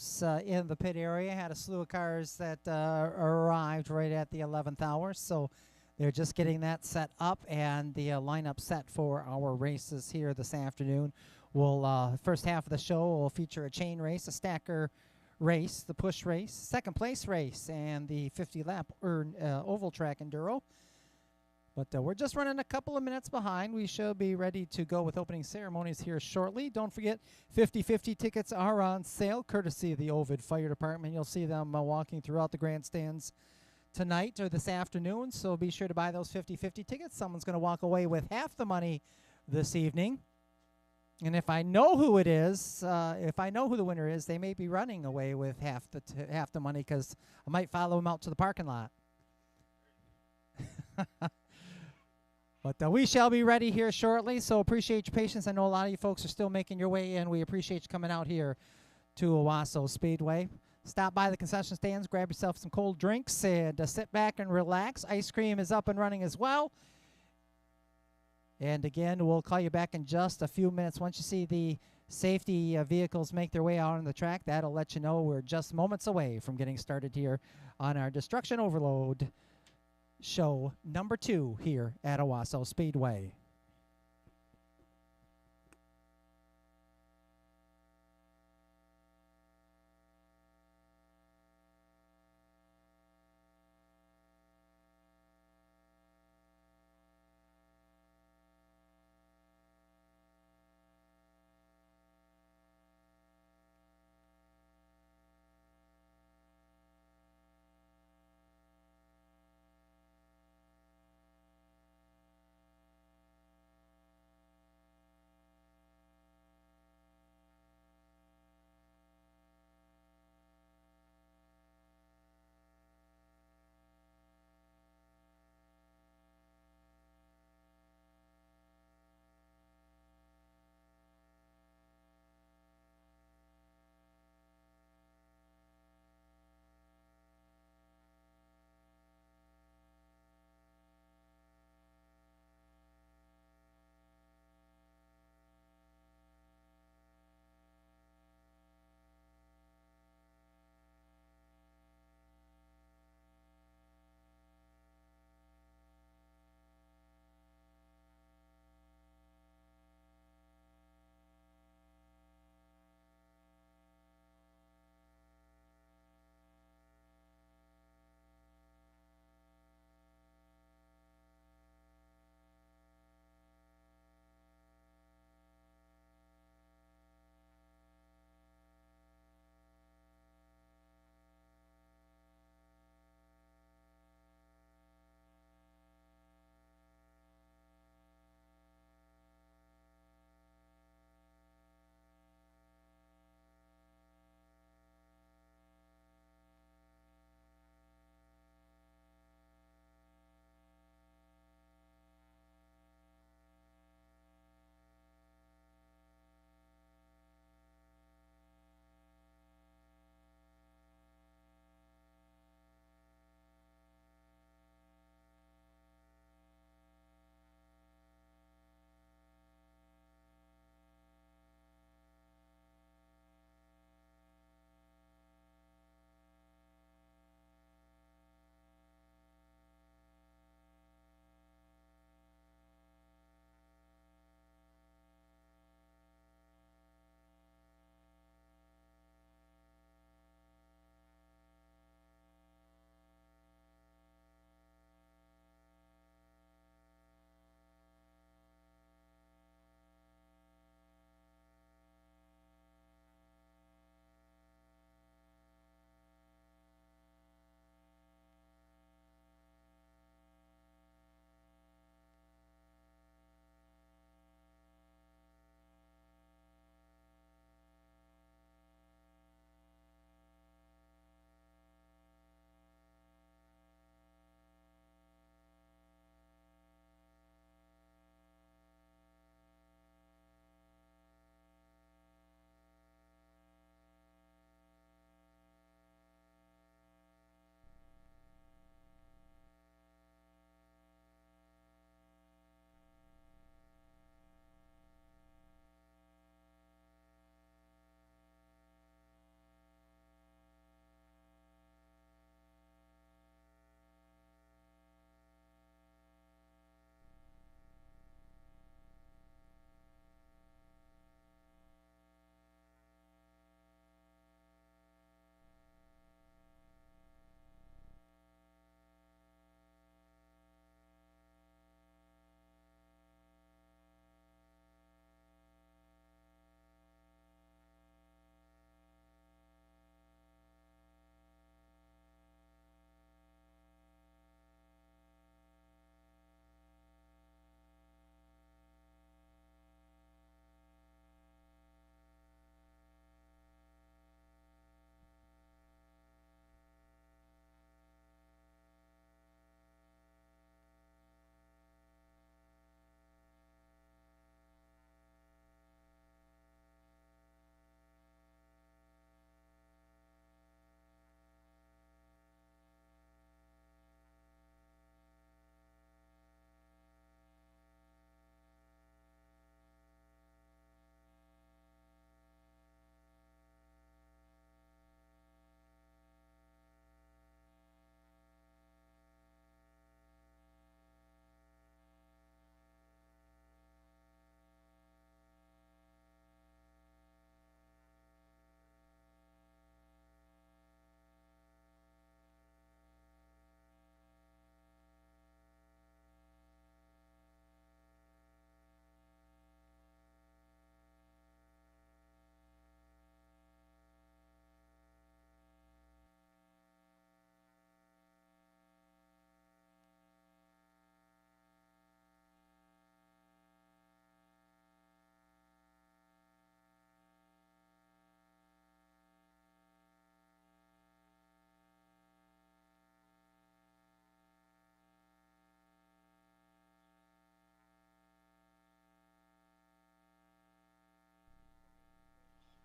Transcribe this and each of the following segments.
lineups in the pit area. Had a slew of cars that arrived right at the 11th hour, so they're just getting that set up and the lineup set for our races here this afternoon. We'll first half of the show will feature a chain race, a stacker race, the push race, second place race, and the 50-lap oval track enduro. But we're just running a couple of minutes behind. We should be ready to go with opening ceremonies here shortly. Don't forget, 50/50 tickets are on sale, courtesy of the Ovid Fire Department. You'll see them walking throughout the grandstands tonight or this afternoon, so be sure to buy those 50/50 tickets. Someone's going to walk away with half the money this evening. And if I know who it is, if I know who the winner is, they may be running away with half the money, because I might follow them out to the parking lot. But we shall be ready here shortly, so appreciate your patience. I know a lot of you folks are still making your way in. We appreciate you coming out here to Owasso Speedway. Stop by the concession stands, grab yourself some cold drinks, and sit back and relax. Ice cream is up and running as well. And again, we'll call you back in just a few minutes. Once you see the safety vehicles make their way out on the track, that'll let you know we're just moments away from getting started here on our Destruction Overload show number 2 here at Owasso Speedway.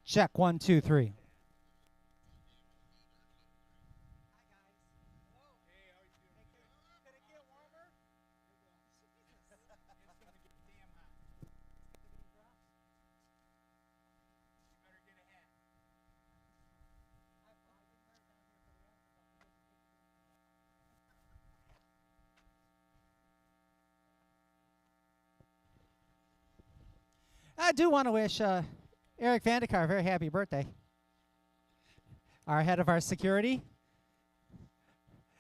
Check 1, 2, 3. I do want to wish Eric Vandekar a very happy birthday. Our head of our security.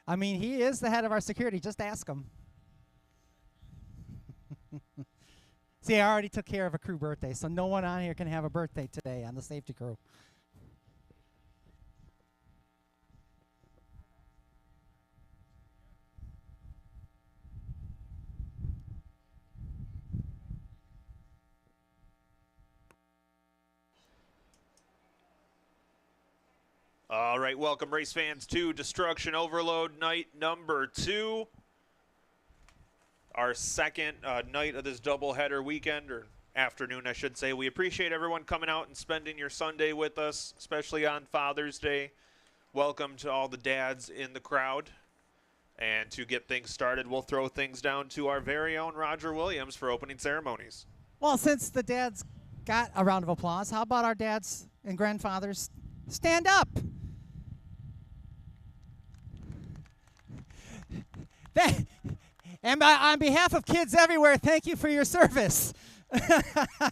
I mean, he is the head of our security. Just ask him. See, I already took care of a crew birthday, so no one on here can have a birthday today on the safety crew. All right, welcome race fans to Destruction Overload night number 2. Our second night of this doubleheader weekend, or afternoon, I should say. We appreciate everyone coming out and spending your Sunday with us, especially on Father's Day. Welcome to all the dads in the crowd. And to get things started, we'll throw things down to our very own Roger Williams for opening ceremonies. Well, since the dads got a round of applause, how about our dads and grandfathers stand up? And on behalf of kids everywhere, thank you for your service. I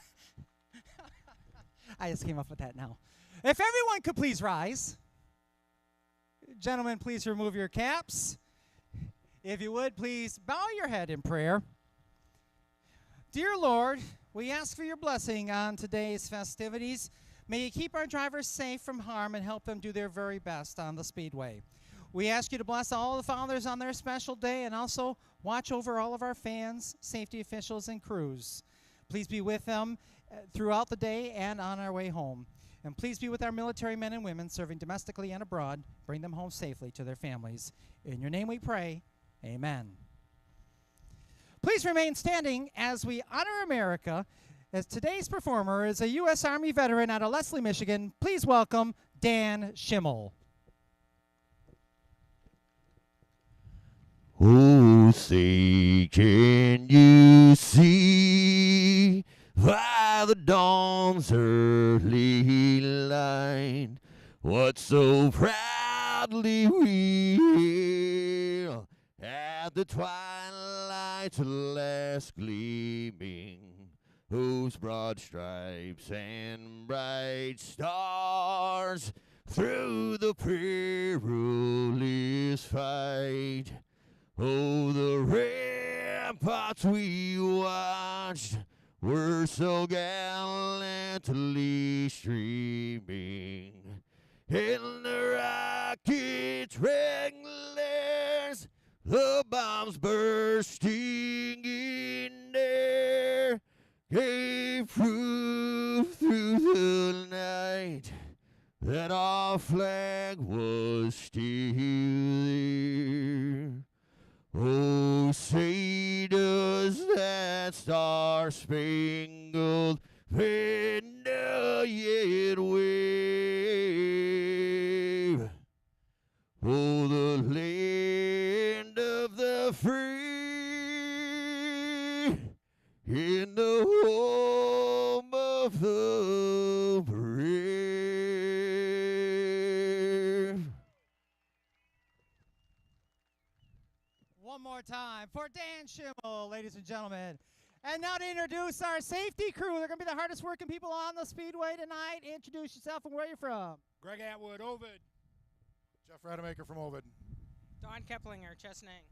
just came up with that now. If everyone could please rise. Gentlemen, please remove your caps. If you would, please bow your head in prayer. Dear Lord, we ask for your blessing on today's festivities. May you keep our drivers safe from harm and help them do their very best on the speedway. We ask you to bless all the fathers on their special day and also watch over all of our fans, safety officials, and crews. Please be with them throughout the day and on our way home. And please be with our military men and women serving domestically and abroad. Bring them home safely to their families. In your name we pray, amen. Please remain standing as we honor America, as today's performer is a U.S. Army veteran out of Leslie, Michigan. Please welcome Dan Schimmel. Oh, say, can you see by the dawn's early light what so proudly we hail at the twilight's last gleaming, whose broad stripes and bright stars through the perilous fight. Oh, the ramparts we watched were so gallantly streaming, and the rocket wranglers, the bombs bursting in air, gave proof through the night that our flag was still there. Oh, say does that star-spangled banner yet wave? Oh, the land of the free, in the home of the brave. One more time for Dan Schimmel, ladies and gentlemen. And now to introduce our safety crew. They're going to be the hardest working people on the speedway tonight. Introduce yourself and where you're from. Greg Atwood, Ovid. Jeff Rademacher from Ovid. Don Keplinger, Chesnang.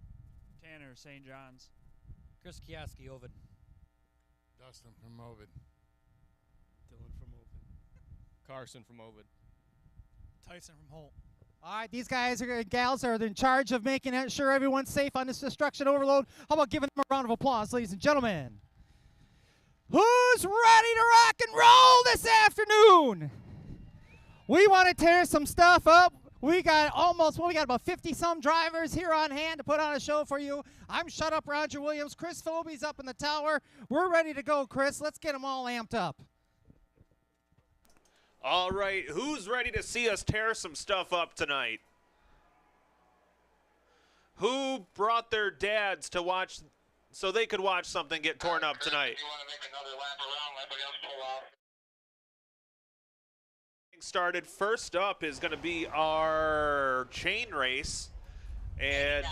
Tanner, St. John's. Chris Kiaski, Ovid. Dustin from Ovid. Dylan from Ovid. Carson from Ovid. Tyson from Holt. All right, these guys and gals are in charge of making sure everyone's safe on this destruction overload. How about giving them a round of applause, ladies and gentlemen? Who's ready to rock and roll this afternoon? We want to tear some stuff up. We got about 50-some drivers here on hand to put on a show for you. I'm Shut Up Roger Williams. Chris Philby's up in the tower. We're ready to go, Chris. Let's get them all amped up. All right, who's ready to see us tear some stuff up tonight? Who brought their dads to watch so they could watch something get torn up tonight? Started first up is going to be our chain race, and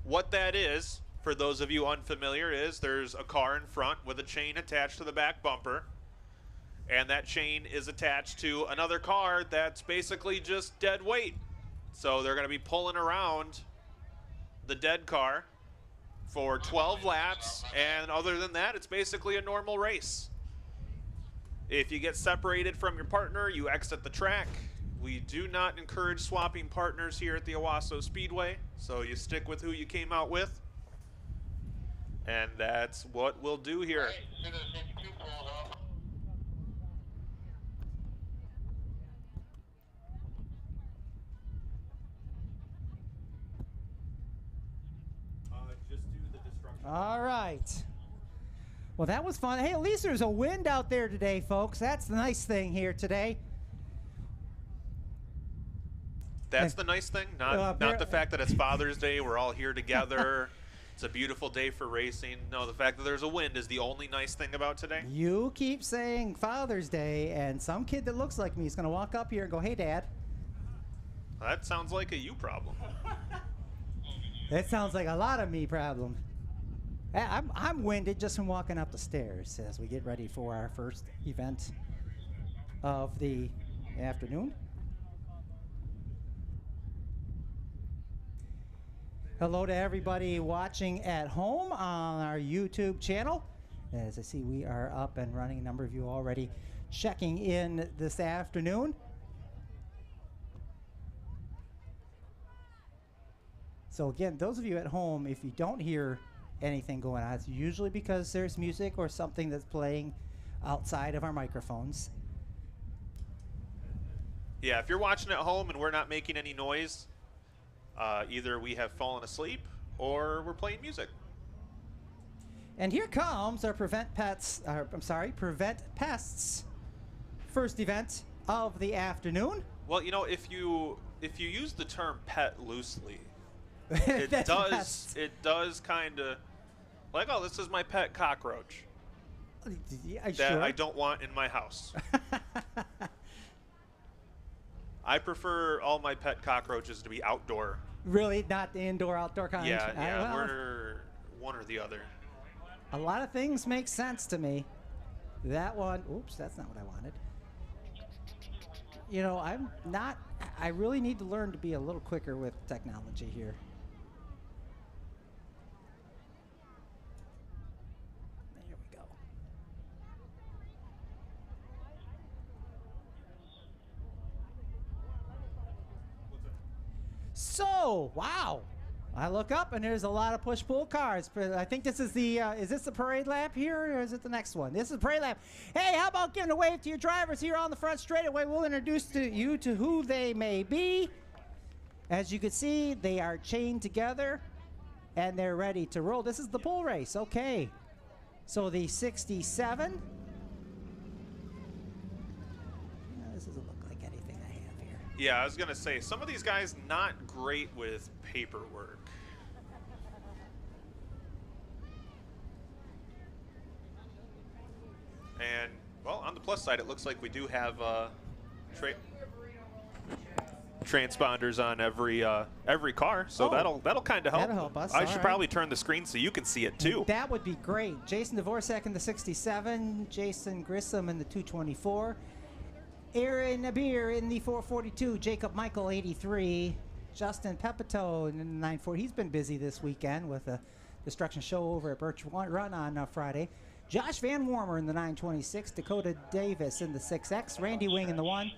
what that is, for those of you unfamiliar, is there's a car in front with a chain attached to the back bumper, and that chain is attached to another car that's basically just dead weight. So they're going to be pulling around the dead car for 12 laps, and other than that, it's basically a normal race. If you get separated from your partner, you exit the track. We do not encourage swapping partners here at the Owasso Speedway, so you stick with who you came out with. And that's what we'll do here. Just do the destruction. All right. Well, that was fun. Hey, at least there's a wind out there today, folks. That's the nice thing here today. That's the nice thing, not the fact that it's Father's Day, we're all here together. It's a beautiful day for racing. No, the fact that there's a wind is the only nice thing about today. You keep saying Father's Day, and some kid that looks like me is going to walk up here and go, "Hey, Dad." That sounds like a you problem. That sounds like a lot of me problem. I'm winded just from walking up the stairs as we get ready for our first event of the afternoon. Hello to everybody watching at home on our YouTube channel. As I see, we are up and running. A number of you already checking in this afternoon. So again, those of you at home, if you don't hear anything going on, it's usually because there's music or something that's playing outside of our microphones. Yeah, if you're watching at home and we're not making any noise, either we have fallen asleep or we're playing music. And here comes our Prevent Pests first event of the afternoon. Well, you know, if you use the term pet loosely, it does kind of like, oh, this is my pet cockroach that I don't want in my house. I prefer all my pet cockroaches to be outdoor. Really, not the indoor-outdoor kind? Yeah, we're one or the other. A lot of things make sense to me. That one, oops, that's not what I wanted. You know, I really need to learn to be a little quicker with technology here. There we go. So, wow. I look up and there's a lot of push-pull cars. I think this is is this the parade lap here or is it the next one? This is the parade lap. Hey, how about giving a wave to your drivers here on the front straightaway? We'll introduce you to who they may be. As you can see, they are chained together and they're ready to roll. This is the pull race, okay. So the 67. This doesn't look like anything I have here. Yeah, I was going to say, some of these guys not great with paperwork. And, well, on the plus side, it looks like we do have transponders on every car, so that'll kind of help. That'll help us. I should probably turn the screen so you can see it too. That would be great. Jason Dvorak in the 67, Jason Grissom in the 224, Aaron Nabir in the 442, Jacob Michael 83, Justin Pepito in the 940. He's been busy this weekend with a destruction show over at Birch Run on Friday. Josh Van Warmer in the 926, Dakota Davis in the 6X, Randy Wing in the 1,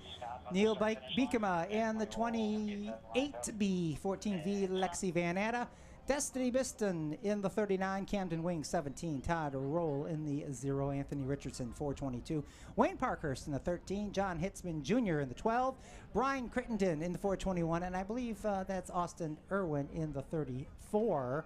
Neil Beekema in the 28B, 14V, Lexi Van Atta, Destiny Biston in the 39, Camden Wing 17, Todd Roll in the 0, Anthony Richardson 422, Wayne Parkhurst in the 13, John Hitzman Jr. in the 12, Brian Crittenden in the 421, and I believe that's Austin Irwin in the 34.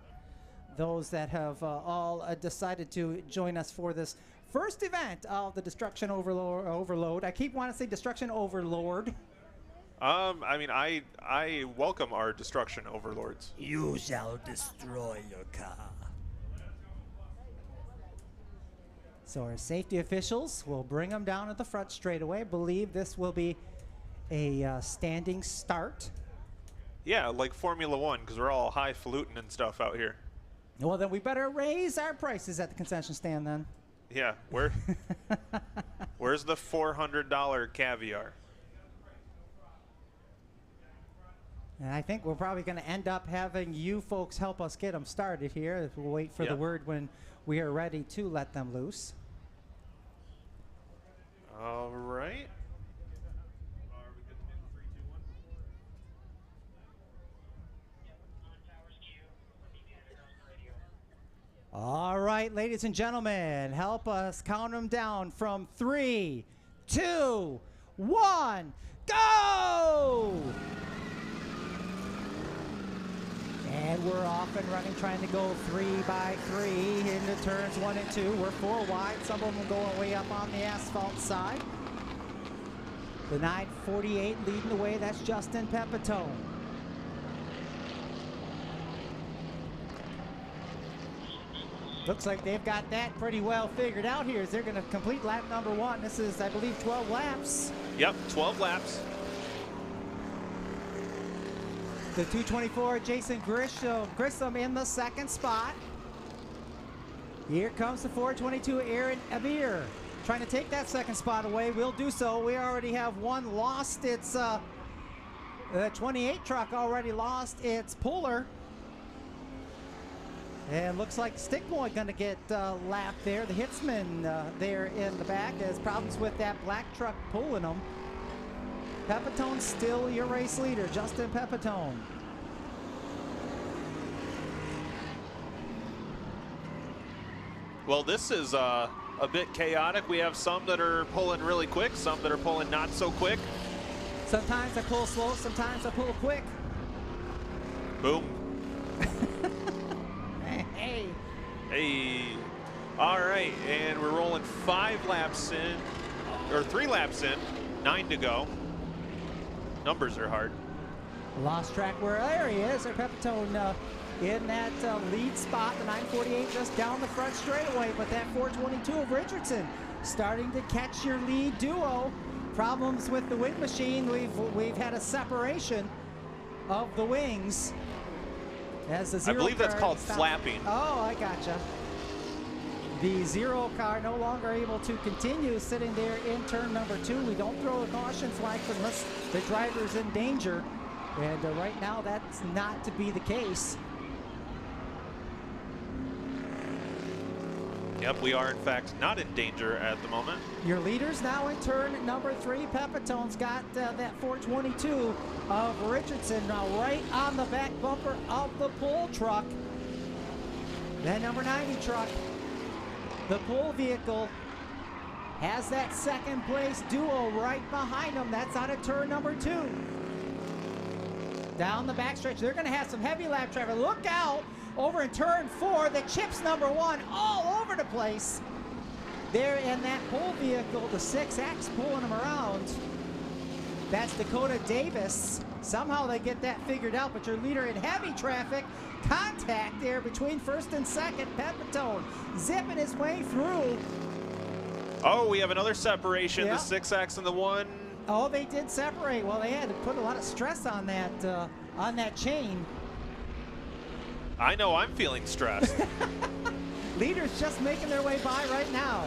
Those that have all decided to join us for this first event of the Destruction Overload. I keep wanting to say Destruction Overlord. I mean, I welcome our destruction overlords. You shall destroy your car. So our safety officials will bring them down at the front straightaway. I believe this will be a standing start. Yeah, like Formula One, because we're all highfalutin and stuff out here. Well, then we better raise our prices at the concession stand then. Yeah, where's the $400 caviar? And I think we're probably going to end up having you folks help us get them started here. We'll wait for the word when we are ready to let them loose. All right. All right, ladies and gentlemen, help us count them down from 3, 2, 1, go! And we're off and running, trying to go 3 by 3 into turns 1 and 2. We're 4 wide, some of them going way up on the asphalt side. The 948 leading the way, that's Justin Pepitone. Looks like they've got that pretty well figured out here as they're going to complete lap number 1. This is, I believe, 12 laps. Yep, 12 laps. The 224, Jason Grissom in the second spot. Here comes the 422, Aaron Abir, trying to take that second spot away. We'll do so. We already have one lost. It's the 28 truck already lost its puller. And looks like Stickboy going to get lapped there. The Hitsman there in the back has problems with that black truck pulling them. Pepitone still your race leader, Justin Pepitone. Well, this is a bit chaotic. We have some that are pulling really quick, some that are pulling not so quick. Sometimes I pull slow, sometimes I pull quick. Boom. Hey. Hey. All right, and we're rolling 5 laps in, or 3 laps in, 9 to go. Numbers are hard. Lost track where there he is. There, Pepitone in that lead spot. The 948 just down the front straightaway, but that 422 of Richardson starting to catch your lead duo. Problems with the wing machine. We've had a separation of the wings. As the zero I believe that's car called stopped. flapping. Oh, I gotcha. The 0 car no longer able to continue sitting there in turn number 2. We don't throw a caution flag unless the driver's in danger. And right now, that's not to be the case. Yep, we are in fact not in danger at the moment. Your leaders now in turn number 3. Pepitone's got that 422 of Richardson now right on the back bumper of the pull truck. That number 90 truck, the pull vehicle, has that second place duo right behind them. That's out of turn number 2. Down the backstretch, they're going to have some heavy lap traffic. Look out over in turn 4. The chips number 1 all over the place. They're in that pull vehicle, the 6X pulling them around. That's Dakota Davis. Somehow they get that figured out, but your leader in heavy traffic, contact there between first and second. Pepitone zipping his way through. Oh, we have another separation, Yep. the 6X and the 1. Oh, they did separate. Well, they had to put a lot of stress on that chain. I know I'm feeling stressed. Leaders just making their way by right now.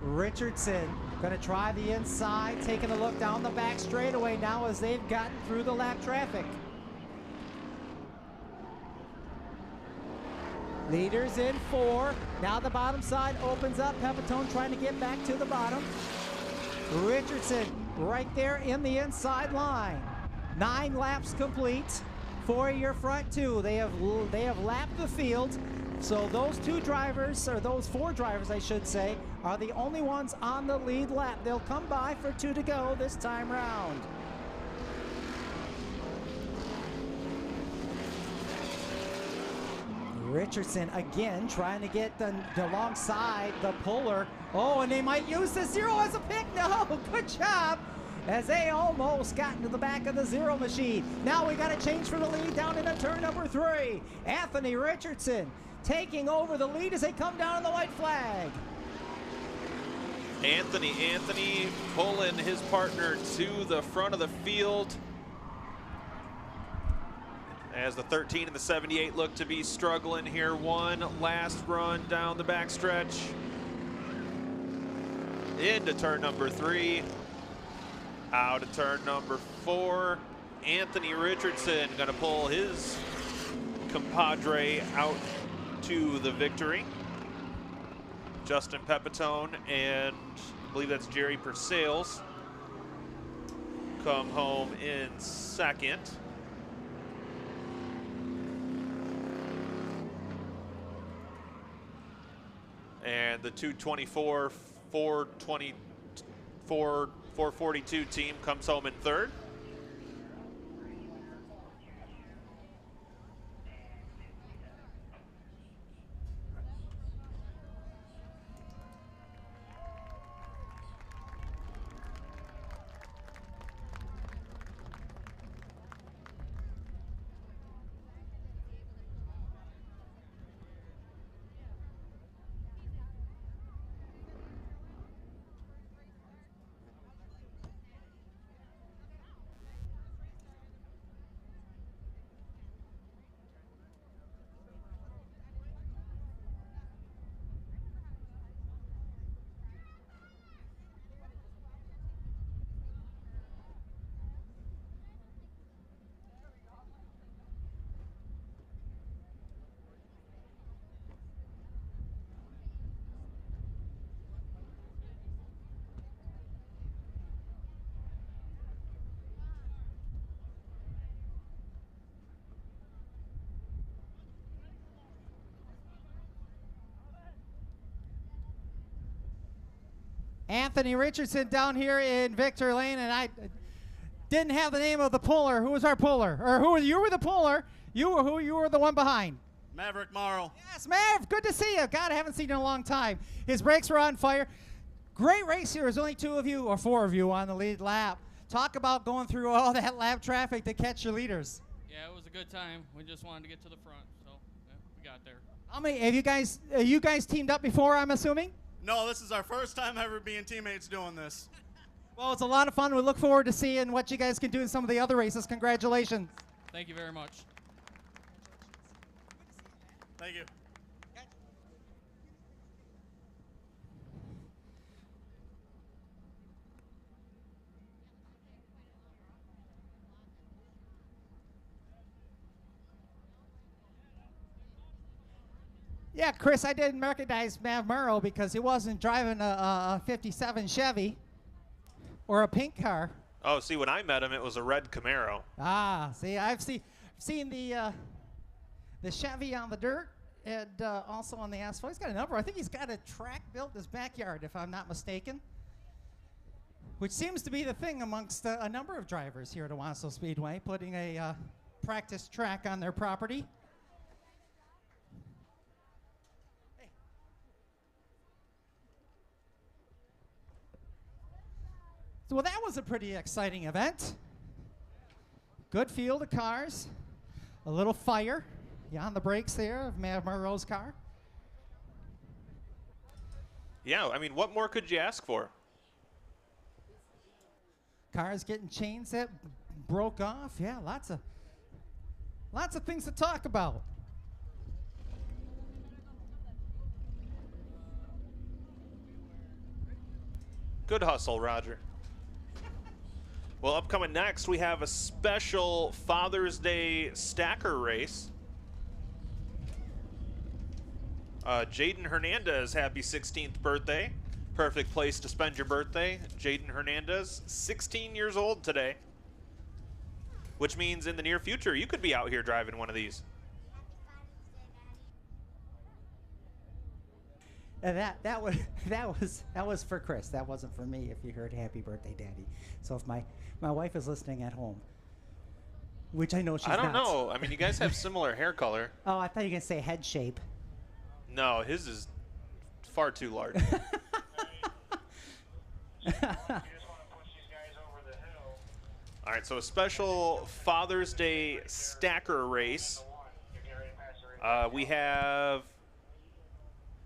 Richardson going to try the inside, taking a look down the back straightaway now as they've gotten through the lap traffic. Leaders in 4. Now the bottom side opens up. Pepitone trying to get back to the bottom. Richardson right there in the inside line. 9 laps complete for your front 2. They have lapped the field. So those 2 drivers, or those 4 drivers I should say, are the only ones on the lead lap. They'll come by for 2 to go this time round. Richardson again trying to get alongside the puller. Oh, and they might use the zero as a pick. No, good job. As they almost got into the back of the zero machine. Now we got to change for the lead down into turn number 3. Anthony Richardson taking over the lead as they come down on the white flag. Anthony pulling his partner to the front of the field. As the 13 and the 78 look to be struggling here. One last run down the backstretch. Into turn number 3. Out of turn number 4. Anthony Richardson going to pull his compadre out to the victory. Justin Pepitone and I believe that's Jerry Purcell's come home in second. And the 224, 424, 442 team comes home in third. Anthony Richardson down here in Victor Lane, and I didn't have the name of the puller. Who was our puller? Or you were the puller. You were the one behind. Maverick Morrow. Yes, Mav, good to see you. God, I haven't seen you in a long time. His brakes were on fire. Great race here. There's only 2 of you or 4 of you on the lead lap. Talk about going through all that lap traffic to catch your leaders. Yeah, it was a good time. We just wanted to get to the front, so yeah, we got there. How many have you guys teamed up before, I'm assuming? No, this is our first time ever being teammates doing this. Well, it's a lot of fun. We look forward to seeing what you guys can do in some of the other races. Congratulations. Thank you very much. Thank you. Yeah, Chris, I didn't recognize Mav Murrow because he wasn't driving a 57 Chevy or a pink car. Oh, see, when I met him, it was a red Camaro. Ah, see, I've seen the Chevy on the dirt and also on the asphalt. He's got a number. I think he's got a track built in his backyard, if I'm not mistaken, which seems to be the thing amongst a number of drivers here at Owasso Speedway, putting a practice track on their property. Well, that was a pretty exciting event. Good field of cars. A little fire on the brakes there of Mav Murrow's car. Yeah, I mean, what more could you ask for? Cars getting chains that broke off. Yeah, lots of things to talk about. Good hustle, Roger. Well, upcoming next, we have a special Father's Day stacker race. Jaden Hernandez, happy 16th birthday. Perfect place to spend your birthday. Jaden Hernandez, 16 years old today. Which means in the near future, you could be out here driving one of these. That was for Chris. That wasn't for me. If you heard "Happy Birthday, Daddy," so if my wife is listening at home, which I know she's I don't not. know. I mean, you guys have similar hair color. Oh, I thought you were going to say head shape. No, his is far too large. All right, so a special Father's Day stacker race. We have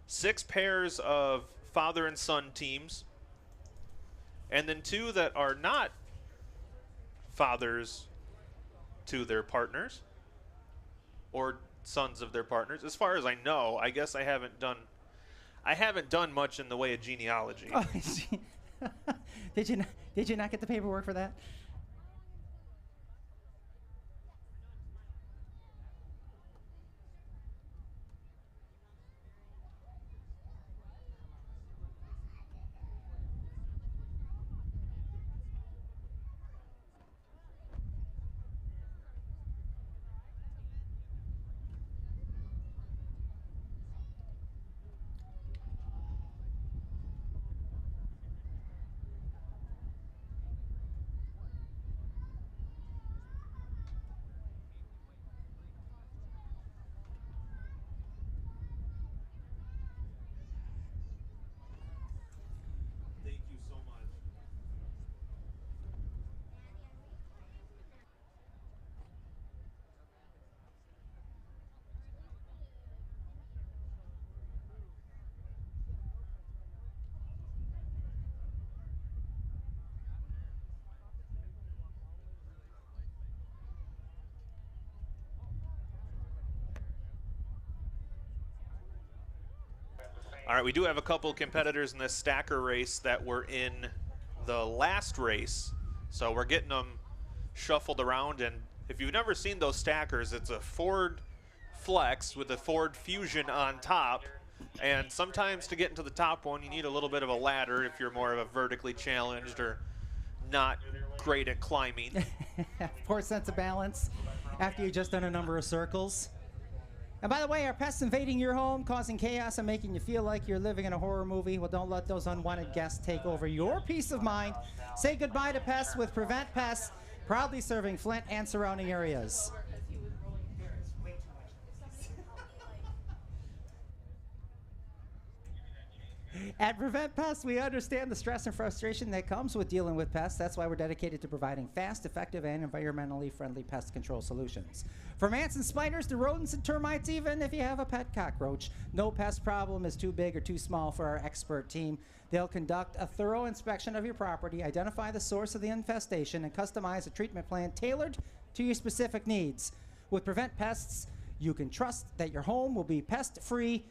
6 pairs of father and son teams, and then 2 that are not fathers to their partners or sons of their partners. As far as I know, I guess I haven't done much in the way of genealogy. Oh, did you not get the paperwork for that? Thank you so much. All right, we do have a couple competitors in this stacker race that were in the last race, so we're getting them shuffled around. And if you've never seen those stackers, it's a Ford Flex with a Ford Fusion on top, and sometimes to get into the top one you need a little bit of a ladder if you're more of a vertically challenged or not great at climbing. Poor sense of balance after you've just done a number of circles. And by the way, are pests invading your home, causing chaos and making you feel like you're living in a horror movie? Well, don't let those unwanted guests take over your peace of mind. Say goodbye to pests with Prevent Pests, proudly serving Flint and surrounding areas. At Prevent Pests, we understand the stress and frustration that comes with dealing with pests. That's why we're dedicated to providing fast, effective, and environmentally friendly pest control solutions. From ants and spiders to rodents and termites, even if you have a pet cockroach, no pest problem is too big or too small for our expert team. They'll conduct a thorough inspection of your property, identify the source of the infestation, and customize a treatment plan tailored to your specific needs. With Prevent Pests, you can trust that your home will be pest-free,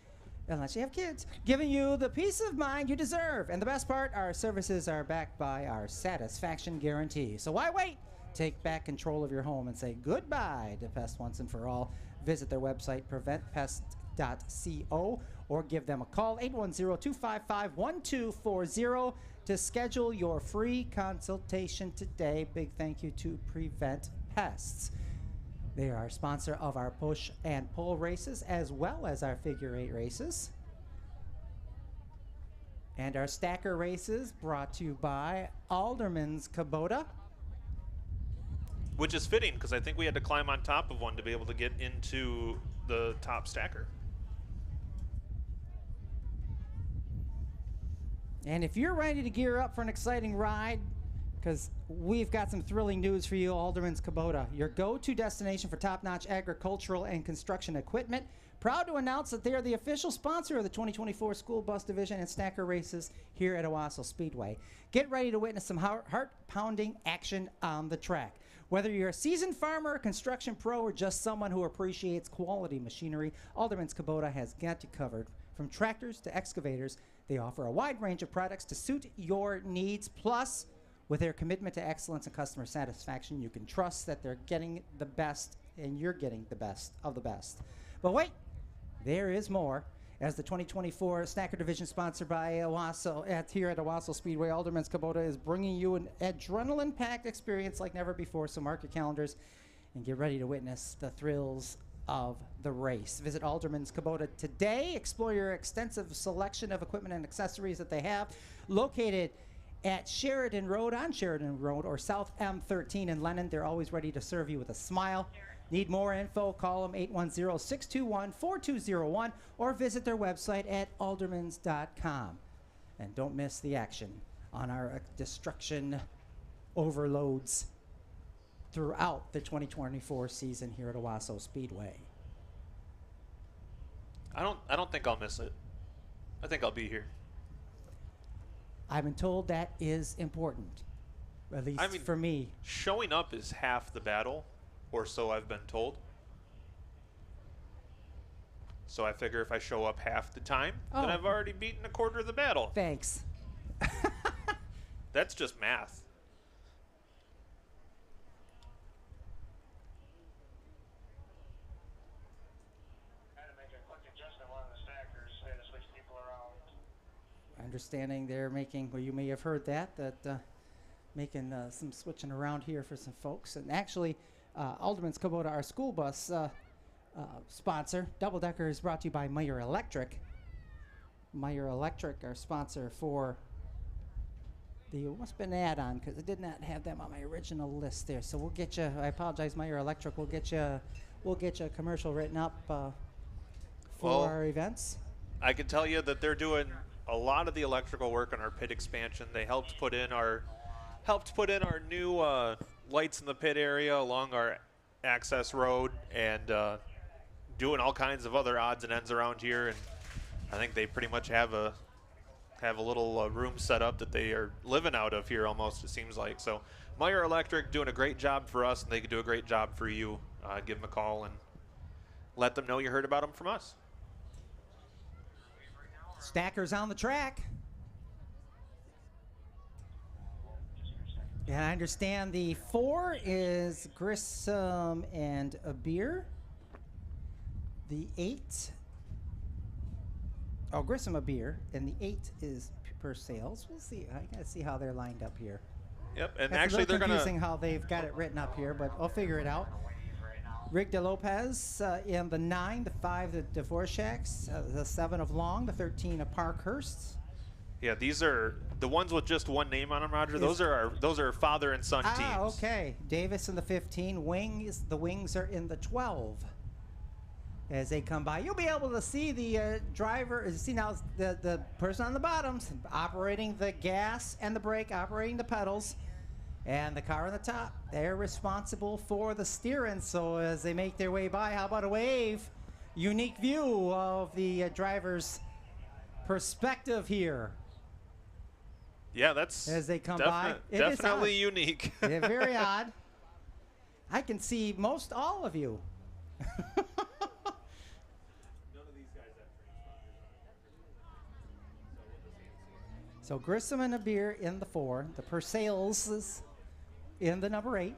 unless you have kids, giving you the peace of mind you deserve. And the best part, our services are backed by our satisfaction guarantee. So why wait? Take back control of your home and say goodbye to pests once and for all. Visit their website, preventpest.co, or give them a call, 810-255-1240, to schedule your free consultation today. Big thank you to Prevent Pests. They are a sponsor of our push and pull races as well as our figure 8 races. And our stacker races brought to you by Alderman's Kubota. Which is fitting because I think we had to climb on top of one to be able to get into the top stacker. And if you're ready to gear up for an exciting ride, because we've got some thrilling news for you, Alderman's Kubota, your go-to destination for top-notch agricultural and construction equipment. Proud to announce that they are the official sponsor of the 2024 School Bus Division and Stacker Races here at Owasso Speedway. Get ready to witness some heart-pounding action on the track. Whether you're a seasoned farmer, a construction pro, or just someone who appreciates quality machinery, Alderman's Kubota has got you covered. From tractors to excavators, they offer a wide range of products to suit your needs. Plus, with their commitment to excellence and customer satisfaction, you can trust that they're getting the best and you're getting the best of the best. But wait, there is more. As the 2024 Stacker Division sponsored by Owasso, here at Owasso Speedway, Alderman's Kubota is bringing you an adrenaline-packed experience like never before. So mark your calendars and get ready to witness the thrills of the race. Visit Alderman's Kubota today. Explore your extensive selection of equipment and accessories that they have, located at Sheridan Road, on Sheridan Road, or South M13 in Lennon. They're always ready to serve you with a smile. Need more info? Call them 810-621-4201 or visit their website at aldermans.com. And don't miss the action on our destruction overloads throughout the 2024 season here at Owasso Speedway. I don't think I'll miss it. I think I'll be here. I've been told that is important, at least for me. Showing up is half the battle, or so I've been told. So I figure if I show up half the time, then I've already beaten a quarter of the battle. Thanks. That's just math. Understanding they're making, well, you may have heard that making some switching around here for some folks. And actually, Alderman's Kubota, our school bus sponsor. Double Decker is brought to you by Meyer Electric. Meyer Electric, our sponsor for the, must have been an add-on because I did not have them on my original list there. So we'll get you, I apologize, Meyer Electric, we'll get you a commercial written up for our events. I can tell you that they're doing a lot of the electrical work on our pit expansion. They helped put in our new lights in the pit area along our access road, and doing all kinds of other odds and ends around here. And I think they pretty much have a little room set up that they are living out of here almost, it seems like. So Meyer Electric doing a great job for us, and they could do a great job for you. Give them a call and let them know you heard about them from us. Stackers on the track. And I understand the 4 is Grissom and Abir. The 8, Grissom Abir, and the 8 is per sales. We'll see. I gotta see how they're lined up here. Yep, and That's actually a they're little gonna confusing how they've got it written up here, but I'll figure it out. Rig de Lopez in the 9, the 5, the Dvorak's, the 7 of Long, the 13 of Parkhurst. Yeah, these are the ones with just one name on them, Roger. Those are father and son teams. Ah, okay. Davis in the 15. The Wings are in the 12. As they come by, you'll be able to see the driver. See now the person on the bottom operating the gas and the brake, operating the pedals. And the car on the top, they're responsible for the steering. So as they make their way by, how about a wave? Unique view of the driver's perspective here. Yeah, that's as they come by. Definitely unique. Yeah, very odd. I can see most all of you. So Grissom and Abir in the 4, the Purcell's is in the number 8,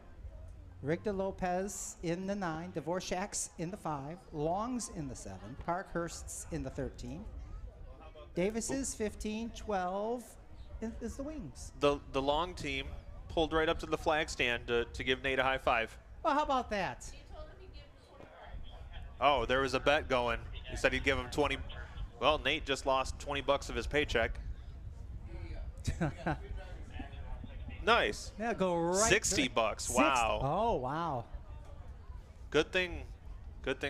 Rick de Lopez in the 9, Dvorak's in the 5, Long's in the 7, Parkhurst's in the 13, Davis's 15, 12 is the Wings. The Long team pulled right up to the flag stand to give Nate a high five. Well, how about that? Oh, there was a bet going. He said he'd give him 20. Well, Nate just lost 20 bucks of his paycheck. Nice. Yeah, go right. 60 bucks. Wow. Oh, wow. Good thing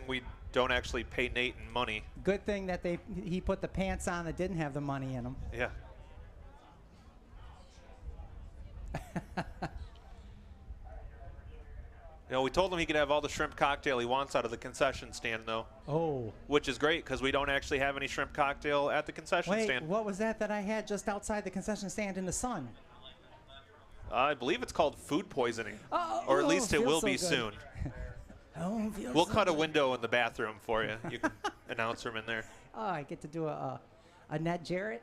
we don't actually pay Nate in money. Good thing that he put the pants on that didn't have the money in them. Yeah. You know, we told him he could have all the shrimp cocktail he wants out of the concession stand, though. Oh. Which is great, because we don't actually have any shrimp cocktail at the concession stand. What was that I had just outside the concession stand in the sun? I believe it's called food poisoning. Or at least it will be soon. We'll cut a window in the bathroom for you. You can announce them in there. Oh, I get to do a Ned Jarrett?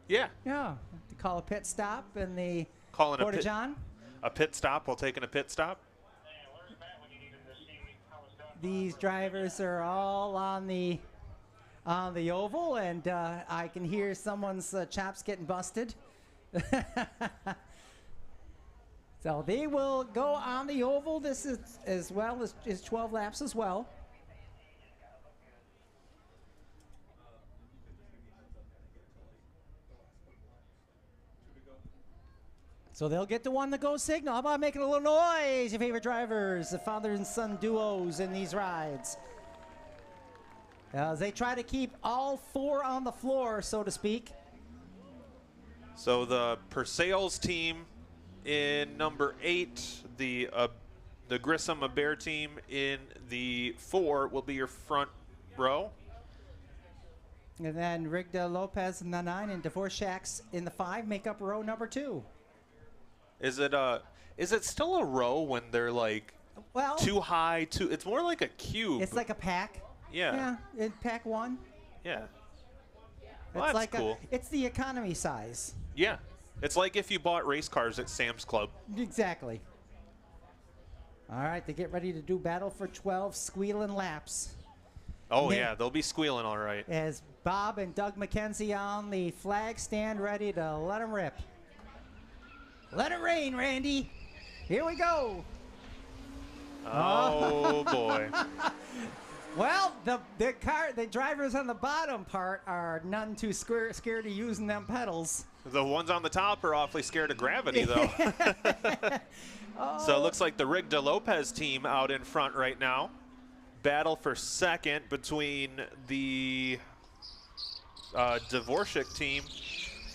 Yeah. Yeah. To call a pit stop in the Calling Porta-John. A pit stop while taking a pit stop. These drivers are all on the oval, and I can hear someone's chops getting busted. So they will go on the oval. This is as well as 12 laps as well. So they'll get the one to go signal. How about making a little noise, your favorite drivers, the father and son duos in these rides? As they try to keep all 4 on the floor, so to speak. So the Persales team in number 8, the Grissom Bear team in the 4 will be your front row. And then Rigda Lopez in the 9 and Dvorak's in the 5 make up row number 2. Is it still a row when they're like too high? It's more like a cube. It's like a pack. Yeah. Yeah, in pack 1. Yeah. It's Well, that's like cool. It's the economy size. Yeah. It's like if you bought race cars at Sam's Club. Exactly. All right, they get ready to do battle for 12 squealing laps. Oh, yeah, they'll be squealing all right. As Bob and Doug McKenzie on the flag stand ready to let them rip. Let it rain, Randy. Here we go. Oh, boy. Well, the drivers on the bottom part are none too scared of using them pedals. The ones on the top are awfully scared of gravity, though. So it looks like the Rigda Lopez team out in front right now. Battle for second between the Dvorak team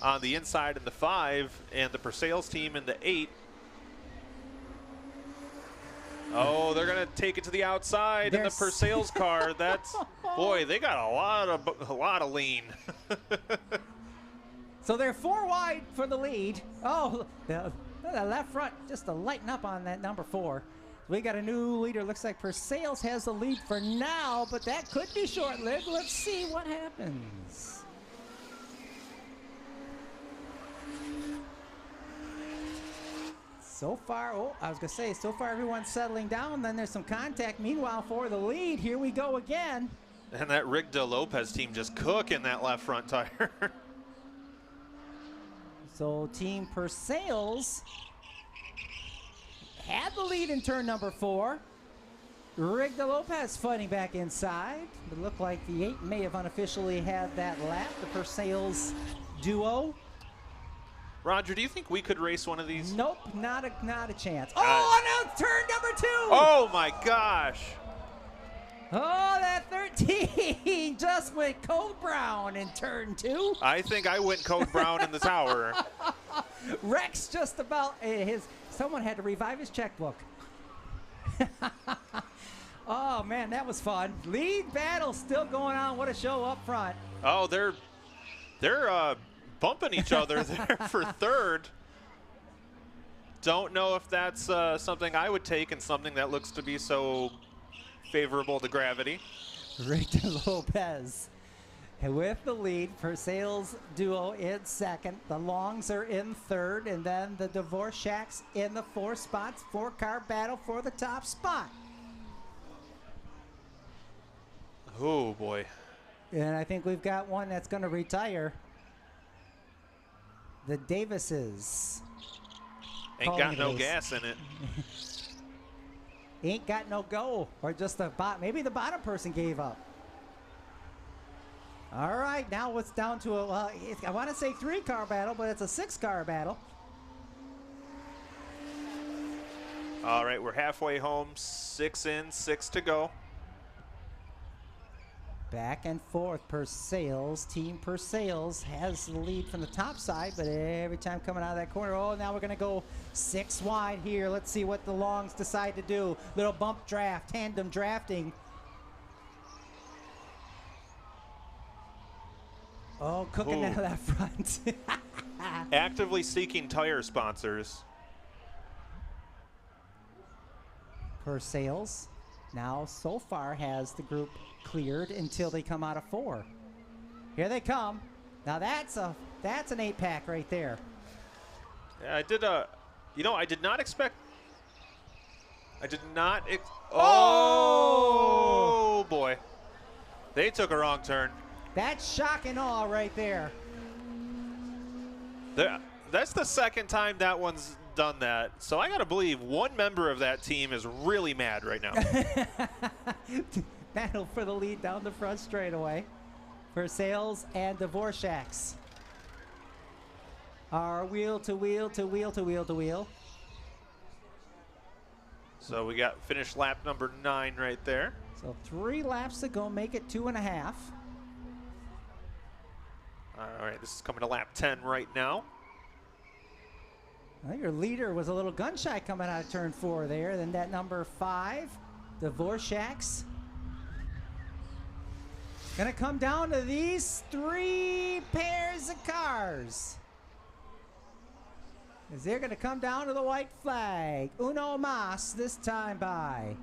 on the inside in the 5 and the Persales team in the 8. Oh, they're going to take it to the outside in the Persales car. That's, boy, they got a lot of lean. So they're 4 wide for the lead. Oh, the left front just to lighten up on that number 4. We got a new leader. Looks like Persales has the lead for now, but that could be short-lived. Let's see what happens. So far, so far everyone's settling down. Then there's some contact. Meanwhile, for the lead, here we go again. And that Rigda Lopez team just cooking that left front tire. So Team Persales had the lead in turn number 4. Rigda Lopez fighting back inside. It looked like the 8 may have unofficially had that lap. The Persales duo. Roger, do you think we could race one of these? Nope, not a chance. Oh, no, turn number 2. Oh my gosh. Oh, that 13 just went Code Brown in turn 2. I think I went Code Brown in the tower. Rex just about someone had to revive his checkbook. Oh man, that was fun. Lead battle still going on. What a show up front. Oh, they're bumping each other there for third. Don't know if that's something I would take and something that looks to be so favorable to gravity. Rigda Lopez with the lead. Persales duo in second. The Longs are in third, and then the Dvorak's in the 4 spots. 4-car battle for the top spot. Oh boy. And I think we've got one that's going to retire. The Davises. Ain't got no gas in it. Ain't got no go, or just the maybe the bottom person gave up. All right, now it's down to I want to say 3-car battle, but it's a 6-car battle. All right, we're halfway home. 6 in, 6 to go. Back and forth, Persales. Team Persales has the lead from the top side, but every time coming out of that corner, now we're going to go 6 wide here. Let's see what the Longs decide to do. Little bump draft, tandem drafting. Oh, cooking out of that front. Actively seeking tire sponsors. Persales now so far has the group cleared until they come out of 4. Here they come. Now that's an 8-pack right there. Yeah, I did not expect. Oh boy. They took a wrong turn. That's shock and awe right there. That's the second time that one's done that. So I got to believe one member of that team is really mad right now. Battle for the lead down the front straightaway. Persales and Dvorak's. Our wheel to wheel to wheel to wheel to wheel. So we got finished lap number 9 right there. So 3 laps to go, make it 2.5. All right, this is coming to lap 10 right now. Well, your leader was a little gun shy coming out of turn 4 there. Then that number 5, the Vorshaks. Gonna come down to these 3 pairs of cars. As they're gonna come down to the white flag. Uno mas this time by.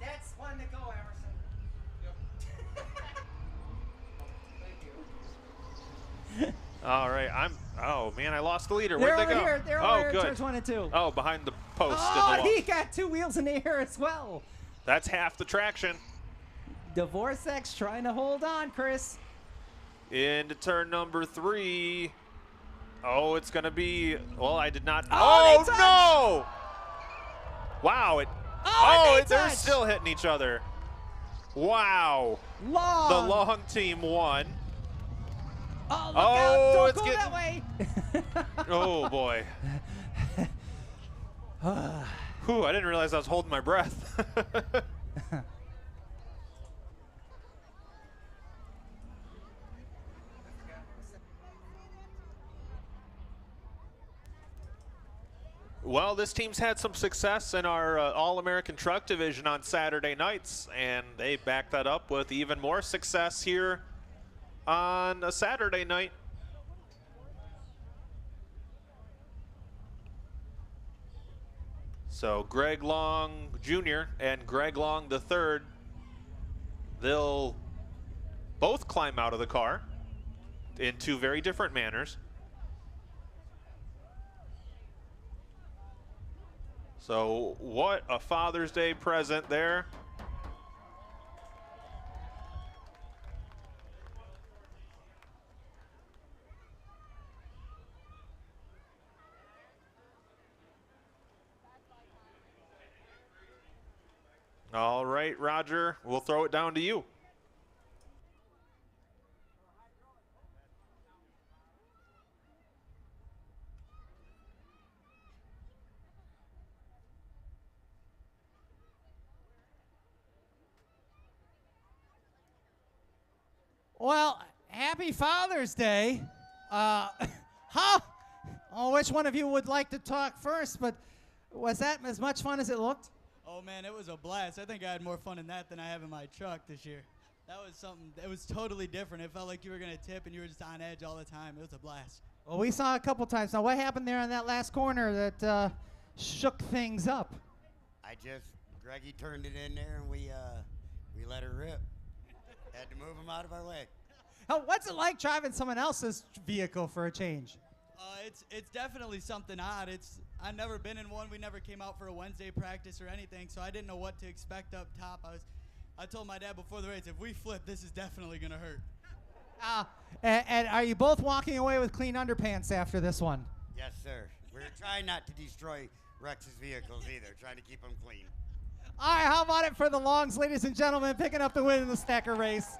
That's one to go, Emerson. All right, oh man, I lost the leader. Where'd they go? They're oh, over here, good. turns 1 and 2. Oh, behind the post Oh, in the wall. he got 2 wheels in the air as well. That's half the traction. Dvorak's trying to hold on, Chris. Into turn number 3. Oh, it's going to be, well, I did not. Oh, Oh, no! Wow. They're touched. still hitting each other. Wow. Long. The long team won. Oh, look Oh, out. Don't it's go getting- that way. Oh, boy. Whew, I didn't realize I was holding my breath. Well, this team's had some success in our All-American Truck Division on Saturday nights, and they backed that up with even more success here on a Saturday night. So Greg Long Jr. and Greg Long III, they'll both climb out of the car in 2 very different manners. So what a Father's Day present there. All right, Roger, we'll throw it down to you. Well, happy Father's Day. Which one of you would like to talk first? But was that as much fun as it looked? Oh man, it was a blast. I think I had more fun in that than I have in my truck this year. That was something, it was totally different. It felt like you were going to tip and you were just on edge all the time. It was a blast. Well, we saw a couple times. Now, what happened there on that last corner that shook things up? Greggy turned it in there and we let her rip. Had to move him out of our way. Oh, what's it like driving someone else's vehicle for a change? It's definitely something odd. I've never been in one. We never came out for a Wednesday practice or anything, so I didn't know what to expect up top. I told my dad before the race, if we flip, this is definitely going to hurt. And are you both walking away with clean underpants after this one? Yes, sir. We're trying not to destroy Rex's vehicles either, trying to keep them clean. All right, how about it for the Longs, ladies and gentlemen, picking up the win in the Stacker race.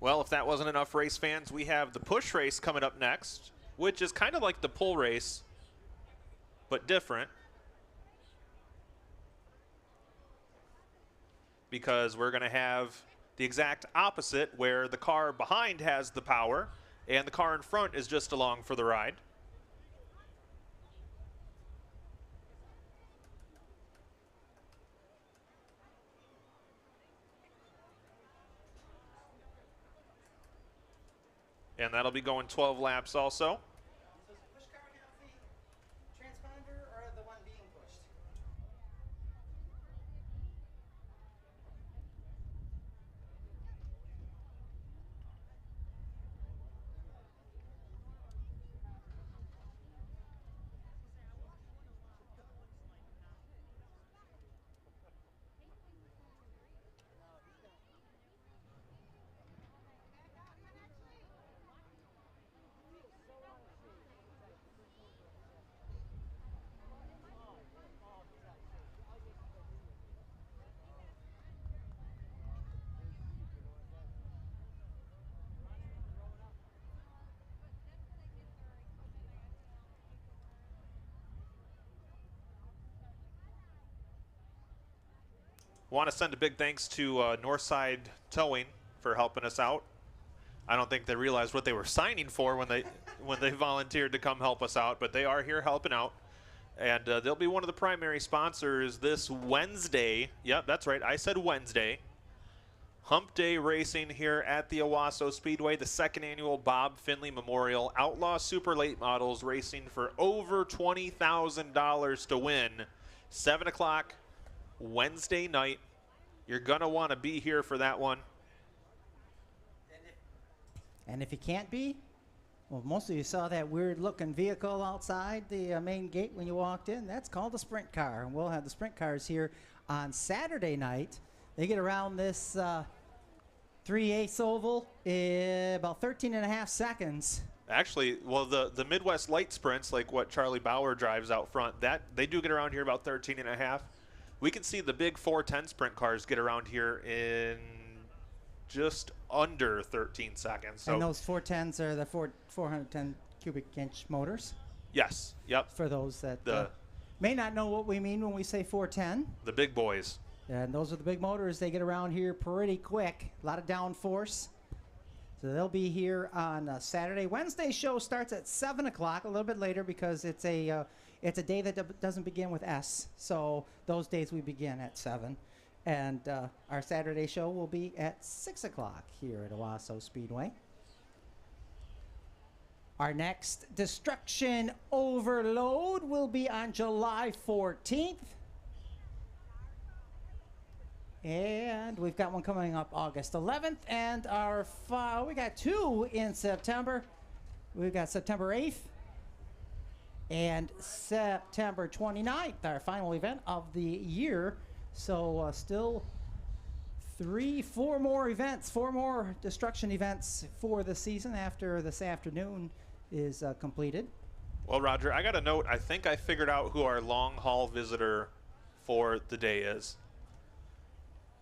Well, if that wasn't enough, race fans, we have the push race coming up next, which is kind of like the pull race, but different. Because we're going to have the exact opposite, where the car behind has the power and the car in front is just along for the ride. And that'll be going 12 laps also. Want to send a big thanks to Northside Towing for helping us out. I don't think they realized what they were signing for when they volunteered to come help us out, but they are here helping out. And they'll be one of the primary sponsors this Wednesday. Yep, that's right. I said Wednesday. Hump Day Racing here at the Owasso Speedway, the second annual Bob Finley Memorial Outlaw Super Late Models racing for over $20,000 to win. 7 o'clock Wednesday night. You're going to want to be here for that one. And if you can't be, well, most of you saw that weird-looking vehicle outside the main gate when you walked in. That's called a sprint car, and we'll have the sprint cars here on Saturday night. They get around this 3/8 oval in about 13 and a half seconds. Actually, well, the Midwest light sprints, like what Charlie Bauer drives out front, that they do get around here about 13 and a half. We can see the big 410 sprint cars get around here in just under 13 seconds. So and those 410s are the 410 cubic inch motors? Yes, yep. For those that may not know what we mean when we say 410. The big boys. And those are the big motors. They get around here pretty quick. A lot of downforce. So they'll be here on Saturday. Wednesday show starts at 7 o'clock, a little bit later because it's a day that doesn't begin with S. So those days we begin at 7. And our Saturday show will be at 6 o'clock here at Owasso Speedway. Our next Destruction Overload will be on July 14th. And we've got one coming up August 11th. And we got two in September. We've got September 8th and September 29th, our final event of the year. So still 4 more events, 4 more destruction events for the season after this afternoon is completed. Well, Roger, I got a note. I think I figured out who our long haul visitor for the day is.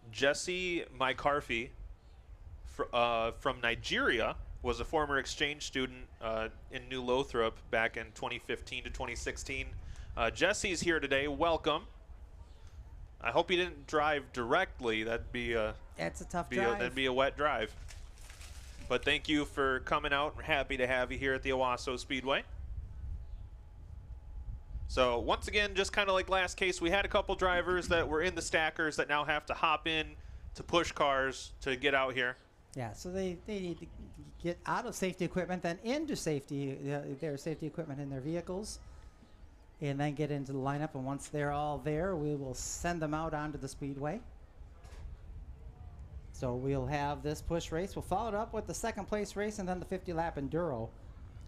Jesse Maikarfi from Nigeria was a former exchange student in New Lothrop back in 2015 to 2016. Jesse's here today. Welcome. I hope you didn't drive directly. That'd be it's a tough drive. That'd be a wet drive. But thank you for coming out. We're happy to have you here at the Owasso Speedway. So once again, just kind of like last case, we had a couple drivers that were in the stackers that now have to hop in to push cars to get out here. Yeah, so they need to get out of safety equipment, then into their safety equipment in their vehicles, and then get into the lineup. And once they're all there, we will send them out onto the speedway. So we'll have this push race. We'll follow it up with the second place race and then the 50-lap Enduro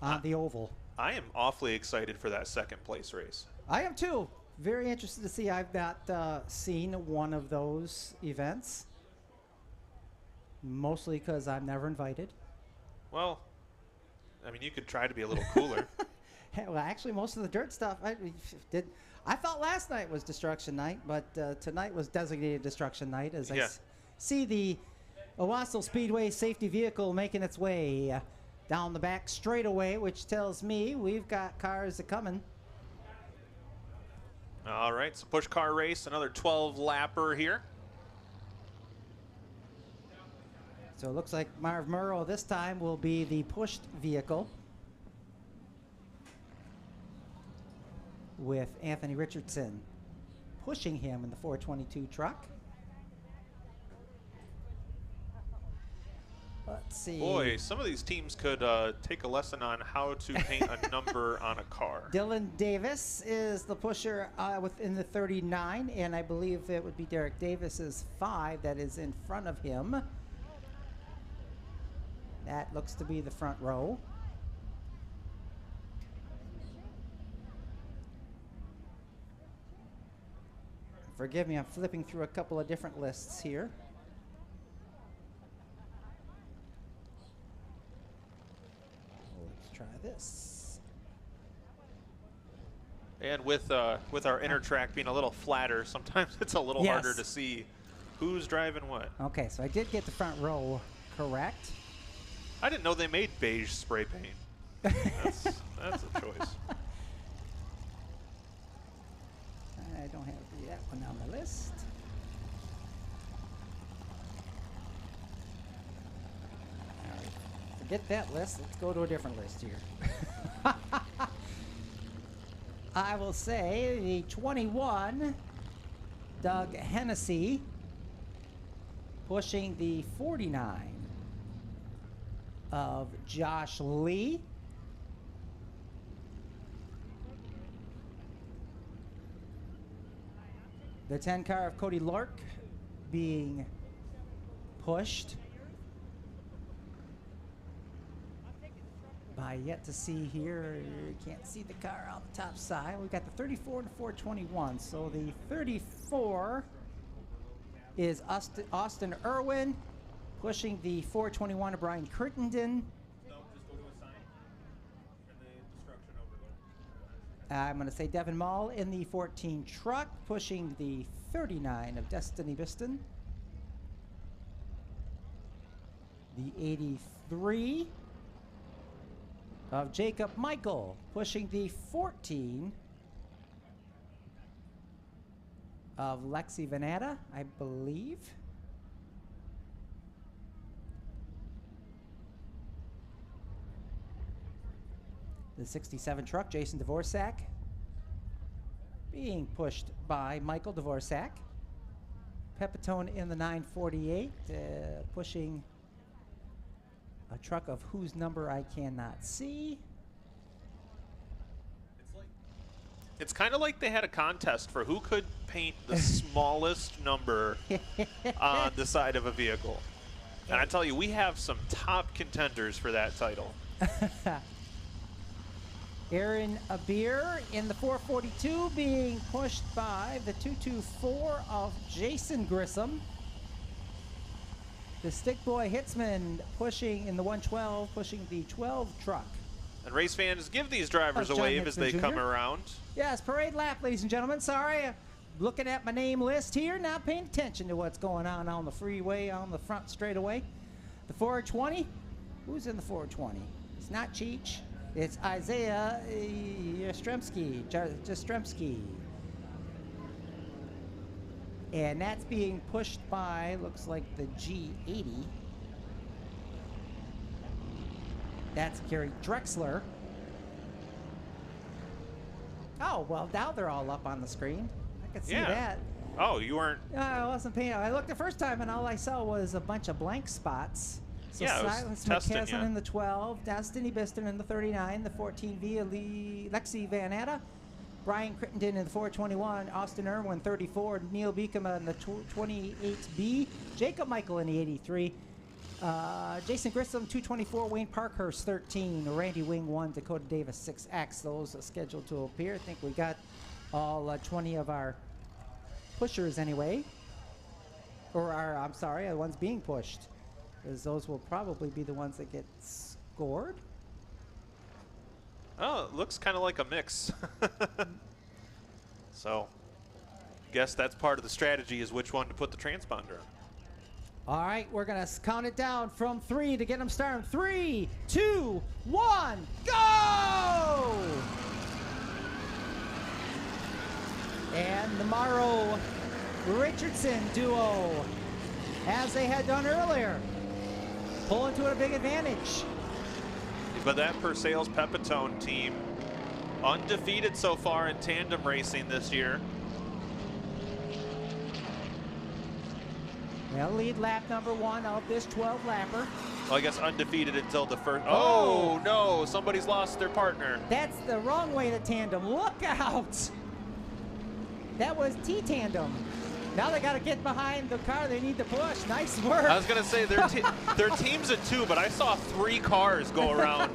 on the oval. I am awfully excited for that second place race. I am too. Very interested to see. I've not seen one of those events, mostly because I'm never invited. Well, I mean, you could try to be a little cooler. Well, actually, most of the dirt stuff I thought last night was destruction night, but tonight was designated destruction night as I see the Owasso Speedway safety vehicle making its way down the back straightaway, which tells me we've got cars coming. All right, so push car race, another 12-lapper here. So it looks like Marv Murrow this time will be the pushed vehicle, with Anthony Richardson pushing him in the 422 truck. But Let's see. Boy, some of these teams could take a lesson on how to paint a number on a car. Dylan Davis is the pusher within the 39, and I believe it would be Derek Davis's 5 that is in front of him. That looks to be the front row. Forgive me, I'm flipping through a couple of different lists here. Let's try this. And with our inner track being a little flatter, sometimes it's a little harder to see who's driving what. Okay, so I did get the front row correct. I didn't know they made beige spray paint. That's a choice. I don't have that one on my list. All right, forget that list. Let's go to a different list here. I will say the 21, Doug Hennessy, pushing the 49 of Josh Lee. The 10 car of Cody Lark being pushed by yet to see here. You can't see the car on the top side. We've got the 34 to 421. So the 34 is Austin Irwin pushing the 421 of Brian Crittenden. I'm going to say Devin Mall in the 14 truck, pushing the 39 of Destiny Biston. The 83 of Jacob Michael, pushing the 14 of Lexi Venata, I believe. The 67 truck, Jason Dvorak, being pushed by Michael Dvorak. Pepitone in the 948, pushing a truck of whose number I cannot see. It's kind of like they had a contest for who could paint the smallest number on the side of a vehicle. And I tell you, we have some top contenders for that title. Aaron Abir in the 442 being pushed by the 224 of Jason Grissom. The Stick Boy Hitzman pushing in the 112, pushing the 12 truck. And race fans, give these drivers a wave as they come around. Yes, parade lap, ladies and gentlemen. Sorry, looking at my name list here, not paying attention to what's going on the freeway, on the front straightaway. The 420, who's in the 420? It's not Cheech. It's Isaiah Jastrzemski. And that's being pushed by, looks like the G80. That's Gary Drexler. Oh, well, now they're all up on the screen. I can see that. Oh, you weren't... I wasn't paying. I looked the first time, and all I saw was a bunch of blank spots. So yeah, Silas McKesson in the 12, Destiny Biston in the 39, the 14V, Lexi Vanetta, Brian Crittenden in the 421, Austin Irwin 34, Neil Beekema in the 28B, Jacob Michael in the 83, Jason Grissom 224, Wayne Parkhurst 13, Randy Wing 1, Dakota Davis 6X. Those are scheduled to appear. I think we got all 20 of our pushers anyway, or I'm sorry, the ones being pushed. Because those will probably be the ones that get scored. Oh, it looks kind of like a mix. So, guess that's part of the strategy is which one to put the transponder on. All right, we're going to count it down from 3 to get them started. 3, 2, 1, go! And the Morrow Richardson duo, as they had done earlier, pull into a big advantage. But that Persales Pepitone team, undefeated so far in tandem racing this year. They'll lead lap number 1 of this 12-lapper. Well, I guess undefeated until the first. Oh, no, somebody's lost their partner. That's the wrong way to tandem. Look out! That was T-tandem. Now they got to get behind the car. They need to push. Nice work. I was going to say their team's of 2, but I saw 3 cars go around.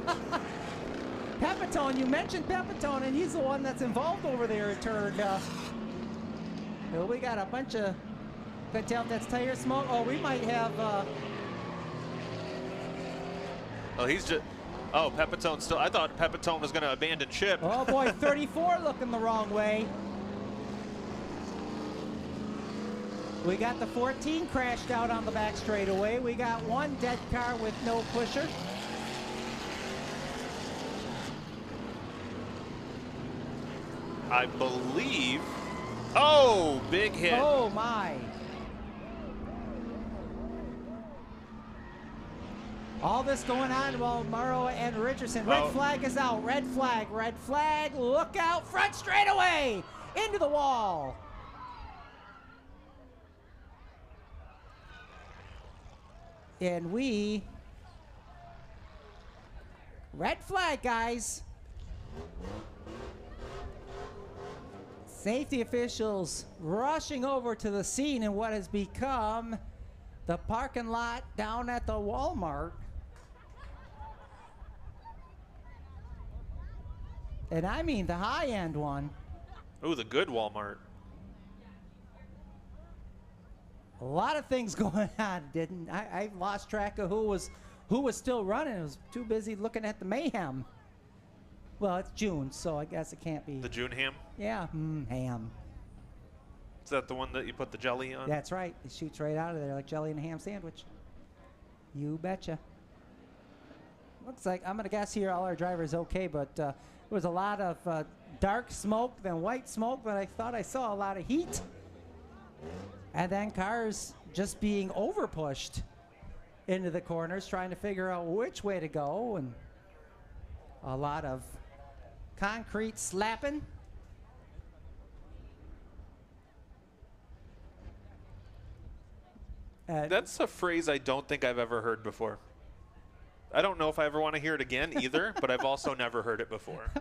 Pepitone, you mentioned Pepitone, and he's the one that's involved over there at turn. We got a bunch of, couldn't tell if that's tire smoke. Oh, we might have. Oh, he's just. Oh, Pepitone still. I thought Pepitone was going to abandon ship. Oh boy, 34 looking the wrong way. We got the 14 crashed out on the back straightaway. We got 1 dead car with no pusher. I believe. Oh, big hit. Oh my. All this going on while Morrow and Richardson. Red flag is out. Red flag. Red flag. Look out. Front straightaway. Into the wall. And we. Red flag, guys. Safety officials rushing over to the scene in what has become the parking lot down at the Walmart. And I mean the high-end one. Ooh, the good Walmart. A lot of things going on. I lost track of who was still running. I was too busy looking at the mayhem. Well, it's June, so I guess it can't be. The June ham? Yeah, ham. Is that the one that you put the jelly on? That's right. It shoots right out of there like jelly in a ham sandwich. You betcha. Looks like, I'm going to guess here all our drivers okay, but there was a lot of dark smoke, then white smoke, but I thought I saw a lot of heat. And then cars just being overpushed into the corners, trying to figure out which way to go, and a lot of concrete slapping. That's a phrase I don't think I've ever heard before. I don't know if I ever want to hear it again either, but I've also never heard it before.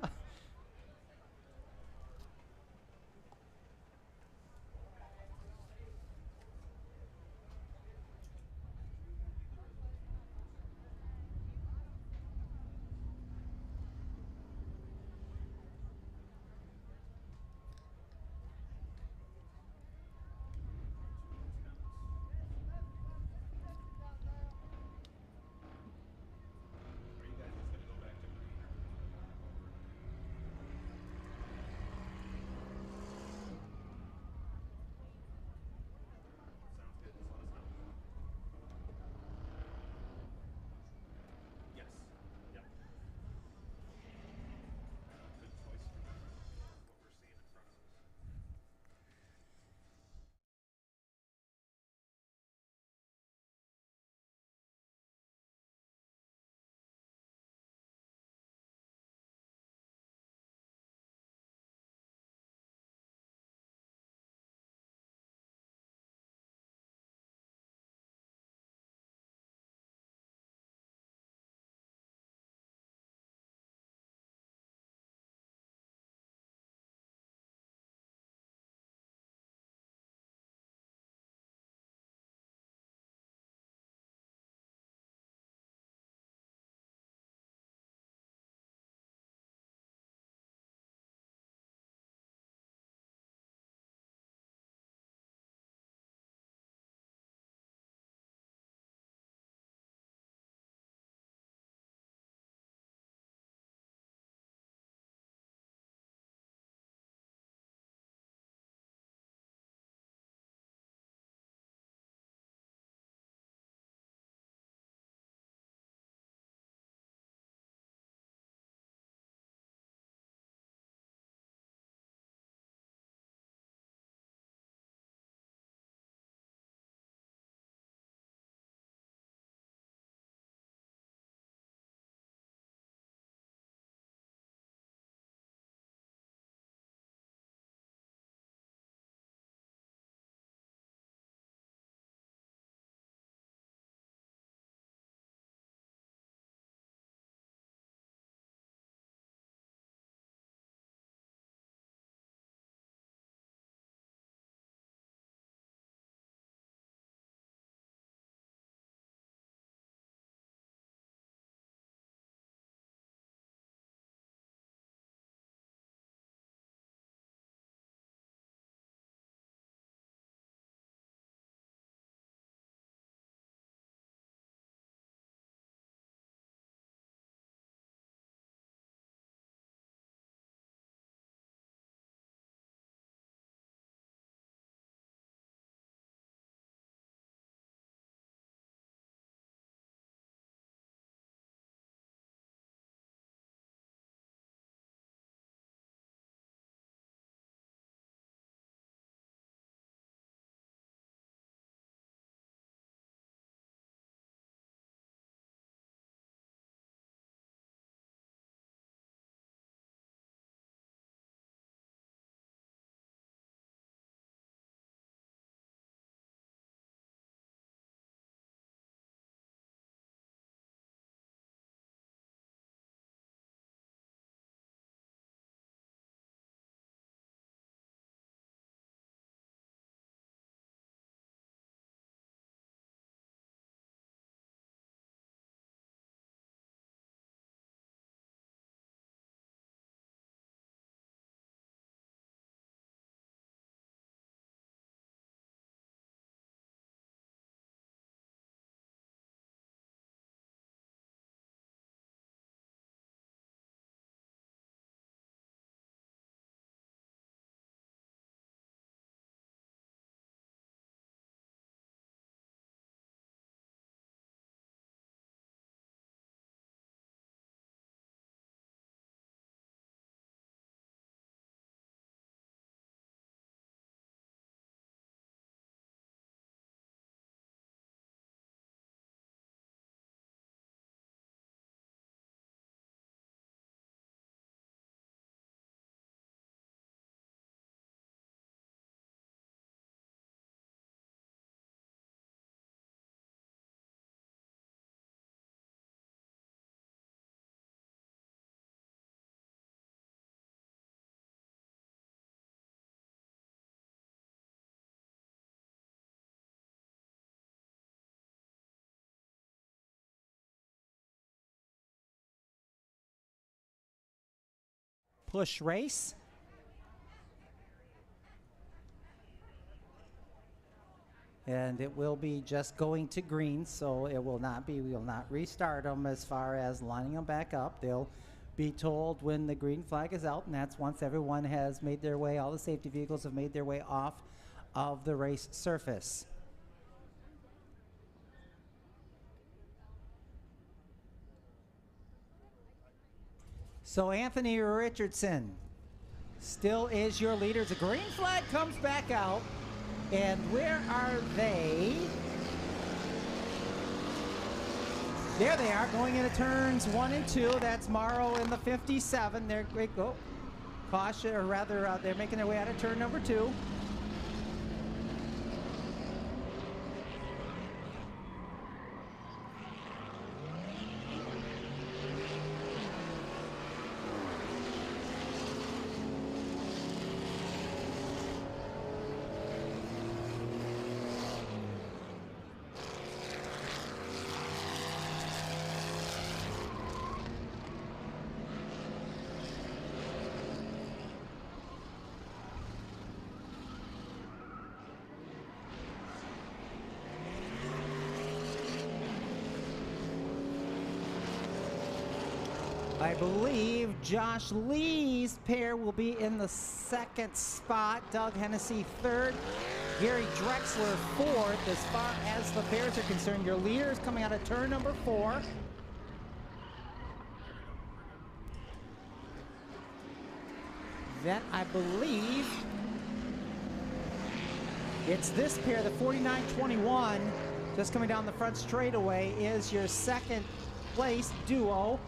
push race. And it will be just going to green, so it will not be, we will not restart them as far as lining them back up. They'll be told when the green flag is out, and that's once everyone has made their way, all the safety vehicles have made their way off of the race surface. So Anthony Richardson still is your leader. The green flag comes back out. And where are they? There they are, going into turns 1 and 2. That's Morrow in the 57. There they go. Caution, or rather, they're making their way out of turn number 2. I believe Josh Lee's pair will be in the 2nd spot. Doug Hennessy 3rd. Gary Drexler 4th. As far as the pairs are concerned, your leader is coming out of turn number 4. Then I believe it's this pair, the 49-21, just coming down the front straightaway, is your 2nd place duo.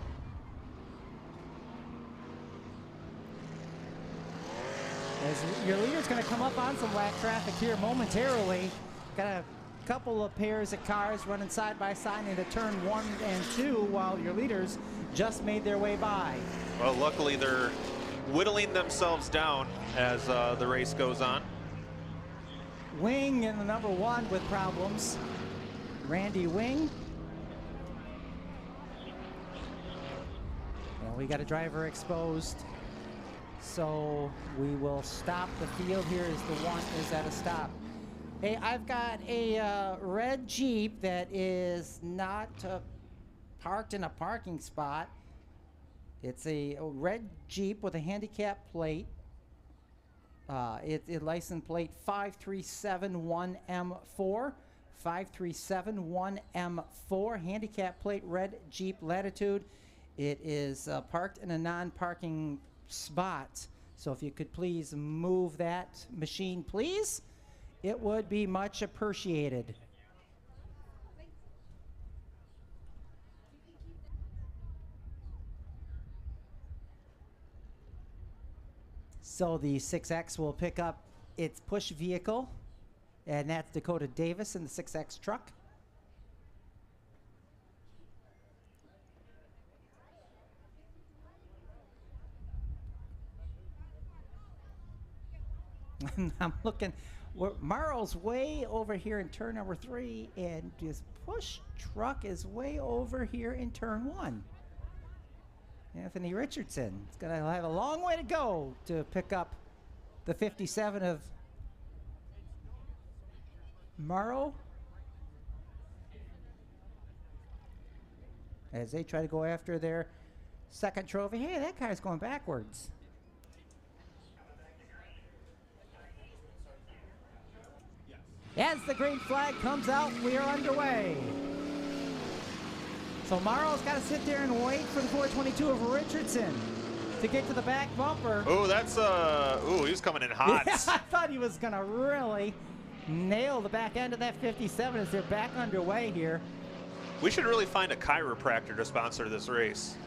As your leader's going to come up on some lap traffic here momentarily. Got a couple of pairs of cars running side by side into turn 1 and 2 while your leaders just made their way by. Well, luckily they're whittling themselves down as the race goes on. Wing in the number 1 with problems. Randy Wing. Well, we got a driver exposed. So we will stop the field here as the 1 is at a stop. Hey, I've got a red Jeep that is not parked in a parking spot. It's a red Jeep with a handicap plate. It's license plate 5371M4. 5371M4, handicap plate, red Jeep Latitude. It is parked in a non-parking spot. So if you could please move that machine, please, it would be much appreciated. So the 6X will pick up its push vehicle, and that's Dakota Davis in the 6X truck. I'm looking, Morrow's way over here in turn number 3, and his push truck is way over here in turn 1. Anthony Richardson is going to have a long way to go to pick up the 57 of Morrow as they try to go after their 2nd trophy. Hey, that car's going backwards. As the green flag comes out, we are underway. So Morrow's got to sit there and wait for the 422 of Richardson to get to the back bumper. Oh, that's, he was coming in hot. Yeah, I thought he was going to really nail the back end of that 57 as they're back underway here. We should really find a chiropractor to sponsor this race.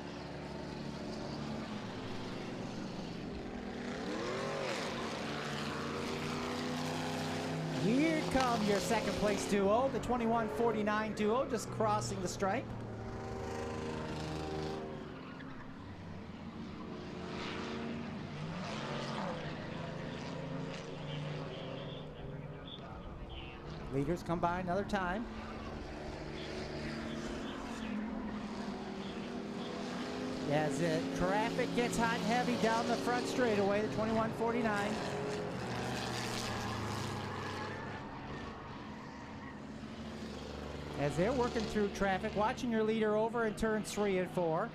Here come your 2nd place duo, the 2149 duo, just crossing the stripe. Leaders come by another time. As the traffic gets hot and heavy down the front straightaway, the 2149. As they're working through traffic, watching your leader over in turns 3 and 4.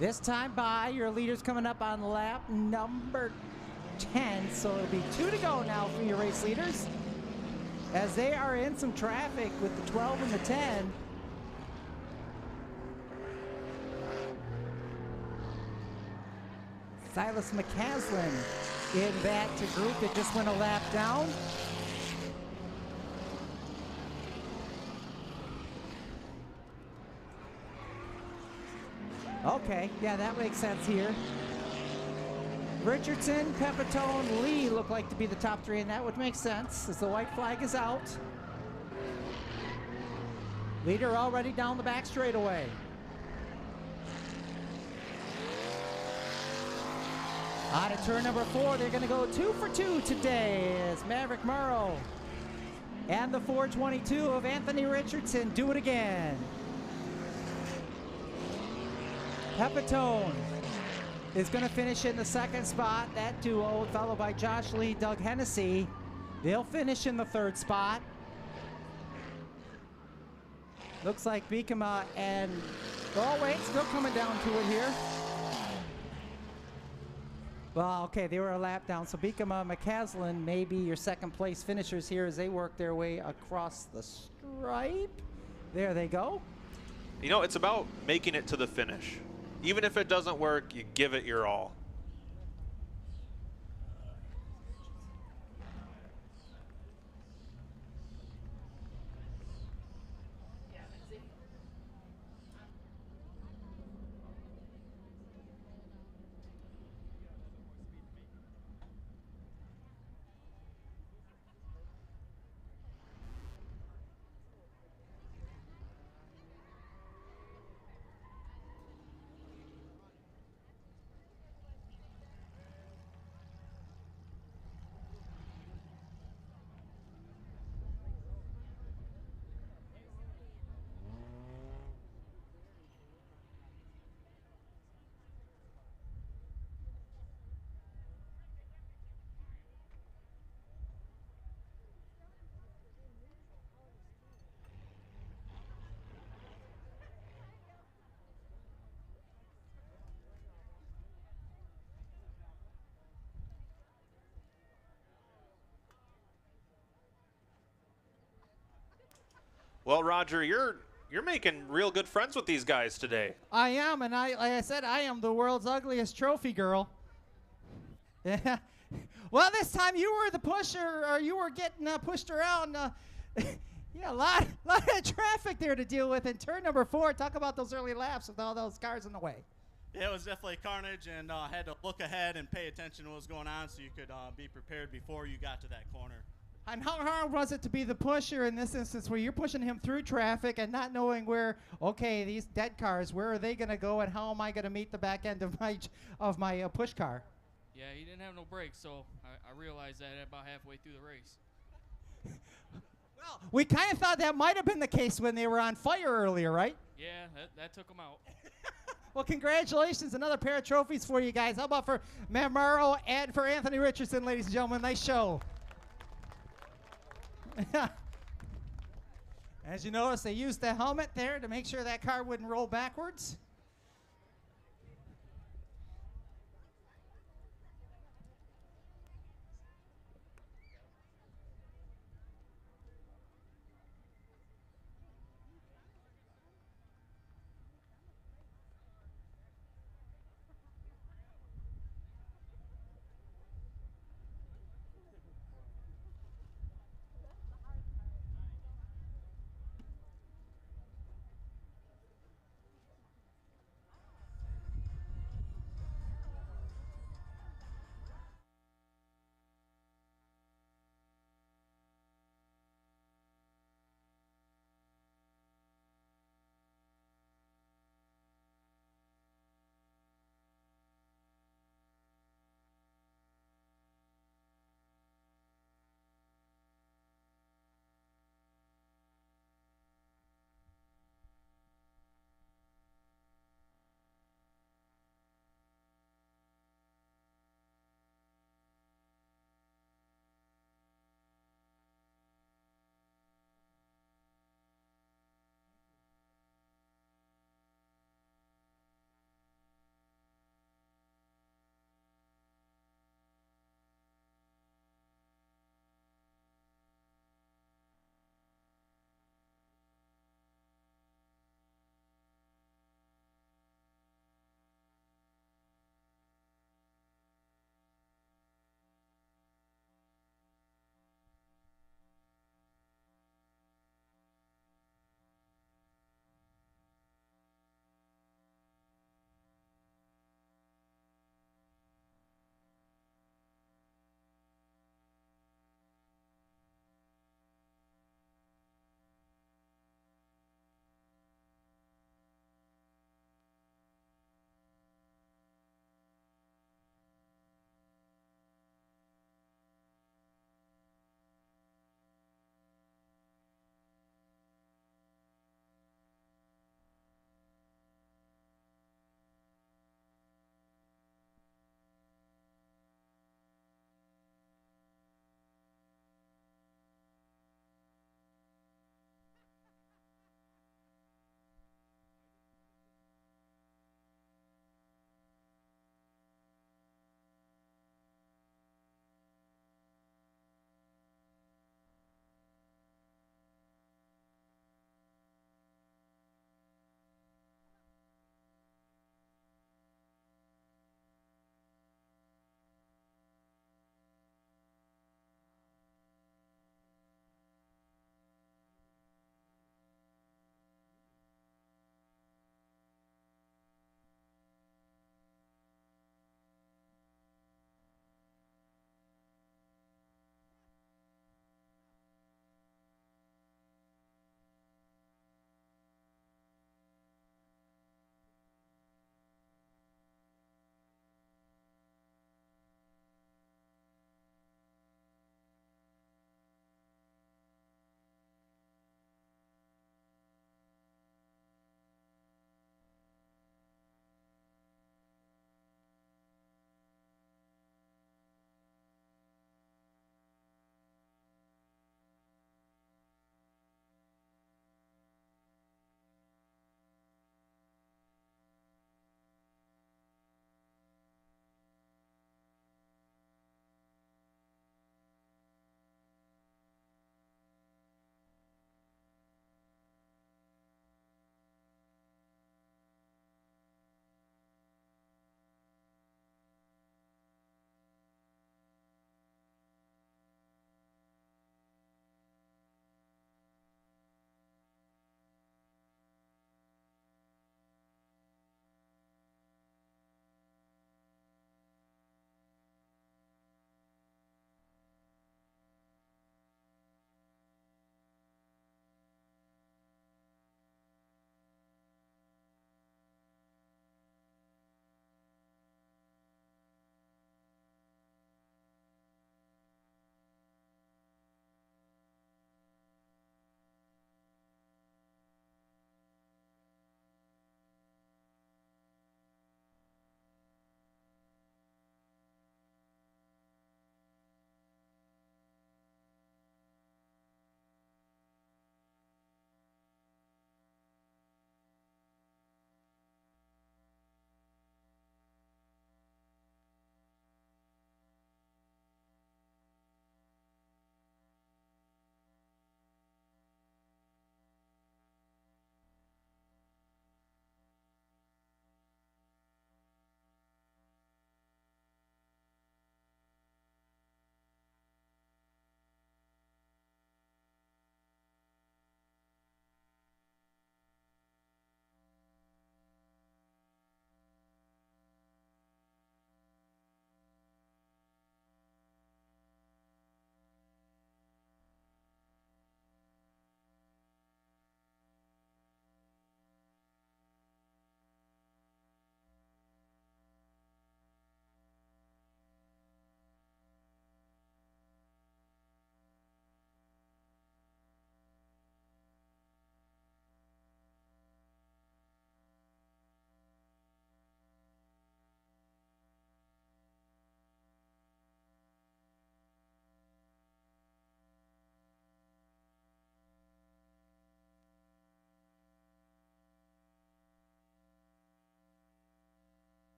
This time by, your leader's coming up on lap number 10, so it'll be 2 to go now for your race leaders. As they are in some traffic with the 12 and the 10. Silas McCaslin in back to group that just went a lap down. Okay, yeah, that makes sense here. Richardson, Pepitone, Lee look like to be the top 3, and that would make sense as the white flag is out. Leader already down the back straightaway. On to turn number 4, they're going to go 2 for 2 today as Maverick Morrow and the 422 of Anthony Richardson do it again. Pepitone is going to finish in the 2nd spot. That duo, followed by Josh Lee, Doug Hennessy. They'll finish in the 3rd spot. Looks like Beekema and, oh wait, still coming down to it here. Well, okay, they were a lap down. So Beekema, McCaslin may be your 2nd place finishers here as they work their way across the stripe. There they go. You know, it's about making it to the finish. Even if it doesn't work, you give it your all. Well, Roger, you're making real good friends with these guys today. I am, and like I said, I am the world's ugliest trophy girl. Yeah. Well, this time you were the pusher, or you were getting pushed around. Yeah, a lot of traffic there to deal with in turn number 4. Talk about those early laps with all those cars in the way. Yeah, it was definitely carnage, and had to look ahead and pay attention to what was going on so you could be prepared before you got to that corner. And how hard was it to be the pusher in this instance where you're pushing him through traffic and not knowing where, okay, these dead cars, where are they going to go and how am I going to meet the back end of my push car? Yeah, he didn't have no brakes, so I realized that about halfway through the race. Well, we kind of thought that might have been the case when they were on fire earlier, right? Yeah, that took him out. Well, congratulations. Another pair of trophies for you guys. How about for Matt Morrow and for Anthony Richardson, ladies and gentlemen? Nice show. As you notice, they used the helmet there to make sure that car wouldn't roll backwards.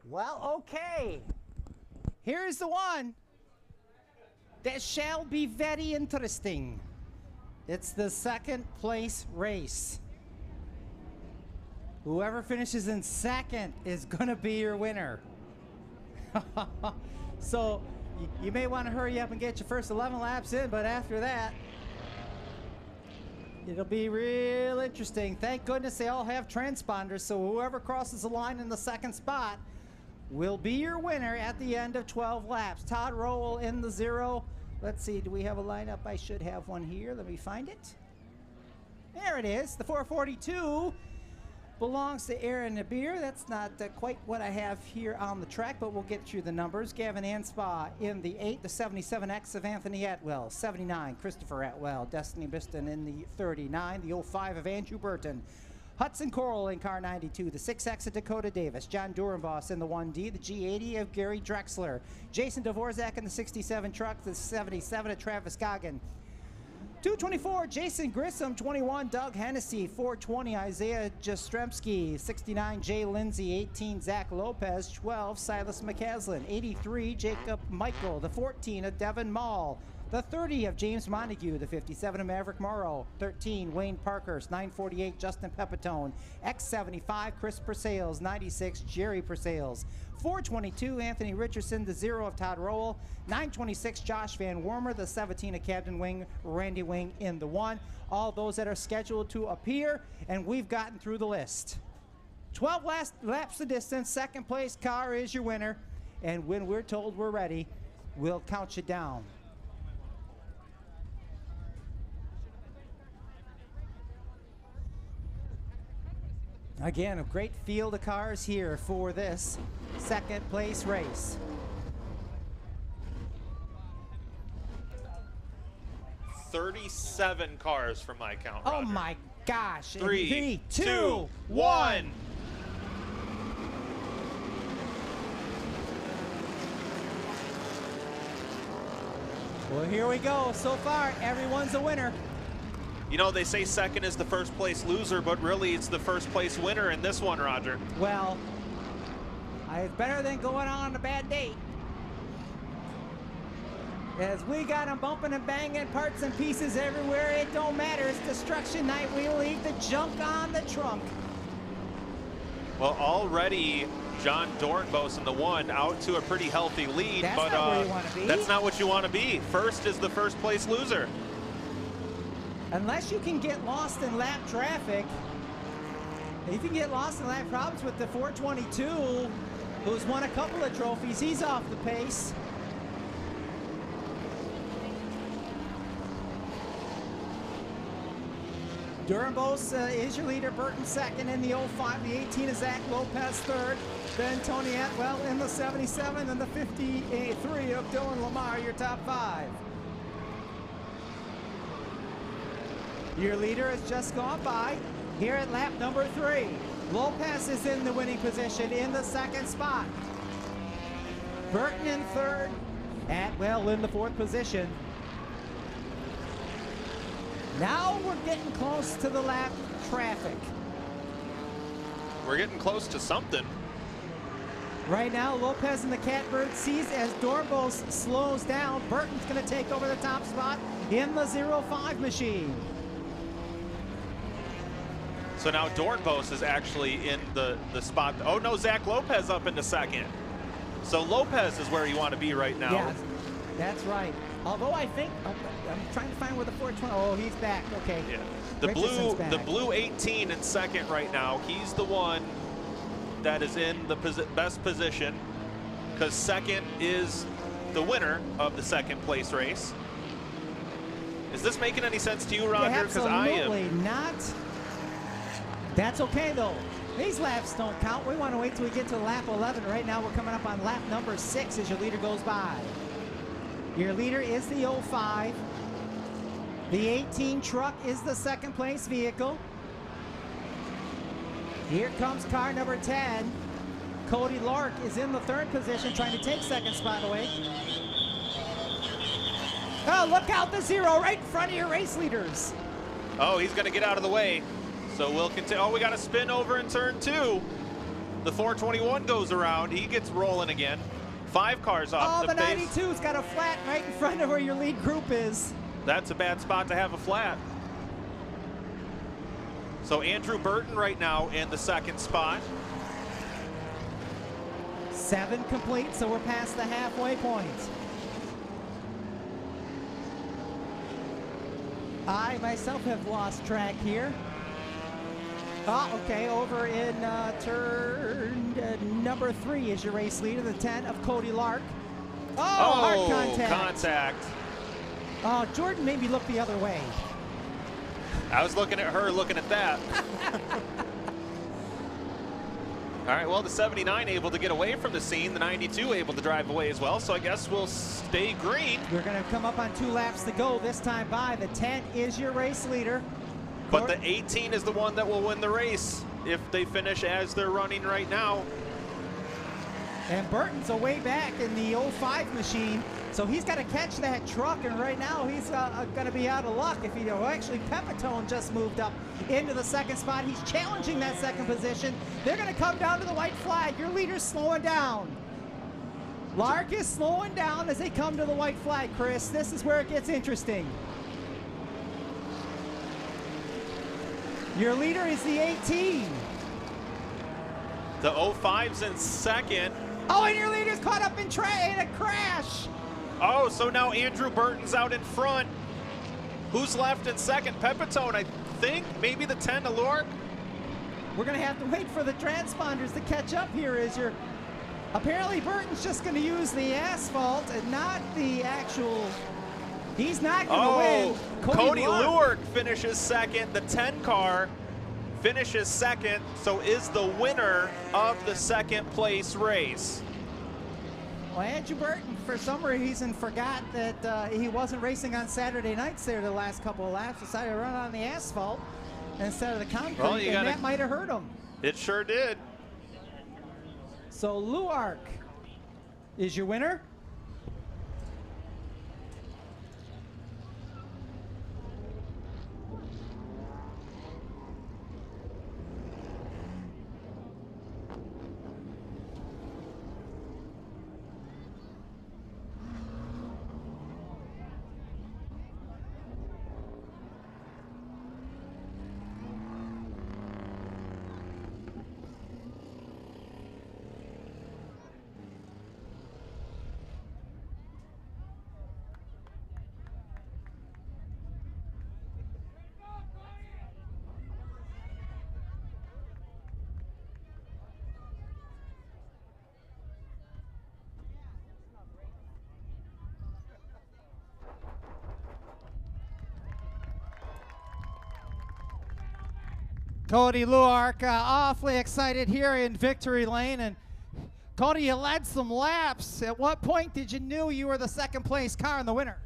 Well, okay. Here's the one that shall be very interesting. It's the second place race. Whoever finishes in second is going to be your winner. So you may want to hurry up and get your first 11 laps in, but after that, it'll be real interesting. Thank goodness they all have transponders, so whoever crosses the line in the second spot will be your winner at the end of 12 laps. Todd Rowell in the 0. Let's see, do we have a lineup? I should have one here. Let me find it. There it is. The 442 belongs to Aaron Nabeer. That's not quite what I have here on the track, but we'll get through the numbers. Gavin Anspaugh in the 8, the 77X of Anthony Atwell, 79, Christopher Atwell, Destiny Biston in the 39, the 05 of Andrew Burton, Hudson Coral in car 92, the 6X of Dakota Davis, John Durenboss in the 1D, the G80 of Gary Drexler, Jason Dvorak in the 67 truck, the 77 of Travis Goggin, 224, Jason Grissom, 21, Doug Hennessy, 420, Isaiah Jastrzemski, 69, Jay Lindsay, 18, Zach Lopez, 12, Silas McCaslin, 83, Jacob Michael, the 14 of Devin Mall, the 30 of James Montague, the 57 of Maverick Morrow, 13, Wayne Parkhurst, 948, Justin Pepitone, X75, Chris Persales, 96, Jerry Persales, 422, Anthony Richardson, the 0 of Todd Rowell, 926, Josh Van Wormer, the 17 of Captain Wing, Randy Wing in the 1. All those that are scheduled to appear, and we've gotten through the list. 12 laps of distance, second place car is your winner, and when we're told we're ready, we'll count you down. Again, a great field of cars here for this second place race. $37 cars from my count, Roger. Oh my gosh. 3, 2, 1. Well, here we go. So far, everyone's a winner. You know, they say second is the first place loser, but really it's the first place winner in this one, Roger. Well, it's better than going on a bad date. As we got them bumping and banging, parts and pieces everywhere, it don't matter. It's destruction night. We leave the junk on the trunk. Well, already John Dornbos in the 1 out to a pretty healthy lead, That's but not where you want to be. that's not what you want to be. First is the first place loser. Unless you can get lost in lap traffic. If you can get lost in lap problems with the 422, who's won a couple of trophies, he's off the pace. Durenbos is your leader, Burton second in the 05, the 18 is Zach Lopez third, then Tony Atwell in the 77, and the 53 of Dylan Lamar, your top 5. Your leader has just gone by here at lap number 3. Lopez is in the winning position in the second spot. Burton in third, Atwell in the 4th position. Now we're getting close to the lap traffic. We're getting close to something. Right now, Lopez in the Catbird sees as Dornbos slows down. Burton's going to take over the top spot in the 05 machine. So now Dornbos is actually in the spot. Oh no, Zach Lopez up into second. So Lopez is where you want to be right now. Yeah, that's right. Although I think, I'm trying to find where the 420, oh, he's back, okay. Yeah. The blue 18 in second right now. He's the one that is in the best position because second is the winner of the second place race. Is this making any sense to you, Roger? Because I am. Absolutely not. That's okay though. These laps don't count. We want to wait till we get to lap 11. Right now we're coming up on lap number 6 as your leader goes by. Your leader is the 05. The 18 truck is the second place vehicle. Here comes car number 10. Cody Lark is in the 3rd position trying to take second spot away. Oh, look out, the 0 right in front of your race leaders. Oh, he's going to get out of the way. So we'll continue. Oh, we got to spin over in turn 2. The 421 goes around. He gets rolling again. 5 cars off the pace. 92's got a flat right in front of where your lead group is. That's a bad spot to have a flat. So Andrew Burton right now in the second spot. 7 complete, so we're past the halfway point. I myself have lost track here. Oh, okay, over in turn number 3 is your race leader, the 10 of Cody Lark. Oh, hard contact. Oh, Jordan made me look the other way. I was looking at her, looking at that. All right, well, the 79 able to get away from the scene, the 92 able to drive away as well, so I guess we'll stay green. We're going to come up on 2 laps to go this time by. The 10 is your race leader. But the 18 is the one that will win the race if they finish as they're running right now. And Burton's way back in the 05 machine, so he's got to catch that truck, and right now he's going to be out of luck if he don't. Actually, Pepitone just moved up into the second spot. He's challenging that second position. They're going to come down to the white flag. Your leader's slowing down. Lark is slowing down as they come to the white flag, Chris. This is where it gets interesting. Your leader is the 18. The 05's in second. Oh, and your leader's caught up in a crash. Oh, so now Andrew Burton's out in front. Who's left in second? Pepitone, I think. Maybe the 10 to Lork. We're going to have to wait for the transponders to catch up here as you're... Apparently Burton's just going to use the asphalt and not the actual... He's not going to win. Cody Lurk finishes second. The 10 car finishes second, so is the winner of the second place race. Well, Andrew Burton, for some reason, forgot that he wasn't racing on Saturday nights there the last couple of laps. Decided to run on the asphalt instead of the concrete, Well, and that might have hurt him. It sure did. So Luark is your winner. Cody Luark awfully excited here in victory lane. And Cody, you led some laps. At what point did you know you were the second place car and the winner?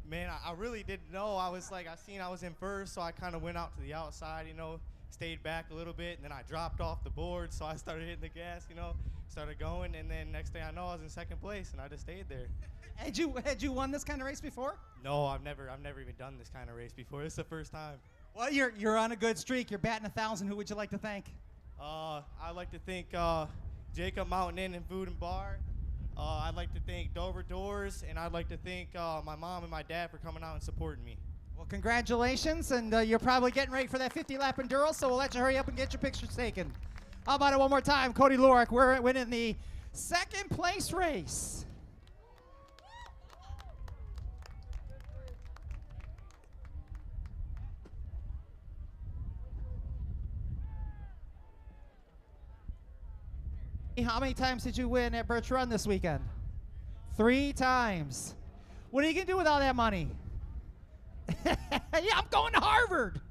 Man, I really didn't know. I was like, I seen I was in first, so I kind of went out to the outside, you know, stayed back a little bit, and then I dropped off the board, so I started hitting the gas, you know, started going, and then next thing I know, I was in second place, and I just stayed there. Had you won this kind of race before? No, I've never even done this kind of race before. It's the first time. Well, you're on a good streak. You're batting 1,000. Who would you like to thank? I'd like to thank Jacob Mountain Inn and Food and Bar. I'd like to thank Dover Doors, and I'd like to thank my mom and my dad for coming out and supporting me. Well, congratulations, and you're probably getting ready for that 50-lap Enduro, so we'll let you hurry up and get your pictures taken. How about it one more time? Cody Luark, we're winning the second place race. How many times did you win at Birch Run this weekend? 3 times. What are you going to do with all that money? Yeah, I'm going to Harvard.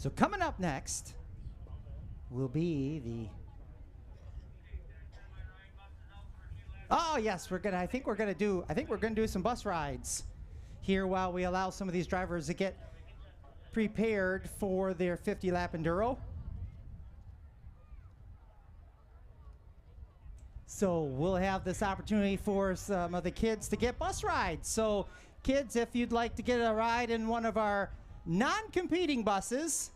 So coming up next will be the. Oh yes, I think we're gonna do some bus rides here while we allow some of these drivers to get prepared for their 50-lap enduro. So we'll have this opportunity for some of the kids to get bus rides. So kids, if you'd like to get a ride in one of our non-competing buses,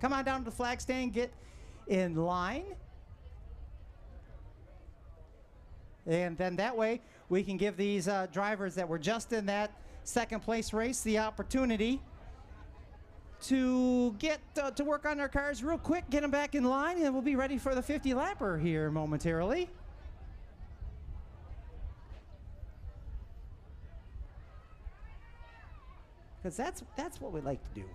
come on down to the flag stand, get in line. And then that way we can give these drivers that were just in that second place race the opportunity to get to work on their cars real quick, get them back in line, and we'll be ready for the 50-lapper here momentarily. Because that's what we like to do.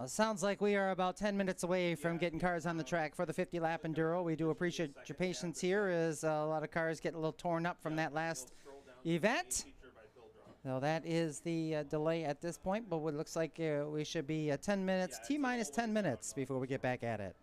Well, it sounds like we are about 10 minutes away from getting cars on the track for the 50-lap Enduro. We do appreciate your patience here as a lot of cars get a little torn up from that last event. So that is the delay at this point, but it looks like we should be 10 minutes, T-minus 10 minutes before we get back at it.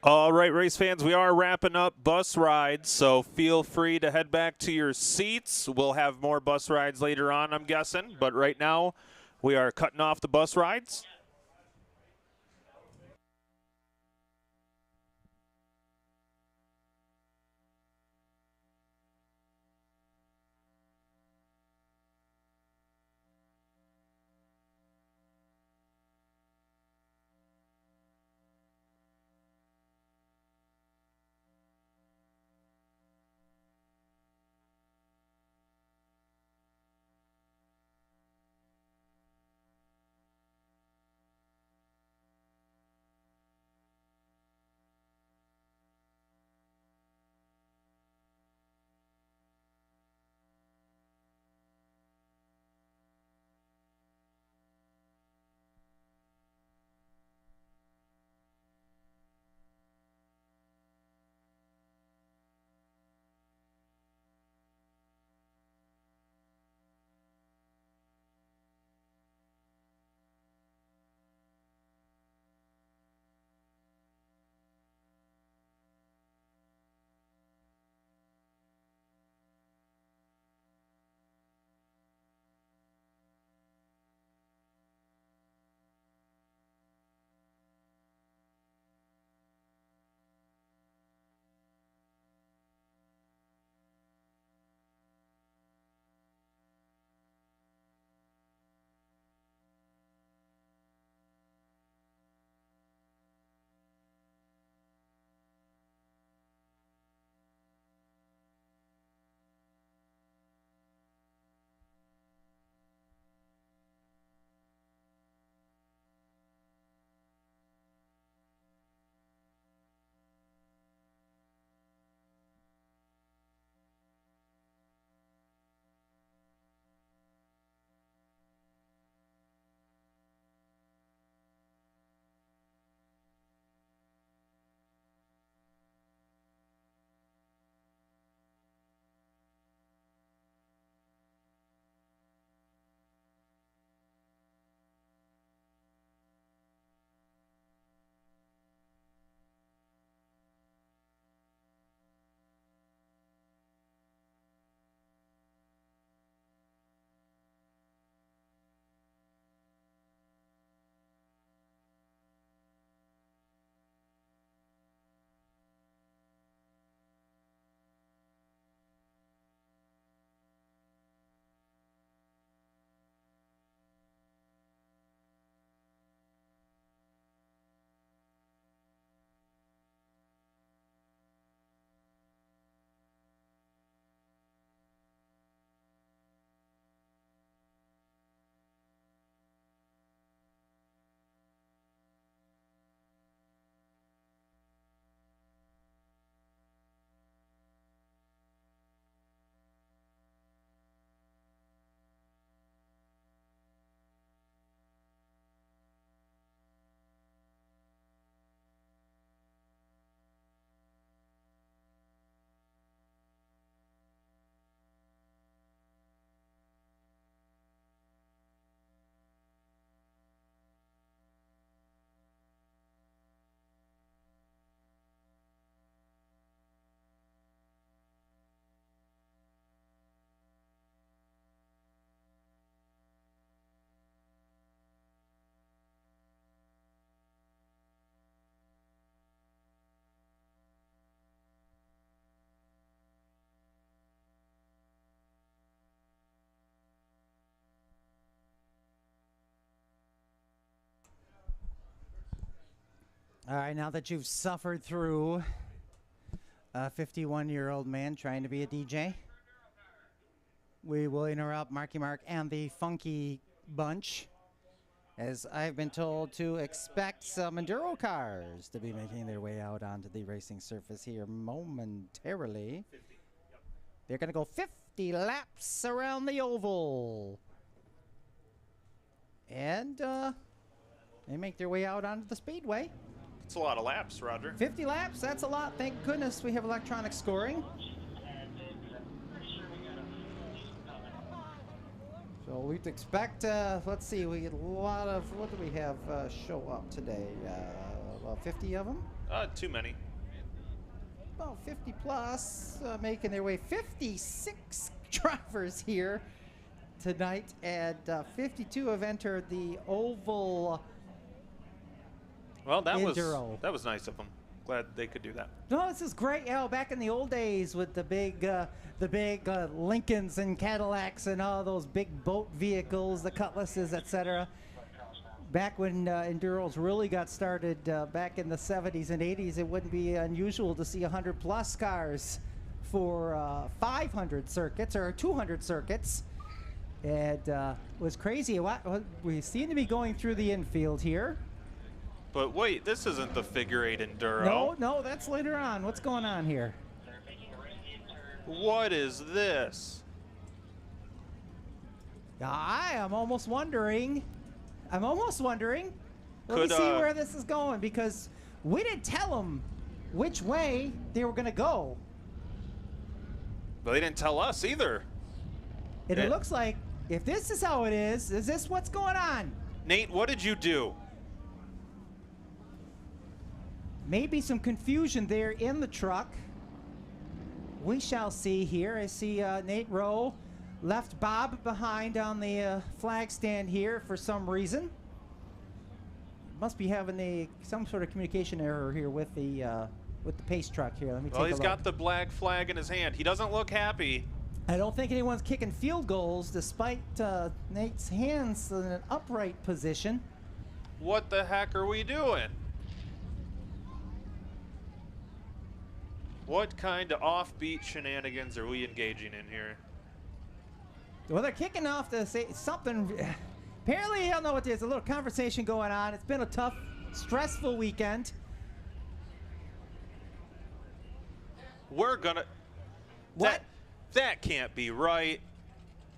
All right, race fans, we are wrapping up bus rides, so feel free to head back to your seats. We'll have more bus rides later on, I'm guessing, but right now we are cutting off the bus rides. All right, now that you've suffered through a 51-year-old man trying to be a DJ, we will interrupt Marky Mark and the Funky Bunch, as I've been told to expect some Enduro cars to be making their way out onto the racing surface here momentarily. They're going to go 50 laps around the oval. And they make their way out onto the speedway. It's a lot of laps, Roger. 50 laps, that's a lot. Thank goodness we have electronic scoring. So we'd expect, let's see, we get a lot of, what do we have show up today? About 50 of them? Too many. About 50 plus, making their way. 56 drivers here tonight, and 52 have entered the oval. Well, that Enduro. was nice of them. Glad they could do that. No, this is great. You know, back in the old days with the big Lincolns and Cadillacs and all those big boat vehicles, the Cutlasses, etc. Back when Enduros really got started back in the 70s and 80s, it wouldn't be unusual to see 100-plus cars for 500 circuits or 200 circuits. And it was crazy. We seem to be going through the infield here. But wait, this isn't the figure 8 Enduro. No, that's later on. What's going on here? What is this? I am almost wondering. Let me see where this is going, because we didn't tell them which way they were going to go. But they didn't tell us either. And it looks like, if this is how it is this what's going on? Nate, what did you do? Maybe some confusion there in the truck. We shall see here. I see Nate Rowe left Bob behind on the flag stand here for some reason. Must be having some sort of communication error here with the pace truck here. Let me take a look. Well, he's got the black flag in his hand. He doesn't look happy. I don't think anyone's kicking field goals despite Nate's hands in an upright position. What the heck are we doing? What kind of offbeat shenanigans are we engaging in here? Well, they're kicking off to say something. Apparently, I don't know what there's a little conversation going on. It's been a tough, stressful weekend. We're gonna. What? That can't be right.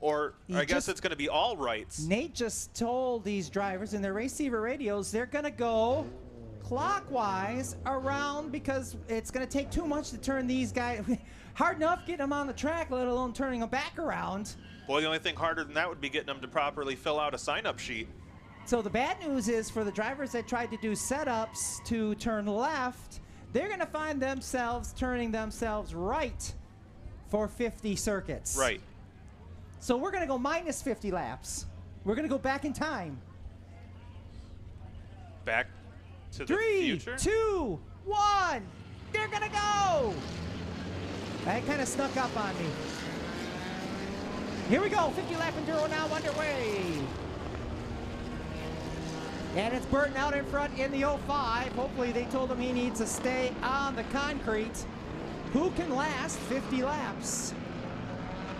Or I guess it's going to be all rights. Nate just told these drivers in their receiver radios they're going to go clockwise around because it's going to take too much to turn these guys. Hard enough getting them on the track, let alone turning them back around. Boy, the only thing harder than that would be getting them to properly fill out a sign-up sheet. So the bad news is for the drivers that tried to do setups to turn left, they're going to find themselves turning themselves right for 50 circuits. Right. So we're going to go minus 50 laps. We're going to go back in time. Back to the future? 3, 2, 1. They're going to go. That kind of snuck up on me. Here we go. 50-lap Enduro now underway. And it's Burton out in front in the 05. Hopefully they told him he needs to stay on the concrete. Who can last 50 laps?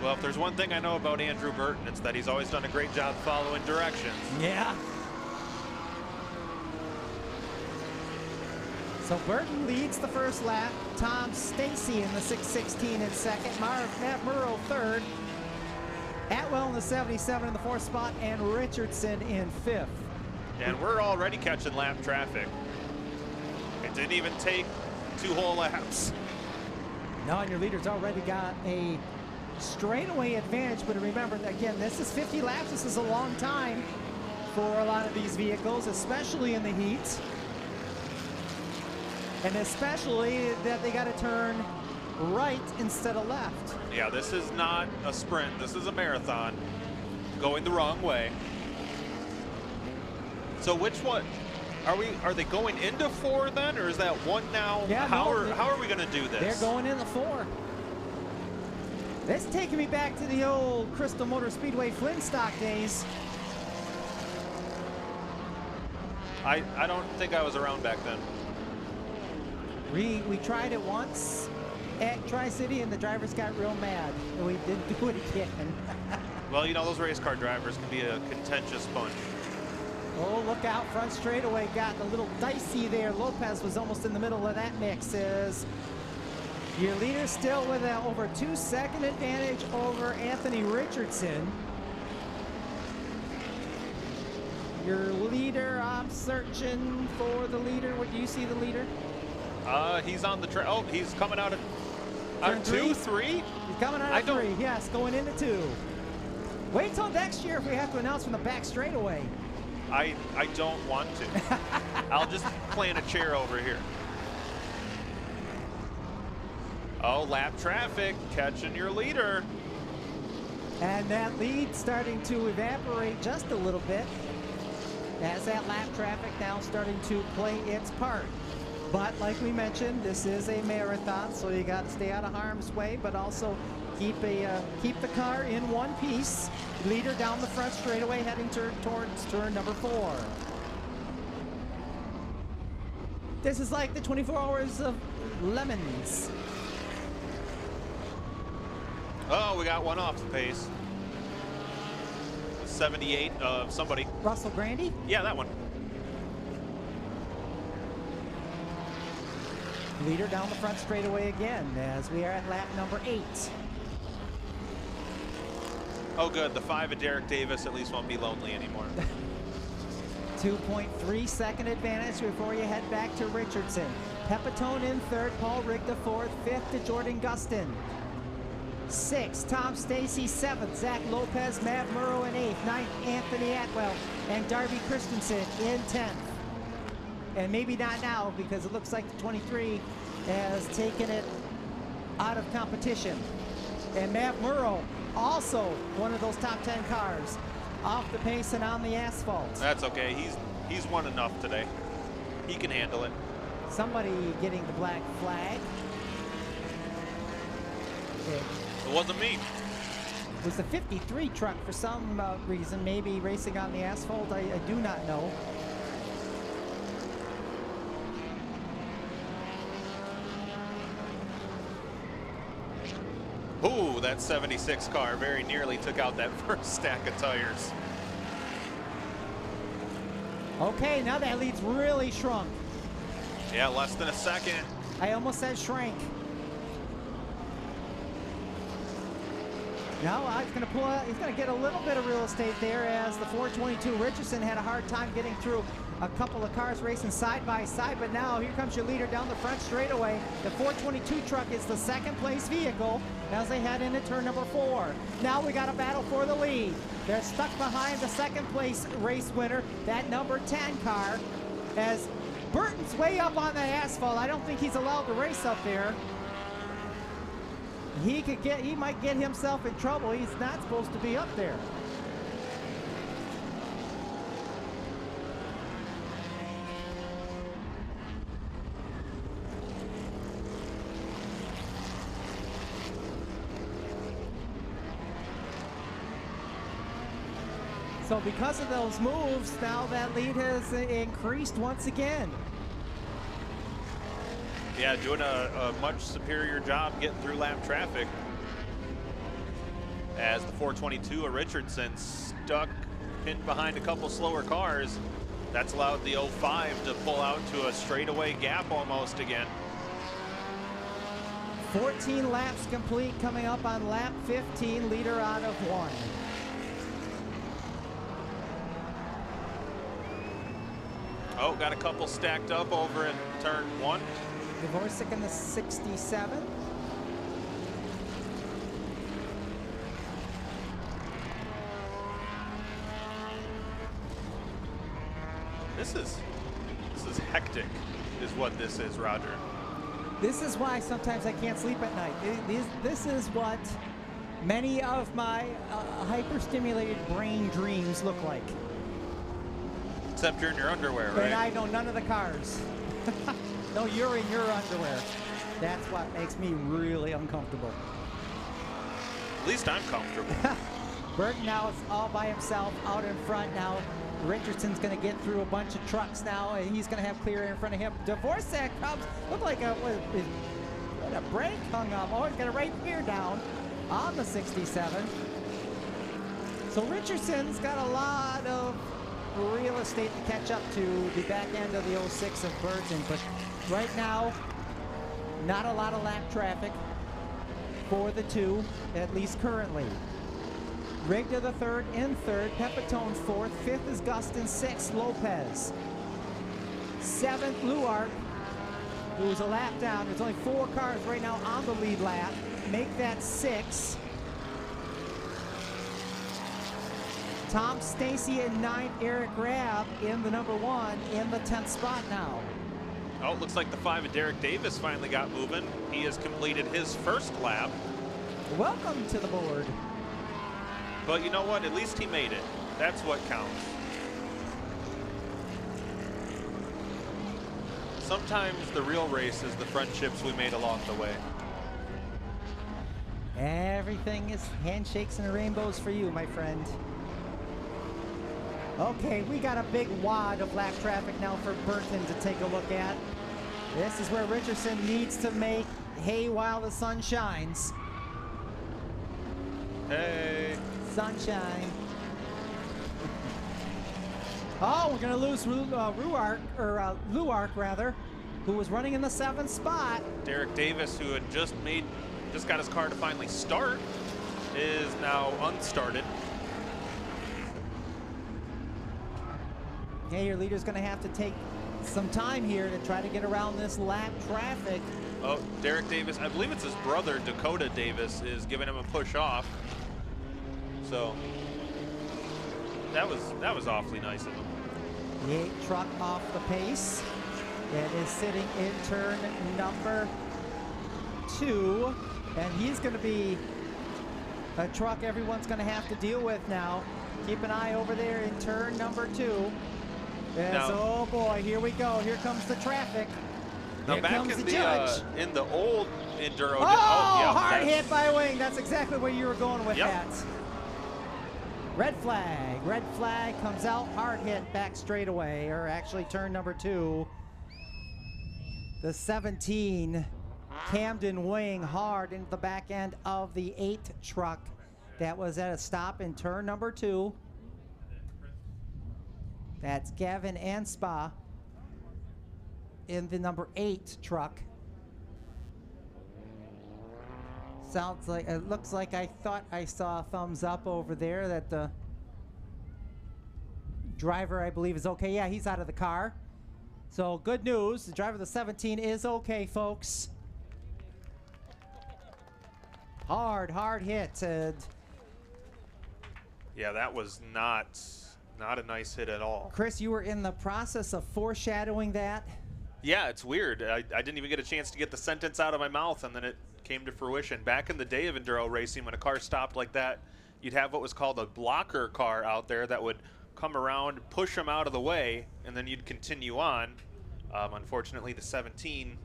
Well, if there's one thing I know about Andrew Burton, it's that he's always done a great job following directions. Yeah. So Burton leads the first lap. Tom Stacy in the 6:16 in second. Matt Murrow third. Atwell in the 77 in the fourth spot, and Richardson in fifth. And we're already catching lap traffic. It didn't even take 2 whole laps. No, and your leader's already got a straightaway advantage, but remember, again, this is 50 laps. This is a long time for a lot of these vehicles, especially in the heat. And especially that they got to turn right instead of left. Yeah, this is not a sprint. This is a marathon going the wrong way. So which one? Are they going into 4 then, or is that 1 now? Yeah, how are we going to do this? They're going into 4. This is taking me back to the old Crystal Motor Speedway Flintstock days. I don't think I was around back then. We tried it once at Tri-City, and the drivers got real mad, and we didn't do it again. Well, you know, those race car drivers can be a contentious bunch. Oh, look out, front straightaway got a little dicey there. Lopez was almost in the middle of that mix. As your leader still with an over 2-second advantage over Anthony Richardson. Your leader, I'm searching for the leader. What do you see the leader? He's on the track. Oh, he's coming out of Turn 2, 3? He's coming out of 3, yes, going into 2. Wait till next year if we have to announce from the back straightaway. I don't want to. I'll just plant a chair over here. Oh, lap traffic, catching your leader. And that lead starting to evaporate just a little bit as that lap traffic now starting to play its part. But like we mentioned, this is a marathon, so you got to stay out of harm's way, but also keep the car in one piece. Leader down the front straightaway, heading towards turn number 4. This is like the 24 hours of lemons. Oh, we got one off the pace. 78 of somebody. Russell Grandy? Yeah, that one. Leader down the front straightaway again as we are at lap number 8. Oh, good. The 5 of Derek Davis at least won't be lonely anymore. 2.3 second advantage before you head back to Richardson. Pepitone in 3rd, Paul Rigda 4th, 5th to Jordan Gustin. 6th, Tom Stacy 7th, Zach Lopez, Matt Murrow in 8th, 9th, Anthony Atwell, and Darby Christensen in 10th. And maybe not now because it looks like the 23 has taken it out of competition. And Matt Murrow, also one of those top 10 cars, off the pace and on the asphalt. That's okay. He's won enough today. He can handle it. Somebody getting the black flag. It wasn't me. It was the 53 truck for some reason, maybe racing on the asphalt. I do not know. Ooh, that 76 car very nearly took out that first stack of tires. Okay, now that lead's really shrunk. Yeah, less than a second. I almost said shrank. Now he's going to pull out, he's going to get a little bit of real estate there as the 422 Richardson had a hard time getting through a couple of cars racing side by side, but now here comes your leader down the front straightaway. The 422 truck is the 2nd place vehicle as they head into turn number 4. Now we got a battle for the lead. They're stuck behind the 2nd place race winner, that number 10 car, as Burton's way up on the asphalt. I don't think he's allowed to race up there. He might get himself in trouble. He's not supposed to be up there. So because of those moves, now that lead has increased once again. Yeah, doing a much superior job getting through lap traffic. As the 422 of Richardson stuck pinned behind a couple slower cars. That's allowed the 05 to pull out to a straightaway gap almost again. 14 laps complete, coming up on lap 15, leader out of 1. Oh, got a couple stacked up over in turn 1. Dvorak in the 67. This is hectic, is what this is, Roger. This is why sometimes I can't sleep at night. This is what many of my hyper-stimulated brain dreams look like. Except you're in your underwear, right? And I know none of the cars. No, you're in your underwear. That's what makes me really uncomfortable. At least I'm comfortable. Burton now is all by himself out in front now. Richardson's going to get through a bunch of trucks now, and he's going to have clear air in front of him. Dvorak comes, looked like a brake hung up. Oh, he's got a right rear down on the 67. So Richardson's got a lot of real estate to catch up to the back end of the 06 of Burton, but right now, not a lot of lap traffic for the two, at least currently. Rigda the third in third, Pepitone fourth, fifth is Gustin, sixth Lopez, seventh Luark, who's a lap down. There's only 4 cars right now on the lead lap. Make that 6. Tom Stacy in 9th, Eric Rabb in the number 1 in the 10th spot now. Oh, it looks like the 5 of Derek Davis finally got moving. He has completed his first lap. Welcome to the board. But you know what? At least he made it. That's what counts. Sometimes the real race is the friendships we made along the way. Everything is handshakes and rainbows for you, my friend. Okay, we got a big wad of lap traffic now for Burton to take a look at. This is where Richardson needs to make hay while the sun shines. Hey. Sunshine. Oh, we're gonna lose Luark rather, who was running in the 7th spot. Derek Davis, who had just got his car to finally start, is now unstarted. Okay, your leader's gonna have to take some time here to try to get around this lap traffic. Oh, Derek Davis, I believe it's his brother, Dakota Davis, is giving him a push off. So that was awfully nice of him. The 8 truck off the pace. It is sitting in turn number 2, and he's going to be a truck everyone's going to have to deal with now. Keep an eye over there in turn number 2. Yes, oh boy, here we go. Here comes the traffic. Now here back comes in the old Enduro. Oh, yeah, hard hit by wing. That's exactly where you were going with that. Red flag comes out, hard hit back straightaway, or actually turn number 2. The 17 Camden wing hard into the back end of the 8 truck that was at a stop in turn number 2. That's Gavin and Spa in the number 8 truck. Sounds like, it looks like I thought I saw a thumbs up over there that the driver, I believe, is okay. Yeah, he's out of the car. So good news, the driver of the 17 is okay, folks. Hard hit. Yeah, that was not a nice hit at all. Chris, you were in the process of foreshadowing that. Yeah, it's weird. I didn't even get a chance to get the sentence out of my mouth, and then it came to fruition. Back in the day of Enduro racing, when a car stopped like that, you'd have what was called a blocker car out there that would come around, push them out of the way, and then you'd continue on. Unfortunately, the 17,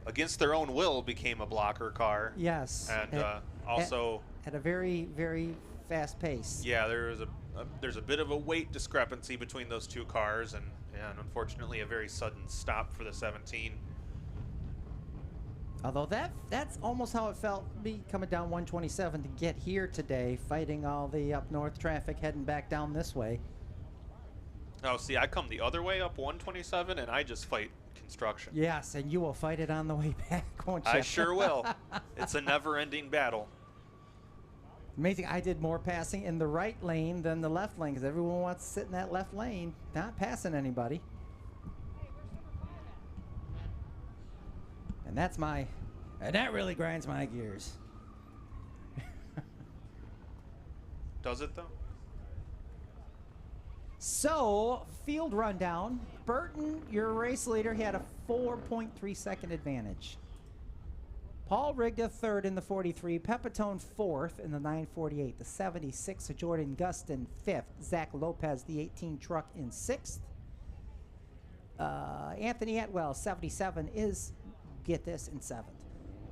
against their own will, became a blocker car. Yes. And also at a very, very fast pace. Yeah, there's a bit of a weight discrepancy between those two cars, and unfortunately a very sudden stop for the 17. Although that's almost how it felt me coming down 127 to get here today, fighting all the up north traffic heading back down this way. Oh, see, I come the other way up 127, and I just fight construction. Yes, and you will fight it on the way back, won't you? I sure will. It's a never-ending battle. Amazing. I did more passing in the right lane than the left lane because everyone wants to sit in that left lane, not passing anybody. And that really grinds my gears. Does it, though? So, field rundown. Burton, your race leader, he had a 4.3-second advantage. Paul Rigda third in the 43, Pepitone fourth in the 948, the 76 of Jordan Gustin fifth, Zach Lopez the 18 truck in sixth. Anthony Atwell 77 is, get this, in seventh.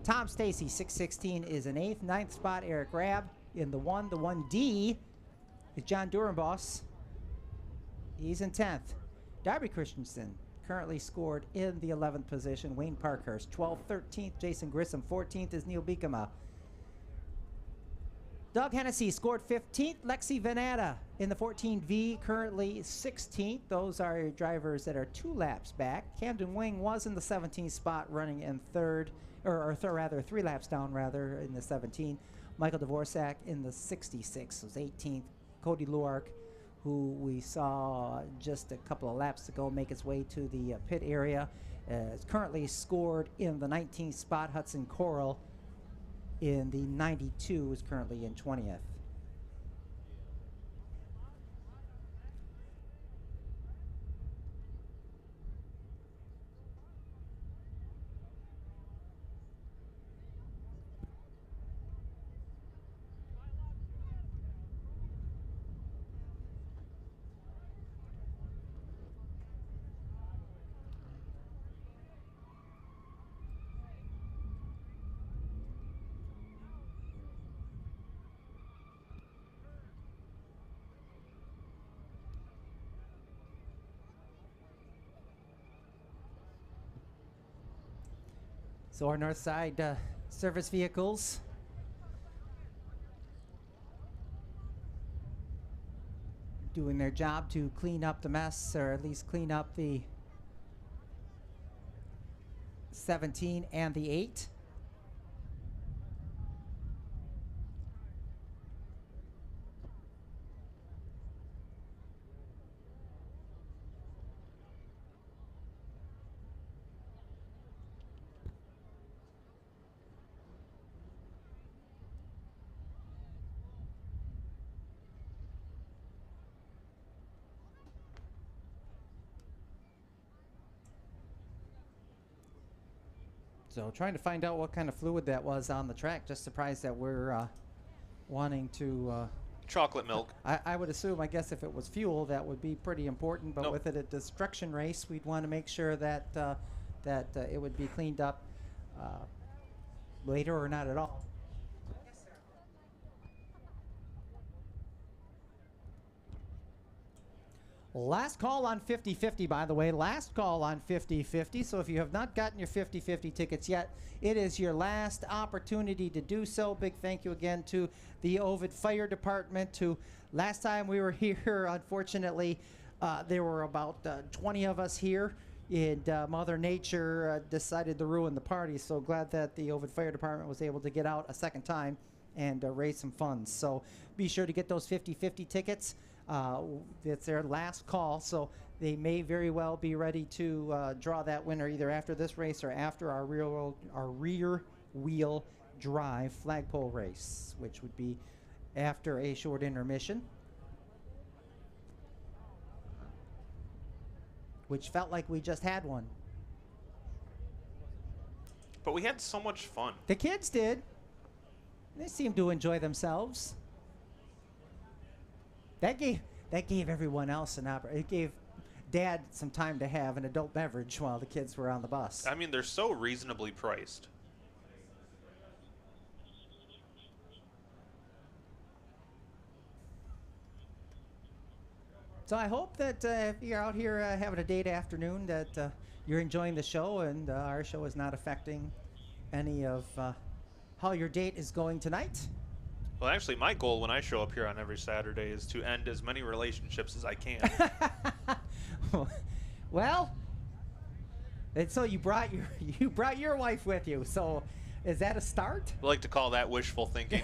Tom Stacy 616 is in eighth. Ninth spot Eric Rabb. in the 1. The 1D is John Durenboss. He's in 10th. Darby Christensen currently scored in the 11th position. Wayne Parkhurst 12th, 13th. Jason Grissom 14th is Neil Beekema. Doug Hennessy scored 15th. Lexi Venata in the 14V, currently 16th. Those are your drivers that are 2 laps back. Camden Wing was in the 17th spot, running in 3rd, or rather 3 laps down, rather, in the 17. Michael Dvorak in the 66 was 18th. Cody Luark, who we saw just a couple of laps ago make his way to the pit area, is currently scored in the 19th spot. Hudson Coral in the 92 is currently in 20th. So our north side service vehicles doing their job to clean up the mess, or at least clean up the 17 and the 8. So trying to find out what kind of fluid that was on the track. Just surprised that we're wanting to... chocolate milk. I would assume, I guess if it was fuel, that would be pretty important. But with it a destruction race, we'd want to make sure that it would be cleaned up later or not at all. Last call on 50-50, by the way. Last call on 50-50. So if you have not gotten your 50-50 tickets yet, it is your last opportunity to do so. Big thank you again to the Ovid Fire Department, who last time we were here, unfortunately, there were about 20 of us here, and Mother Nature decided to ruin the party. So glad that the Ovid Fire Department was able to get out a second time and raise some funds. So be sure to get those 50-50 tickets. It's their last call, so they may very well be ready to draw that winner either after this race or after our rear wheel drive flagpole race, which would be after a short intermission, which felt like we just had one. But we had so much fun. The kids did. They seemed to enjoy themselves. That gave everyone else an opportunity. It gave Dad some time to have an adult beverage while the kids were on the bus. I mean, they're so reasonably priced. So I hope that if you're out here having a date afternoon, that you're enjoying the show, and our show is not affecting any of how your date is going tonight. Well, actually, my goal when I show up here on every Saturday is to end as many relationships as I can. Well, and so you brought your wife with you. So, is that a start? I like to call that wishful thinking.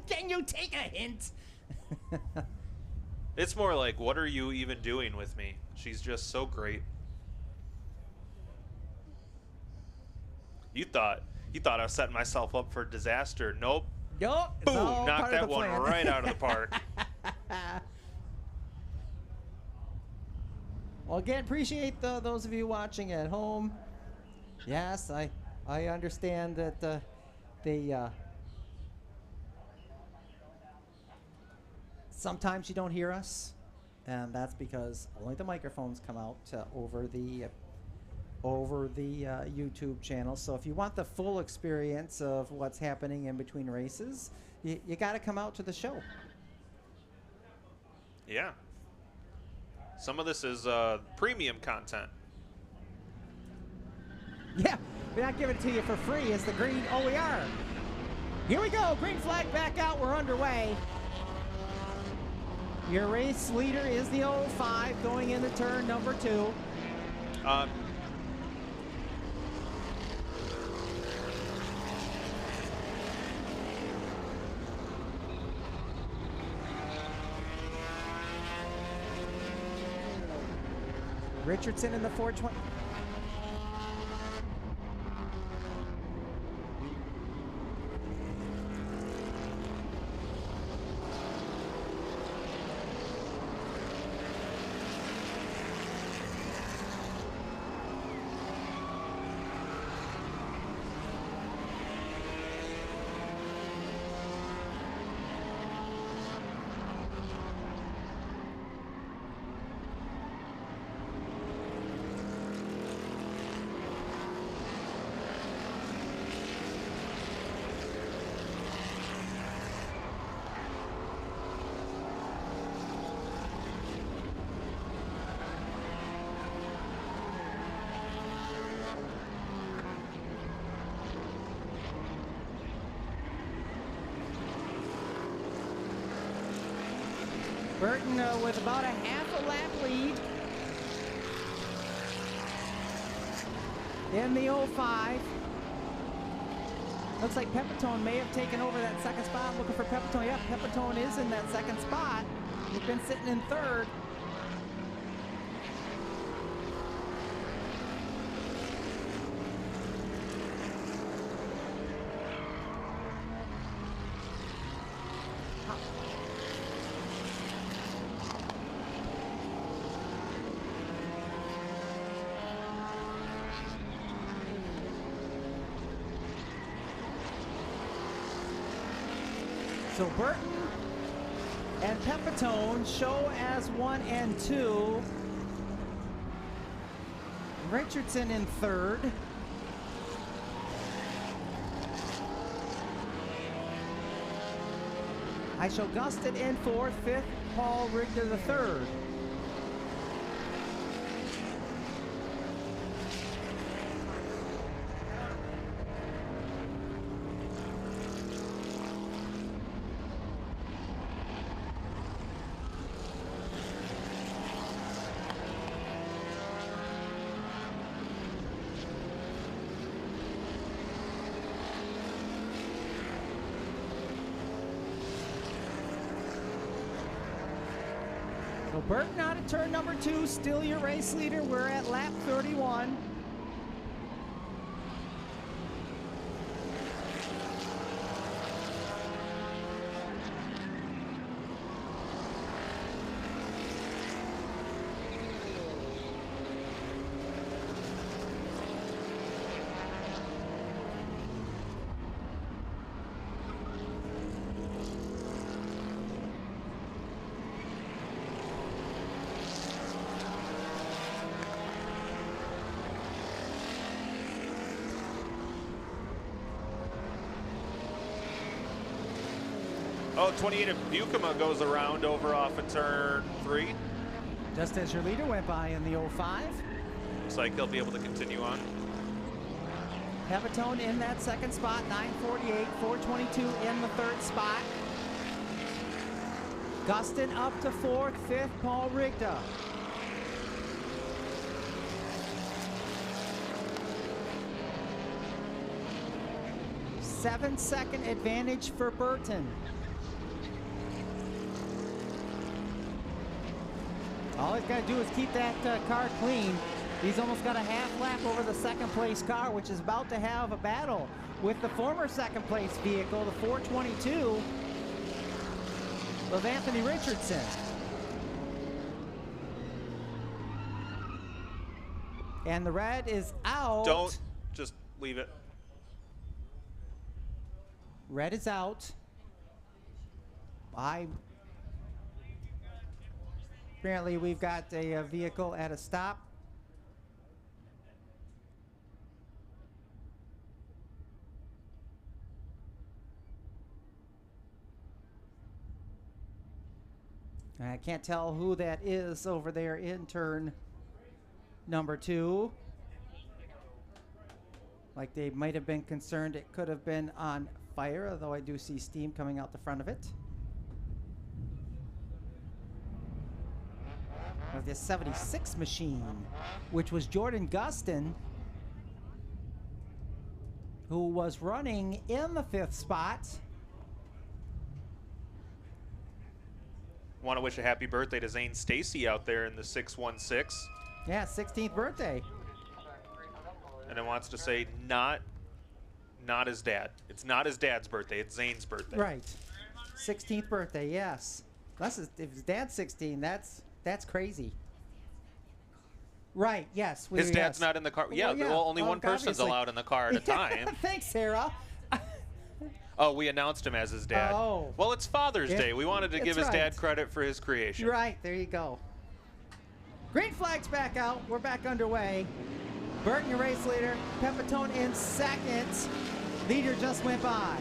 Can you take a hint? It's more like, what are you even doing with me? She's just so great. You thought I was setting myself up for disaster. Nope. Nope. Boom! Knocked that one right out of the park. Well, again, appreciate those of you watching at home. Yes, I understand that sometimes you don't hear us, and that's because only the microphones come out over the YouTube channel. So if you want the full experience of what's happening in between races, you got to come out to the show. Yeah. Some of this is premium content. Yeah, we're not giving it to you for free. It's the green. Oh, we are. Here we go. Green flag back out. We're underway. Your race leader is the 05 going into turn number 2. Richardson in the 420. Burton with about a half a lap lead in the 05. Looks like Pepitone may have taken over that second spot. Looking for Pepitone. Yep, Pepitone is in that second spot. He's been sitting in third. So Burton and Pepitone show as 1 and 2. Richardson in third. I show Gustin in fourth, fifth, Paul Rigda the third. So Burton out of turn number 2, still your race leader. We're at lap 31. Oh, 28 of Bucama goes around over off of turn 3. Just as your leader went by in the 05. Looks like he'll be able to continue on. Pepitone in that second spot, 948, 422 in the third spot. Gustin up to fourth, fifth, Paul Rigda. Seven-second advantage for Burton. All he's got to do is keep that car clean. He's almost got a half lap over the second place car, which is about to have a battle with the former second place vehicle, the 422 of Anthony Richardson. And the red is out. Don't, just leave it. Red is out. Apparently we've got a vehicle at a stop. I can't tell who that is over there in turn number 2. Like they might have been concerned it could have been on fire, although I do see steam coming out the front of it. Of this 76 machine, which was Jordan Gustin, who was running in the 5th spot. Want to wish a happy birthday to Zane Stacy out there in the 616. Yeah, 16th birthday. And it wants to say not his dad. It's not his dad's birthday. It's Zane's birthday. Right. 16th birthday, yes. If his dad's 16, that's crazy. Right, yes. His dad's not in the car. Yeah, well, only one person's obviously allowed in the car at a time. Thanks, Sarah. Oh, we announced him as his dad. Oh. Well, it's Father's Day. We wanted to give his dad credit for his creation. Right, there you go. Green flag's back out. We're back underway. Burton, your race leader. Pepitone in 2nd. Leader just went by.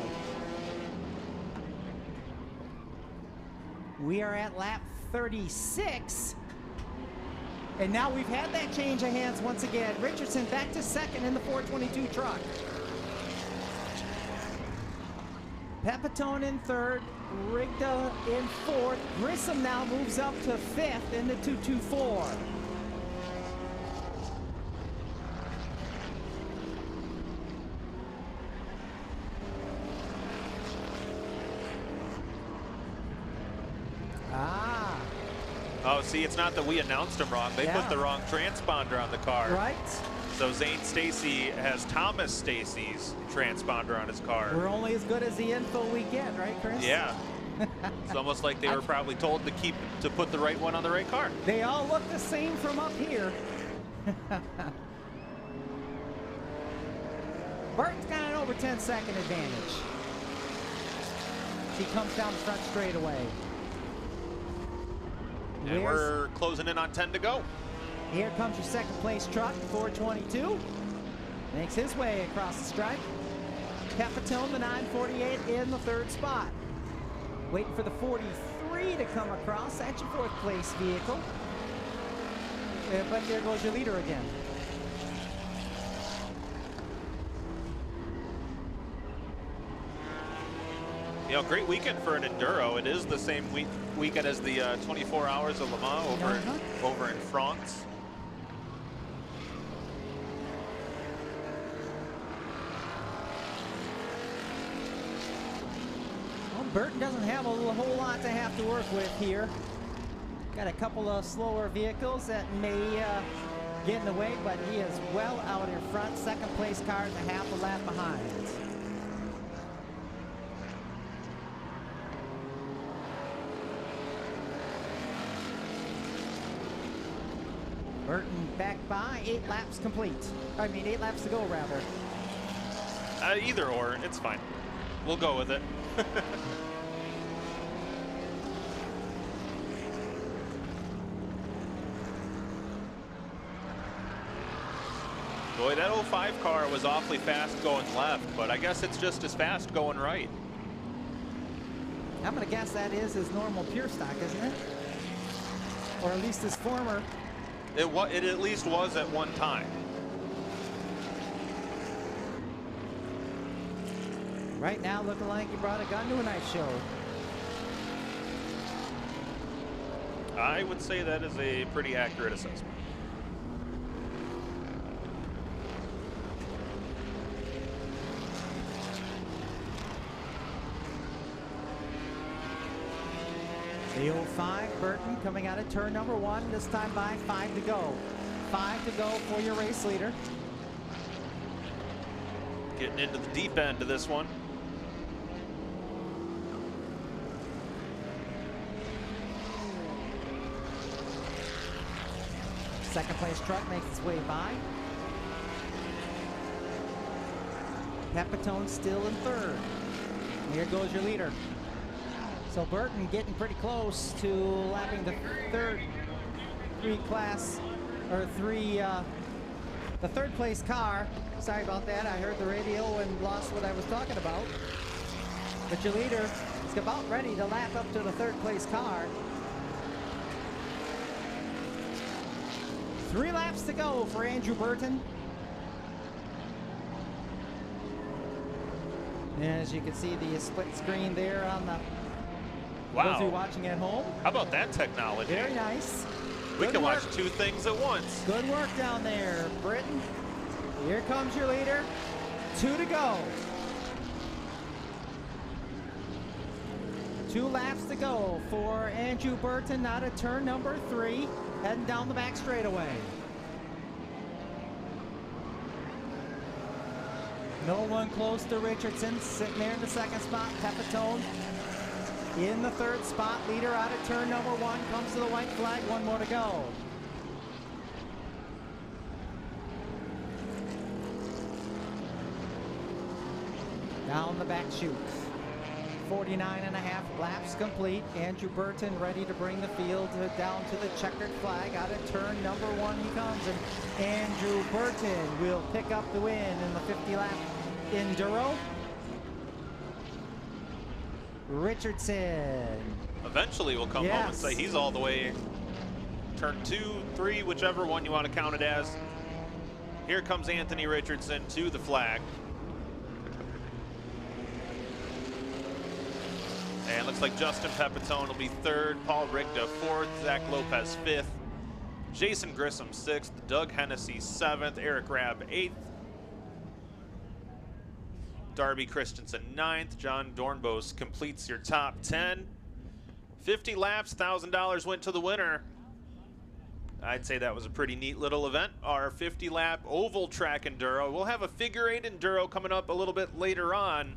We are at lap 36. And now we've had that change of hands once again. Richardson back to 2nd in the 422 truck. Pepitone in 3rd. Rigda in 4th. Grissom now moves up to 5th in the 224. Ah. Oh, see, it's not that we announced him wrong. They put the wrong transponder on the car. Right. So Zane Stacy has Thomas Stacy's transponder on his car. We're only as good as the info we get, right, Chris? Yeah. It's almost like they were probably told to put the right one on the right car. They all look the same from up here. Burton's got an over 10-second advantage. She comes down the front straightaway. And we're closing in on 10 to go. Here comes your 2nd place truck, 422. Makes his way across the stripe. Pepitone, the 948, in the 3rd spot. Waiting for the 43 to come across. That's your 4th place vehicle. But there goes your leader again. You know, great weekend for an Enduro. It is the same weekend as the 24 Hours of Le Mans over in France. Well, Burton doesn't have a whole lot to have to work with here. Got a couple of slower vehicles that may get in the way, but he is well out in front. 2nd place car is a half a lap behind. Burton back by, 8 laps complete. I mean, 8 laps to go, rather. Either or, it's fine. We'll go with it. Boy, that 05 car was awfully fast going left, but I guess it's just as fast going right. I'm going to guess that is his normal pure stock, isn't it? Or at least his former. It at least was at one time. Right now, looking like he brought a gun to a knife show. I would say that is a pretty accurate assessment. The 05 Burton coming out of turn number 1, this time by 5 to go. 5 to go for your race leader. Getting into the deep end of this one. Second place truck makes its way by. Pepitone still in 3rd. Here goes your leader. So Burton getting pretty close to lapping the third place car. Sorry about that. I heard the radio and lost what I was talking about. But your leader is about ready to lap up to the 3rd place car. 3 laps to go for Andrew Burton. As you can see the split screen there on the those who are watching at home. How about that technology? Very nice. We Good can work. watch 2 things at once. Good work down there, Britton. Here comes your leader. 2 to go. 2 laps to go for Andrew Burton out of turn number 3, heading down the back straightaway. No one close to Richardson, sitting there in the 2nd spot. Pepitone in the 3rd spot. Leader out of turn number 1 comes to the white flag. 1 more to go. Down the back chute. 49.5 laps complete. Andrew Burton ready to bring the field down to the checkered flag. Out of turn number 1 he comes, and Andrew Burton will pick up the win in the 50-lap Enduro. Richardson. Eventually we'll come home and say he's all the way turn 2, 3, whichever one you want to count it as. Here comes Anthony Richardson to the flag. And looks like Justin Pepitone will be 3rd, Paul Rigda 4th, Zach Lopez 5th, Jason Grissom 6th, Doug Hennessy 7th, Eric Rabb 8th, Darby Christensen 9th, John Dornbos completes your top 10. 50 laps, $1,000 went to the winner. I'd say that was a pretty neat little event. Our 50-lap oval track enduro. We'll have a figure 8 enduro coming up a little bit later on.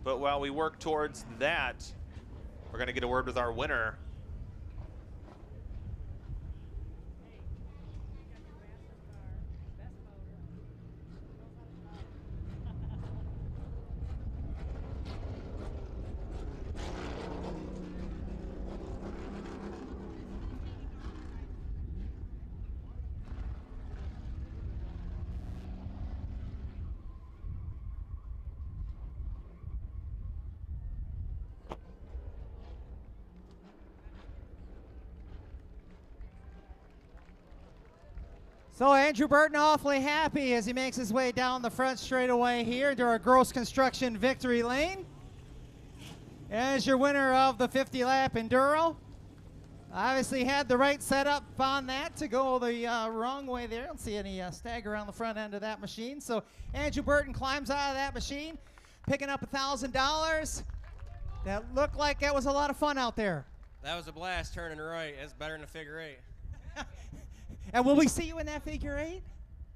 But while we work towards that, we're going to get a word with our winner. So Andrew Burton awfully happy as he makes his way down the front straightaway here into our Gross Construction victory lane. As your winner of the 50-lap Enduro. Obviously had the right setup on that to go the wrong way there. I don't see any stagger on the front end of that machine. So Andrew Burton climbs out of that machine, picking up $1,000. That looked like that was a lot of fun out there. That was a blast turning right. That's better than a figure 8. And will we see you in that figure 8?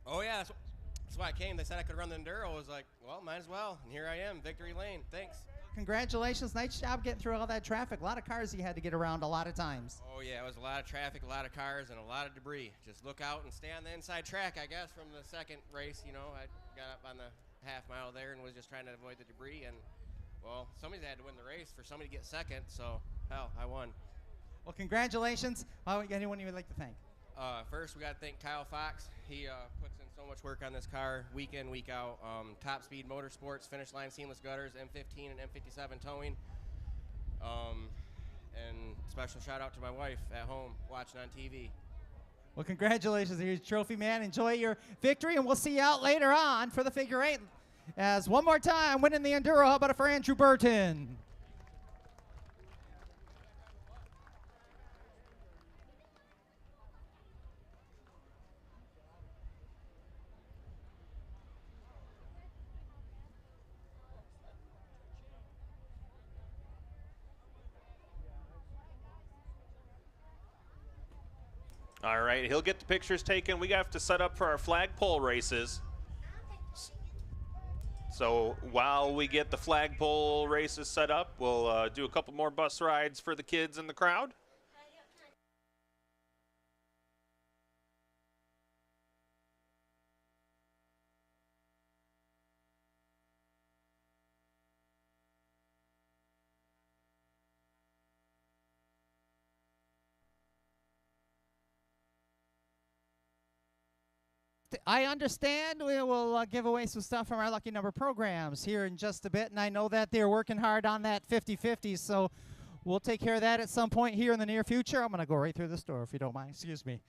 Oh, yeah. That's why I came. They said I could run the Enduro. I was like, well, might as well. And here I am, victory lane. Thanks. Congratulations. Nice job getting through all that traffic. A lot of cars you had to get around a lot of times. Oh, yeah. It was a lot of traffic, a lot of cars, and a lot of debris. Just look out and stay on the inside track, I guess, from the second race. You know, I got up on the half mile there and was just trying to avoid the debris. And, well, somebody had to win the race for somebody to get second. So, hell, I won. Well, congratulations. Anyone you would like to thank? First, we got to thank Kyle Fox. He puts in so much work on this car, week in, week out. Top Speed Motorsports, Finish Line Seamless Gutters, M15 and M57 Towing. And special shout out to my wife at home watching on TV. Well, congratulations. Here's your trophy, man. Enjoy your victory, and we'll see you out later on for the figure 8. As one more time, winning the Enduro. How about it for Andrew Burton? All right, he'll get the pictures taken. We have to set up for our flagpole races. So while we get the flagpole races set up, we'll do a couple more bus rides for the kids in the crowd. I understand we will give away some stuff from our Lucky Number programs here in just a bit, and I know that they're working hard on that 50/50, so we'll take care of that at some point here in the near future. I'm going to go right through the store if you don't mind. Excuse me.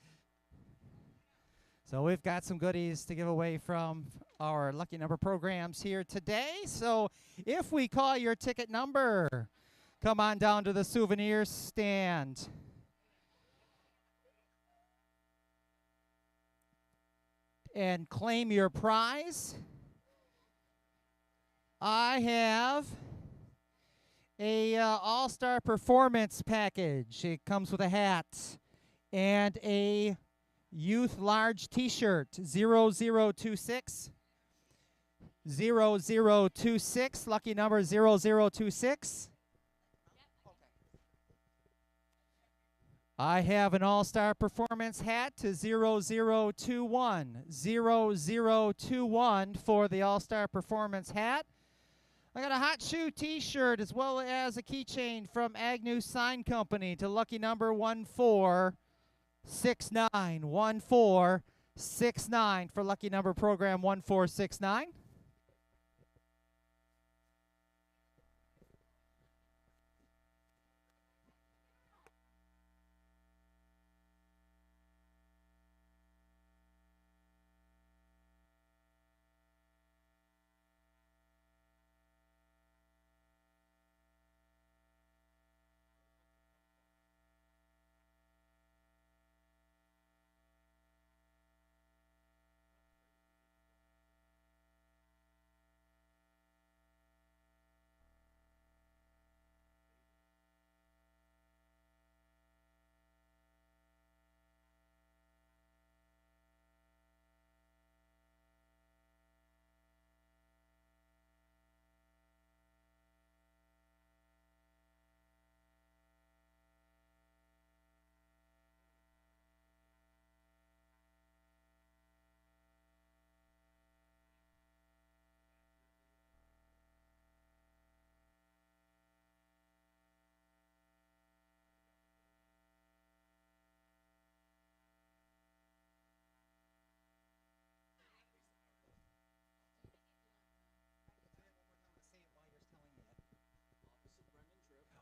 So we've got some goodies to give away from our lucky number programs here today. So if we call your ticket number, come on down to the souvenir stand. And claim your prize. I have a all-star performance package. It comes with a hat and a youth large t-shirt, 0026. 0026, lucky number 0026. I have an all-star performance hat to 0021. 0021 for the all-star performance hat. I got a hot shoe t-shirt as well as a keychain from Agnew Sign Company to lucky number 1469. 1469 for lucky number program 1469.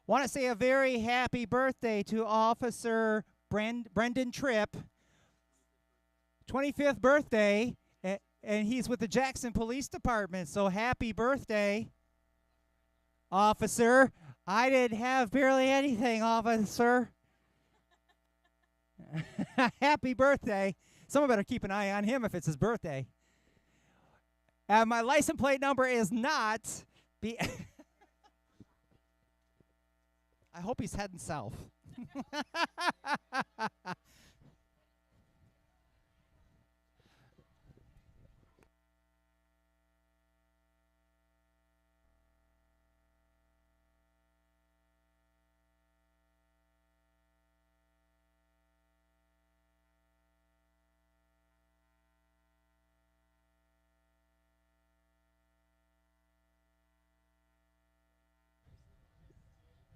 Want to say a very happy birthday to Officer Brendan Tripp. 25th birthday, and he's with the Jackson Police Department, so happy birthday, Officer. I didn't have barely anything, Officer. Happy birthday. Someone better keep an eye on him if it's his birthday. My license plate number is not... I hope he's heading south.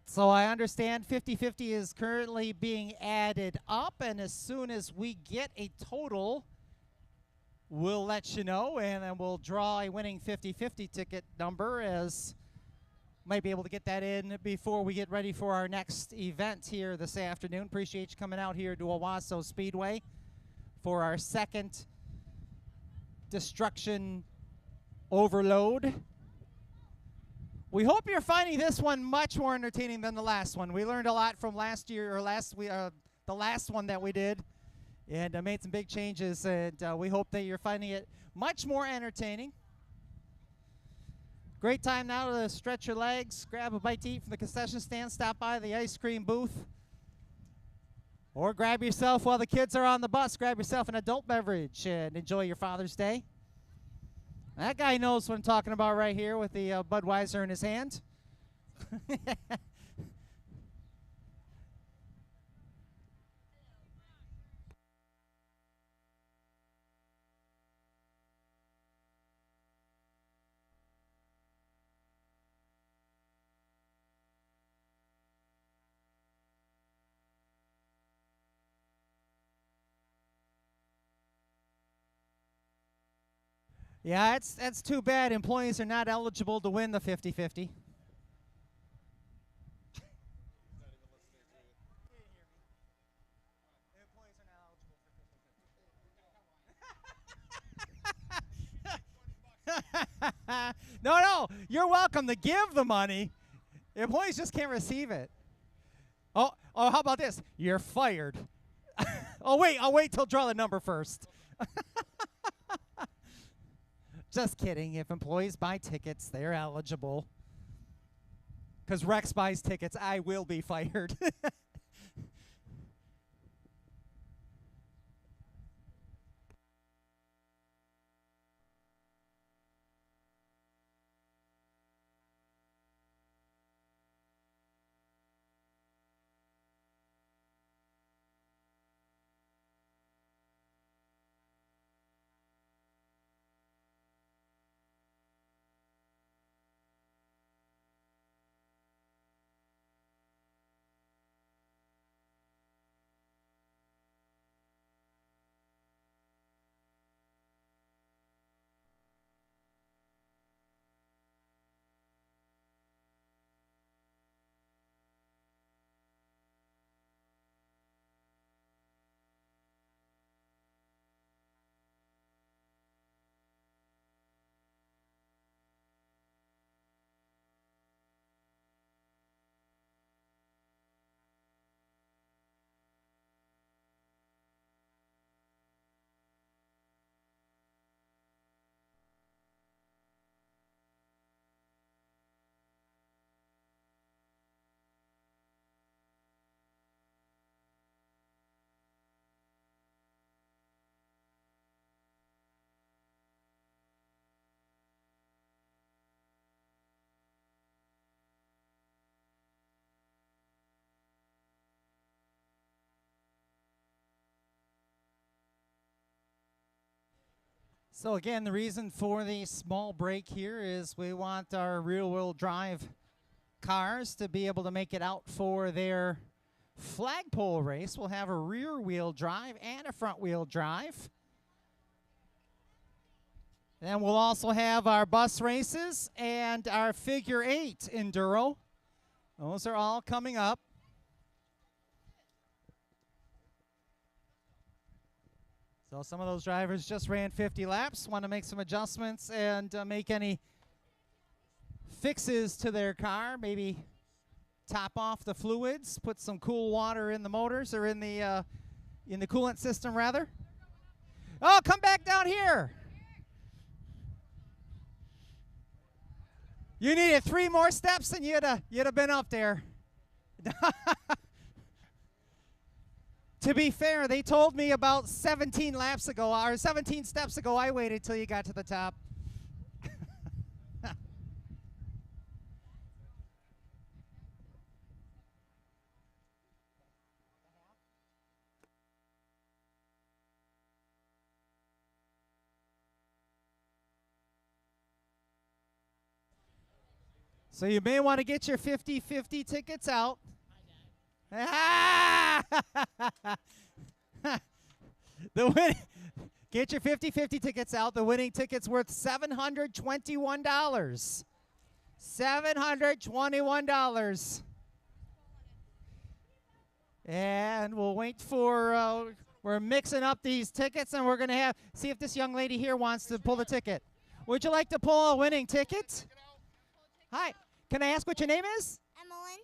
So I understand 50-50 is currently being added up, and as soon as we get a total, we'll let you know, and then we'll draw a winning 50-50 ticket number, as might be able to get that in before we get ready for our next event here this afternoon. Appreciate you coming out here to Owasso Speedway for our second Destruction Overload. We hope you're finding this one much more entertaining than the last one. We learned a lot from last year, or the last one that we did, and made some big changes, and we hope that you're finding it much more entertaining. Great time now to stretch your legs, grab a bite to eat from the concession stand, stop by the ice cream booth, or grab yourself while the kids are on the bus, grab yourself an adult beverage and enjoy your Father's Day. That guy knows what I'm talking about right here with the Budweiser in his hand. Yeah, that's too bad. Employees are not eligible to win the 50-50. No, you're welcome to give the money. Employees just can't receive it. Oh, how about this? You're fired. Oh, wait, I'll wait till draw the number first. Just kidding. If employees buy tickets, they're eligible. Because Rex buys tickets, I will be fired. So again, the reason for the small break here is we want our rear-wheel drive cars to be able to make it out for their flagpole race. We'll have a rear-wheel drive and a front-wheel drive. Then we'll also have our bus races and our figure 8 Enduro. Those are all coming up. So some of those drivers just ran 50 laps, want to make some adjustments and make any fixes to their car, maybe top off the fluids, put some cool water in the motors or in the coolant system rather. Oh, come back down here. You needed 3 more steps and you'd have been up there. To be fair, they told me about 17 laps ago, or 17 steps ago, I waited till you got to the top. So you may want to get your 50-50 tickets out. Get your 50-50 tickets out. The winning ticket's worth $721. $721. And we'll wait for, we're mixing up these tickets, and we're going to see if this young lady here wants to pull the ticket. Would you like to pull a winning ticket? Hi. Can I ask what your name is? Emmeline.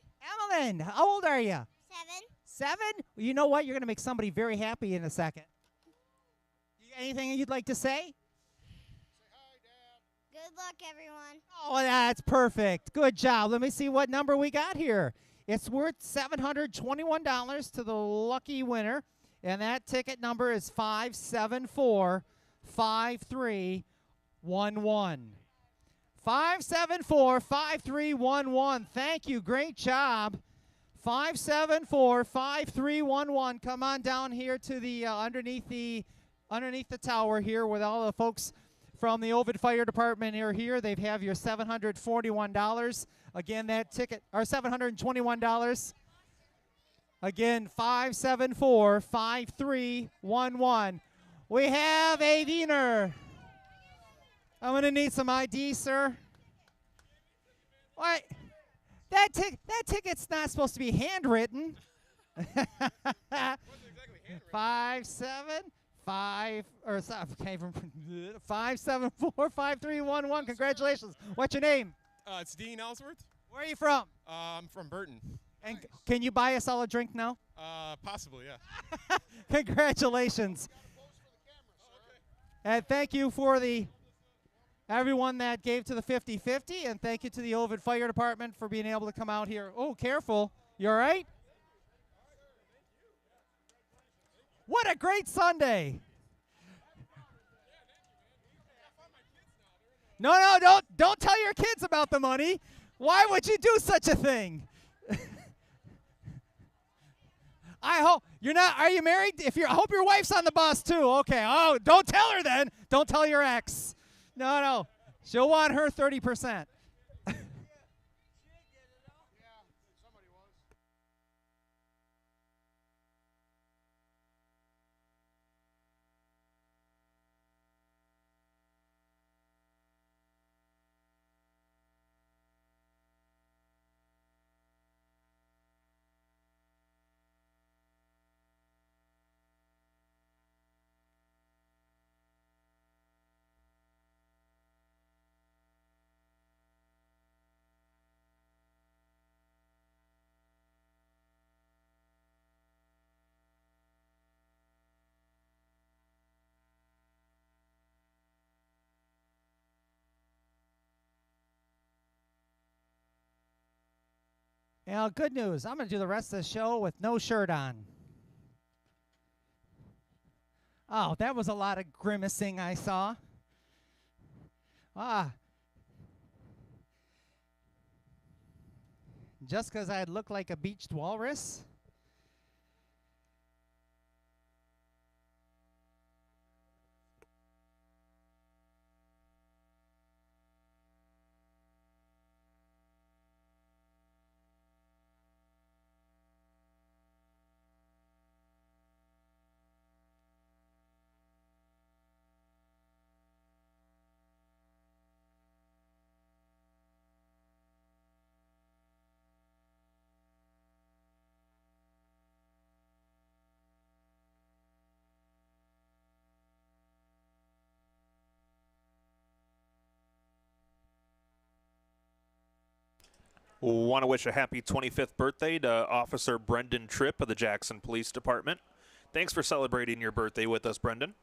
Emmeline. How old are you? 7. 7? Well, you know what? You're going to make somebody very happy in a second. Anything you'd like to say? Good luck, everyone. Oh, that's perfect. Good job. Let me see what number we got here. It's worth $721 to the lucky winner, and that ticket number is 574-5311. 574-5311. Thank you. Great job. 574-5311. Come on down here to the underneath the tower here with all the folks from the Ovid Fire Department are here. They have your $741. Again, that ticket, or $721. Again, 574-5311. We have a Wiener. I'm going to need some ID, sir. What? That ticket's not supposed to be handwritten. 575 okay, 5745311. Congratulations. What's your name? It's Dean Ellsworth. Where are you from? I'm from Burton. And can you buy us all a drink now? Possibly, yeah. Congratulations. And thank you for everyone that gave to the 50-50, and thank you to the Ovid Fire Department for being able to come out here. Oh, careful. You all right? What a great Sunday. No, don't tell your kids about the money. Why would you do such a thing? I hope you're not. Are you married? I hope your wife's on the bus too. Okay. Oh, don't tell her then. Don't tell your ex. No. She'll want her 30%. Now, good news. I'm going to do the rest of the show with no shirt on. Oh, that was a lot of grimacing I saw. Just because I look like a beached walrus? Want to wish a happy 25th birthday to Officer Brendan Tripp of the Jackson Police Department. Thanks for celebrating your birthday with us, Brendan.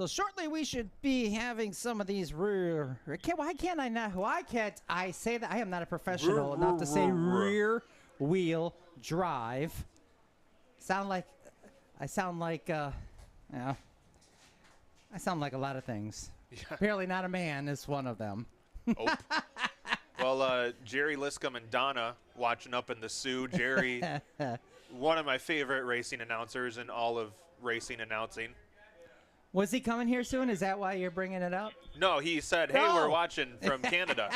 So shortly we should be having some of these rear. Why can't I not? Why can't I say that? I am not a professional enough to say rear wheel drive. I sound like yeah. I sound like a lot of things. Yeah. Apparently not a man is one of them. Oh. Well, Jerry Liscombe and Donna watching up in the Sioux. Jerry, one of my favorite racing announcers in all of racing announcing. Was he coming here soon? Is that why you're bringing it up? No, he said, hey, we're watching from Canada.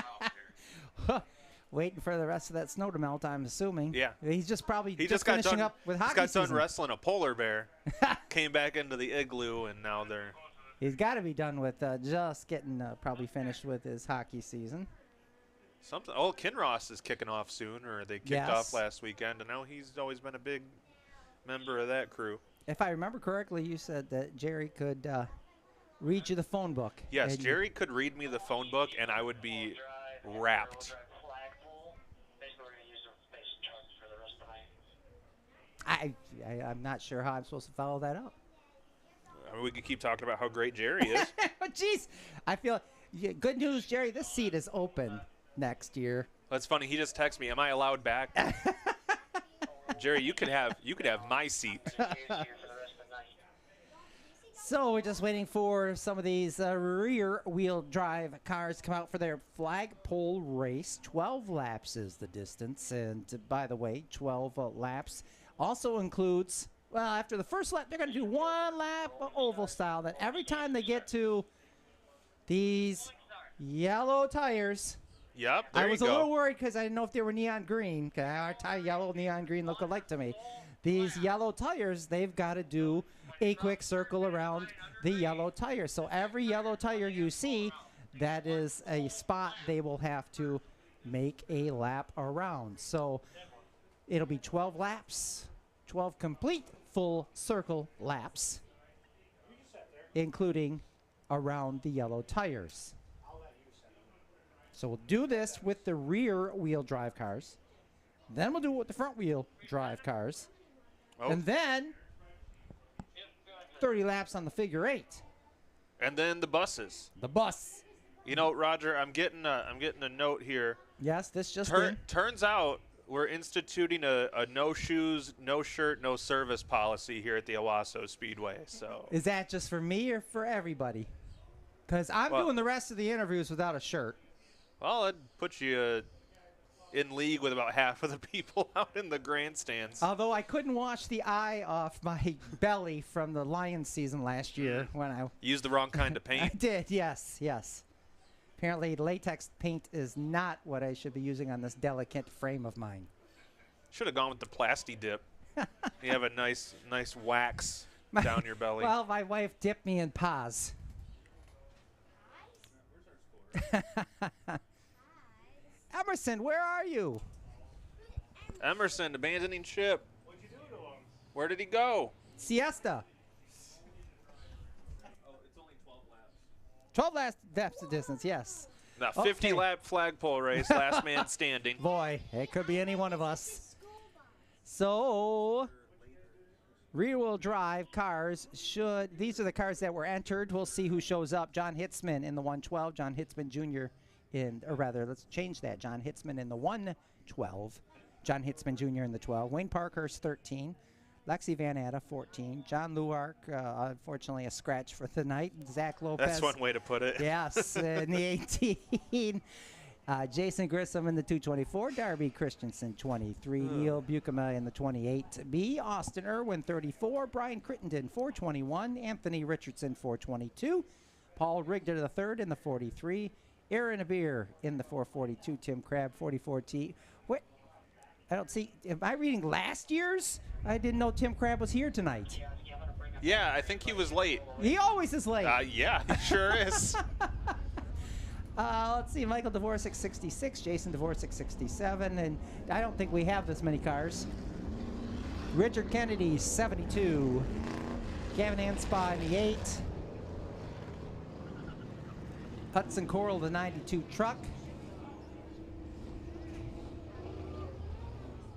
Waiting for the rest of that snow to melt, I'm assuming. Yeah. He's just probably he just finishing up with hockey season. He's got done season. wrestling a polar bear, came back into the igloo, and now they're... He's got to be done with just getting probably finished with his hockey season. Something. Oh, Kinross is kicking off soon, or they kicked off last weekend, and now he's always been a big member of that crew. If I remember correctly, you said that Jerry could read you the phone book. Yes, Jerry could read me the phone book, and I would be wrapped. I'm not sure how I'm supposed to follow that up. I mean, we could keep talking about how great Jerry is. Jeez, I feel good news, Jerry. This seat is open next year. That's funny. He just texted me. Am I allowed back? Jerry, you could have my seat. So we're just waiting for some of these rear-wheel drive cars to come out for their flagpole race. 12 laps is the distance, and by the way, 12 laps also includes. Well, after the first lap, they're going to do one lap oval style. That every time they get to these yellow tires. Yep, I was a little worried because I didn't know if they were neon green. Our yellow, neon green look alike to me. These yellow tires, they've got to do a quick circle around the yellow tire. So every yellow tire you see, that is a spot they will have to make a lap around. So it'll be 12 laps, 12 complete full circle laps, including around the yellow tires. So we'll do this with the rear wheel drive cars. Then we'll do it with the front wheel drive cars. Oh. And then 30 laps on the figure 8. And then the buses. The bus. You know, Roger, I'm getting a note here. Yes, this just turns out we're instituting a no shoes, no shirt, no service policy here at the Owasso Speedway. So is that just for me or for everybody? Because I'm doing the rest of the interviews without a shirt. Well, it puts you in league with about half of the people out in the grandstands. Although I couldn't wash the eye off my belly from the Lions season last year when I used the wrong kind of paint. I did, yes. Apparently, latex paint is not what I should be using on this delicate frame of mine. Should have gone with the Plasti Dip. You have a nice wax down your belly. Well, my wife dipped me in Paz. Emerson, where are you? Emerson, abandoning ship. What'd you do to him? Where did he go? Siesta. Oh, it's only 12 laps. 12 laps of distance, yes. Now, 50-lap flagpole race, last man standing. Boy, it could be any one of us. So, rear-wheel drive cars should. These are the cars that were entered. We'll see who shows up. John Hitzman in the 112. John Hitzman Jr. Or rather, let's change that. John Hitzman in the 112. John Hitzman Jr. in the 12. Wayne Parkhurst, 13. Lexi Van Atta, 14. John Luark, unfortunately, a scratch for the night. Zach Lopez. That's one way to put it. Yes, in the 18. Jason Grissom in the 224. Darby Christensen, 23. Neil Buchema in the 28B. Austin Irwin, 34. Brian Crittenden, 421. Anthony Richardson, 422. Paul Rigder III in the 43. Aaron Abir in the 442. Tim Crabb, 44T. Wait, I don't see. Am I reading last year's? I didn't know Tim Crabb was here tonight. Yeah, I think he was late. He always is late. Yeah, he sure is. Let's see. Michael Dvorak, 66. Jason Dvorak, 67. And I don't think we have this many cars. Richard Kennedy, 72. Gavin Anspa in the 8. Hudson Coral, the 92 truck.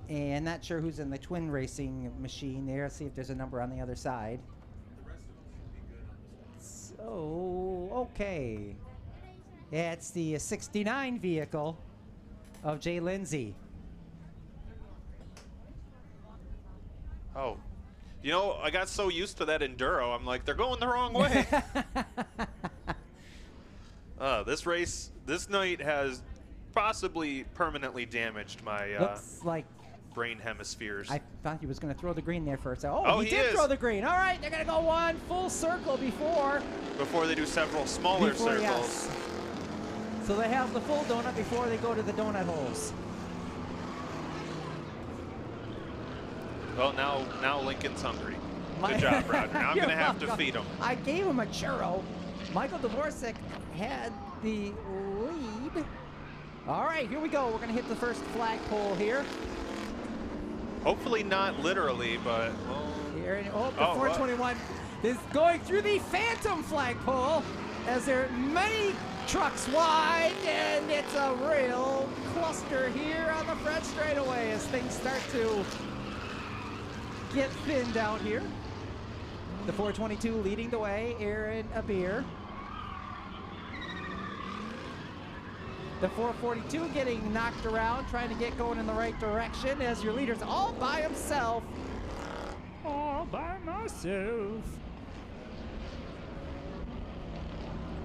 And not sure who's in the twin racing machine there. See if there's a number on the other side. Oh, okay. Yeah, it's the 69 vehicle of Jay Lindsay. Oh, you know, I got so used to that Enduro, I'm like, they're going the wrong way. This night has possibly permanently damaged my Looks like brain hemispheres. I thought he was going to throw the green there first. Oh, Oh, he he did is. throw the green. All right, they're going to go one full circle before Before they do several smaller circles. yes. So they have the full donut before they go to the donut holes. Well, now Lincoln's hungry. Good job, Roger. Now I'm You're going to have to welcome. feed him. I gave him a churro. Michael Dvorak had the lead. All right, here we go. We're going to hit the first flagpole here. Hopefully not literally, but... Here, the what? 421 is going through the phantom flagpole as there are many trucks wide, and it's a real cluster here on the front straightaway as things start to get thinned out here. The 422 leading the way, Aaron Abir. The 442 getting knocked around, trying to get going in the right direction as your leader's all by himself. All by myself.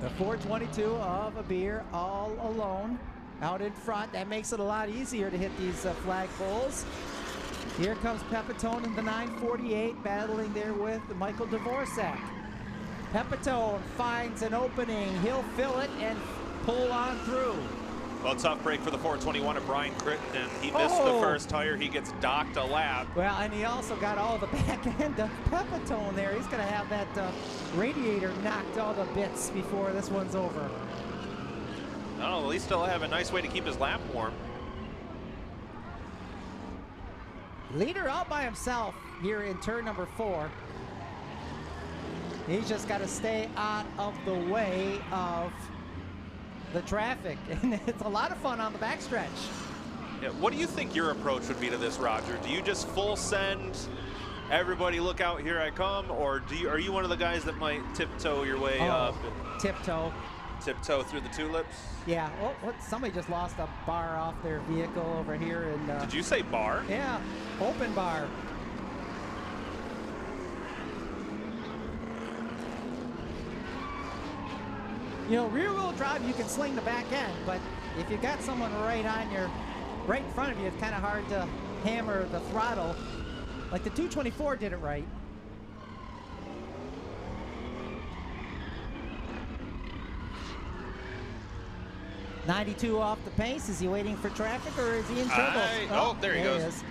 The 422 of Abir all alone out in front. That makes it a lot easier to hit these flagpoles. Here comes Pepitone in the 948 battling there with Michael Dvorak. Pepitone finds an opening. He'll fill it and pull on through. Well, tough break for the 421 of Brian Crittenden. He missed the first tire. He gets docked a lap. Well, and he also got all the back end of Pepitone there. He's going to have that radiator knocked all the bits before this one's over. Oh, at least he'll have a nice way to keep his lap warm. Leader all by himself here in turn number 4. He's just got to stay out of the way of the traffic, and it's a lot of fun on the backstretch. Yeah, what do you think your approach would be to this, Roger? Do you just full send, everybody look out, here I come, or are you one of the guys that might tiptoe your way up? Tiptoe. Tiptoe through the tulips? Yeah, somebody just lost a bar off their vehicle over here. And did you say bar? Yeah, open bar. You know, rear-wheel drive, you can sling the back end, but if you got someone right in front of you, it's kind of hard to hammer the throttle. Like the 224 did it right. .92 off the pace. Is he waiting for traffic or is he in trouble? Oh, there he goes. He is.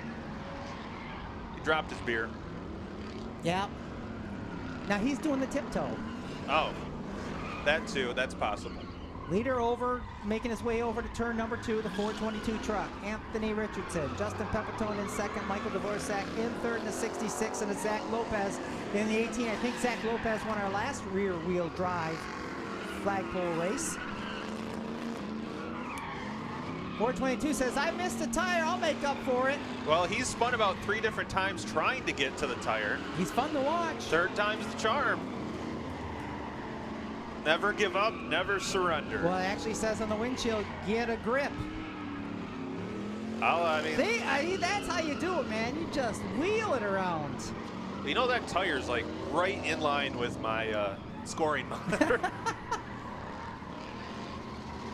He dropped his beer. Yeah. Now he's doing the tiptoe. Oh, that too. That's possible. Leader over, making his way over to turn number 2, the 422 truck. Anthony Richardson, Justin Pepitone in second, Michael Dvorak in third in the 66, and it's Zach Lopez in the 18. I think Zach Lopez won our last rear-wheel drive flagpole race. 422 says, I missed a tire, I'll make up for it. Well, he's spun about 3 different times trying to get to the tire. He's fun to watch. Third time's the charm. Never give up, never surrender. Well, it actually says on the windshield, get a grip. See, that's how you do it, man. You just wheel it around. You know that tire's like right in line with my scoring monitor.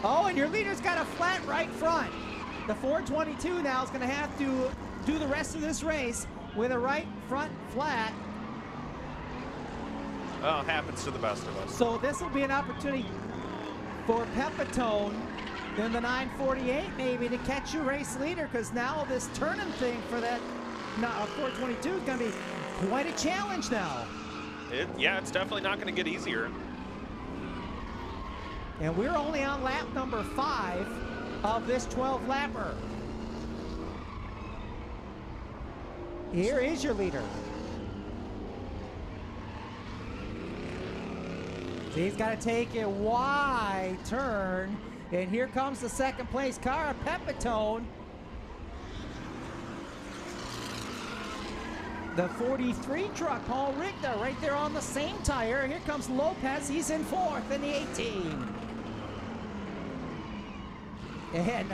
Oh, and your leader's got a flat right front. The 422 now is going to have to do the rest of this race with a right front flat. Well, it happens to the best of us. So this will be an opportunity for Pepitone in the 948 maybe to catch your race leader, because now this turning thing for that 422 is going to be quite a challenge now. Yeah, it's definitely not going to get easier. And we're only on lap number 5 of this 12-lapper. Here is your leader. He's got to take a wide turn, and here comes the second place car, Pepitone. The 43 truck, Paul Richter, right there on the same tire. Here comes Lopez. He's in 4th in the 18. And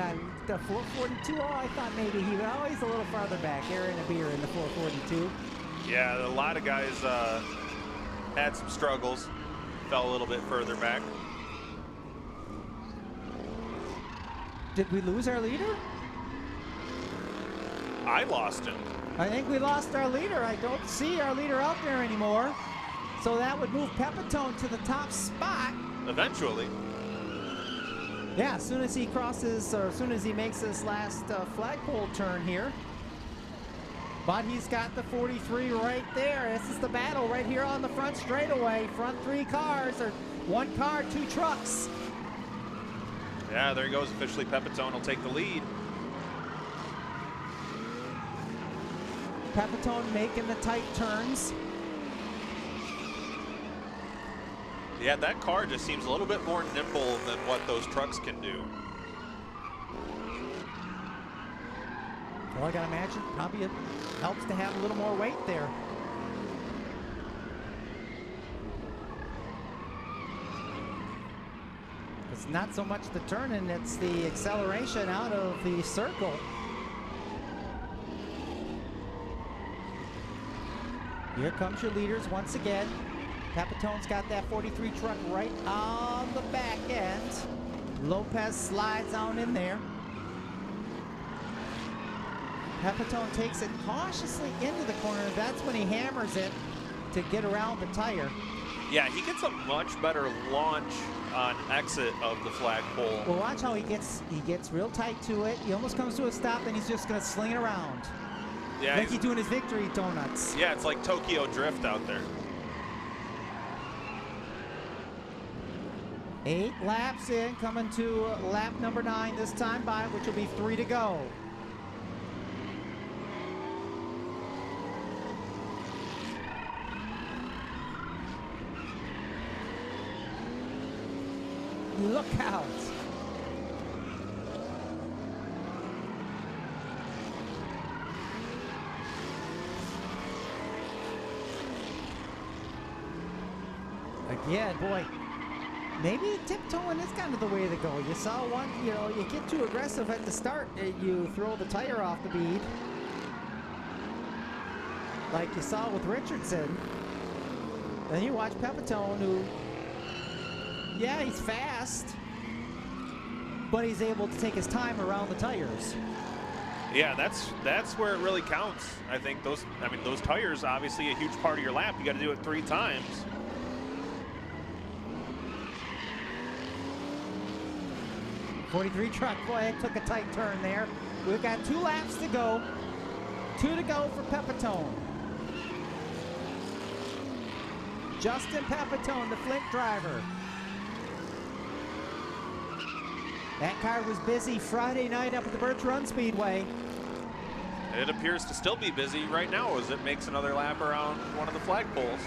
the 442, I thought maybe he was always a little farther back. Aaron Abeer in the 442. Yeah, a lot of guys had some struggles. Fell a little bit further back. Did we lose our leader? I lost him. I think we lost our leader. I don't see our leader out there anymore. So that would move Pepitone to the top spot. Eventually. Yeah, as soon as he crosses, or as soon as he makes this last flagpole turn here. But he's got the 43 right there. This is the battle right here on the front straightaway. Front 3 cars, or 1 car, 2 trucks. Yeah, there he goes. Officially, Pepitone will take the lead. Pepitone making the tight turns. Yeah, that car just seems a little bit more nimble than what those trucks can do. Well, I gotta imagine probably it helps to have a little more weight there. It's not so much the turning, it's the acceleration out of the circle. Here comes your leaders once again. Pepitone's got that 43 truck right on the back end. Lopez slides on in there. Pepitone takes it cautiously into the corner. That's when he hammers it to get around the tire. Yeah, he gets a much better launch on exit of the flagpole. Well, watch how he gets real tight to it. He almost comes to a stop, then he's just going to sling it around. Yeah, like he's doing his victory donuts. Yeah, it's like Tokyo Drift out there. 8 laps in, coming to lap number 9 this time by, which will be 3 to go. Look out. Again, boy, maybe tiptoeing is kind of the way to go. You saw one, you get too aggressive at the start, you throw the tire off the bead. Like you saw with Richardson. Then you watch Pepitone, who, yeah, he's fast, but he's able to take his time around the tires. Yeah, that's where it really counts. I think those tires, obviously a huge part of your lap. You got to do it 3 times. '43 truck, boy, it took a tight turn there. We've got 2 laps to go. 2 to go for Pepitone. Justin Pepitone, the Flint driver. That car was busy Friday night up at the Birch Run Speedway. It appears to still be busy right now as it makes another lap around one of the flagpoles.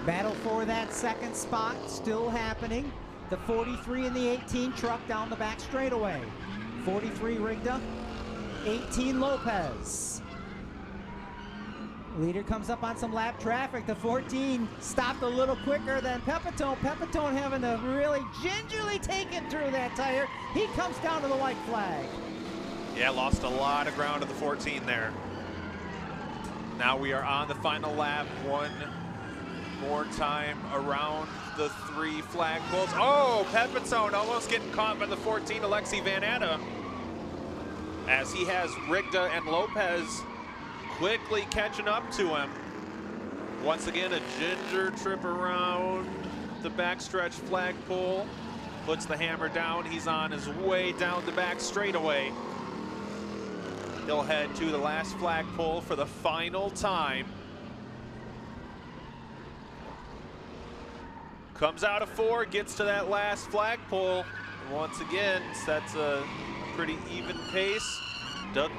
Battle for that second spot still happening. The 43 and the 18 truck down the back straightaway. 43 Rigda, 18 Lopez. Leader comes up on some lap traffic. The 14 stopped a little quicker than Pepitone. Pepitone having to really gingerly take it through that tire. He comes down to the white flag. Yeah, lost a lot of ground to the 14 there. Now we are on the final lap. One more time around the 3 flagpoles. Oh, Pepitone almost getting caught by the 14, Alexi Van Atta, as he has Rigda and Lopez quickly catching up to him. Once again, a ginger trip around the backstretch flagpole. Puts the hammer down. He's on his way down the back straightaway. He'll head to the last flagpole for the final time. Comes out of 4, gets to that last flagpole. And once again, sets a pretty even pace.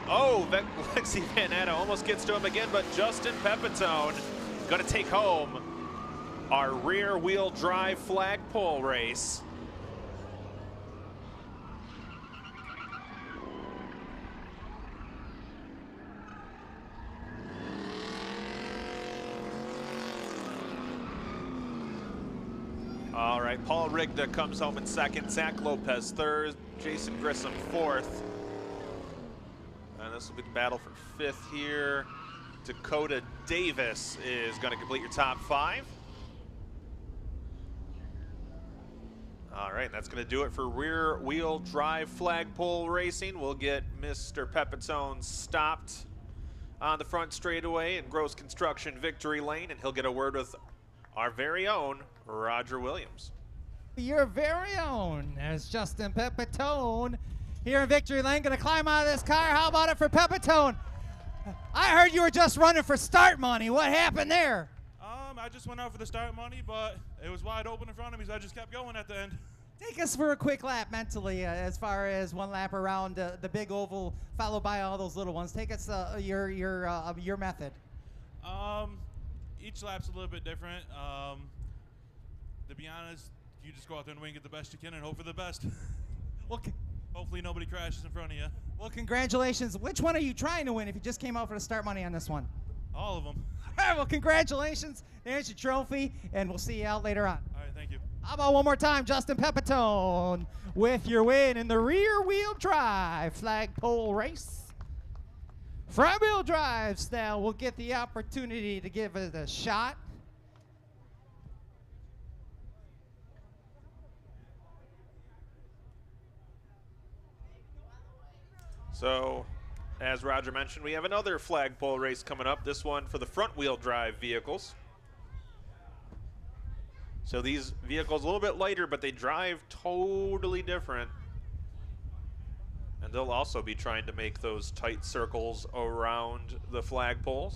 Oh, Lexi Van Atta almost gets to him again, but Justin Pepitone gonna take home our rear wheel drive flagpole race. All right, Paul Rigda comes home in second, Zach Lopez third, Jason Grissom fourth. And this will be the battle for fifth here. Dakota Davis is going to complete your top 5. All right, that's going to do it for rear wheel drive flagpole racing. We'll get Mr. Pepitone stopped on the front straightaway in Gross Construction Victory Lane, and he'll get a word with our very own Roger Williams. Your very own, as Justin Pepitone here in Victory Lane, going to climb out of this car. How about it for Pepitone? I heard you were just running for start money. What happened there? I just went out for the start money, but it was wide open in front of me, so I just kept going at the end. Take us for a quick lap mentally, as far as one lap around the big oval, followed by all those little ones. Take us your method. Each lap's a little bit different. To be honest, you just go out there and wing it the best you can and hope for the best. Well, hopefully nobody crashes in front of you. Well, congratulations. Which one are you trying to win if you just came out for the start money on this one? All of them. All right, well, congratulations. There's your trophy, and we'll see you out later on. All right, thank you. How about one more time, Justin Pepitone, with your win in the rear wheel drive flagpole race. Front wheel drives now will get the opportunity to give it a shot. So, as Roger mentioned, we have another flagpole race coming up, this one for the front wheel drive vehicles. So these vehicles a little bit lighter, but they drive totally different. And they'll also be trying to make those tight circles around the flagpoles.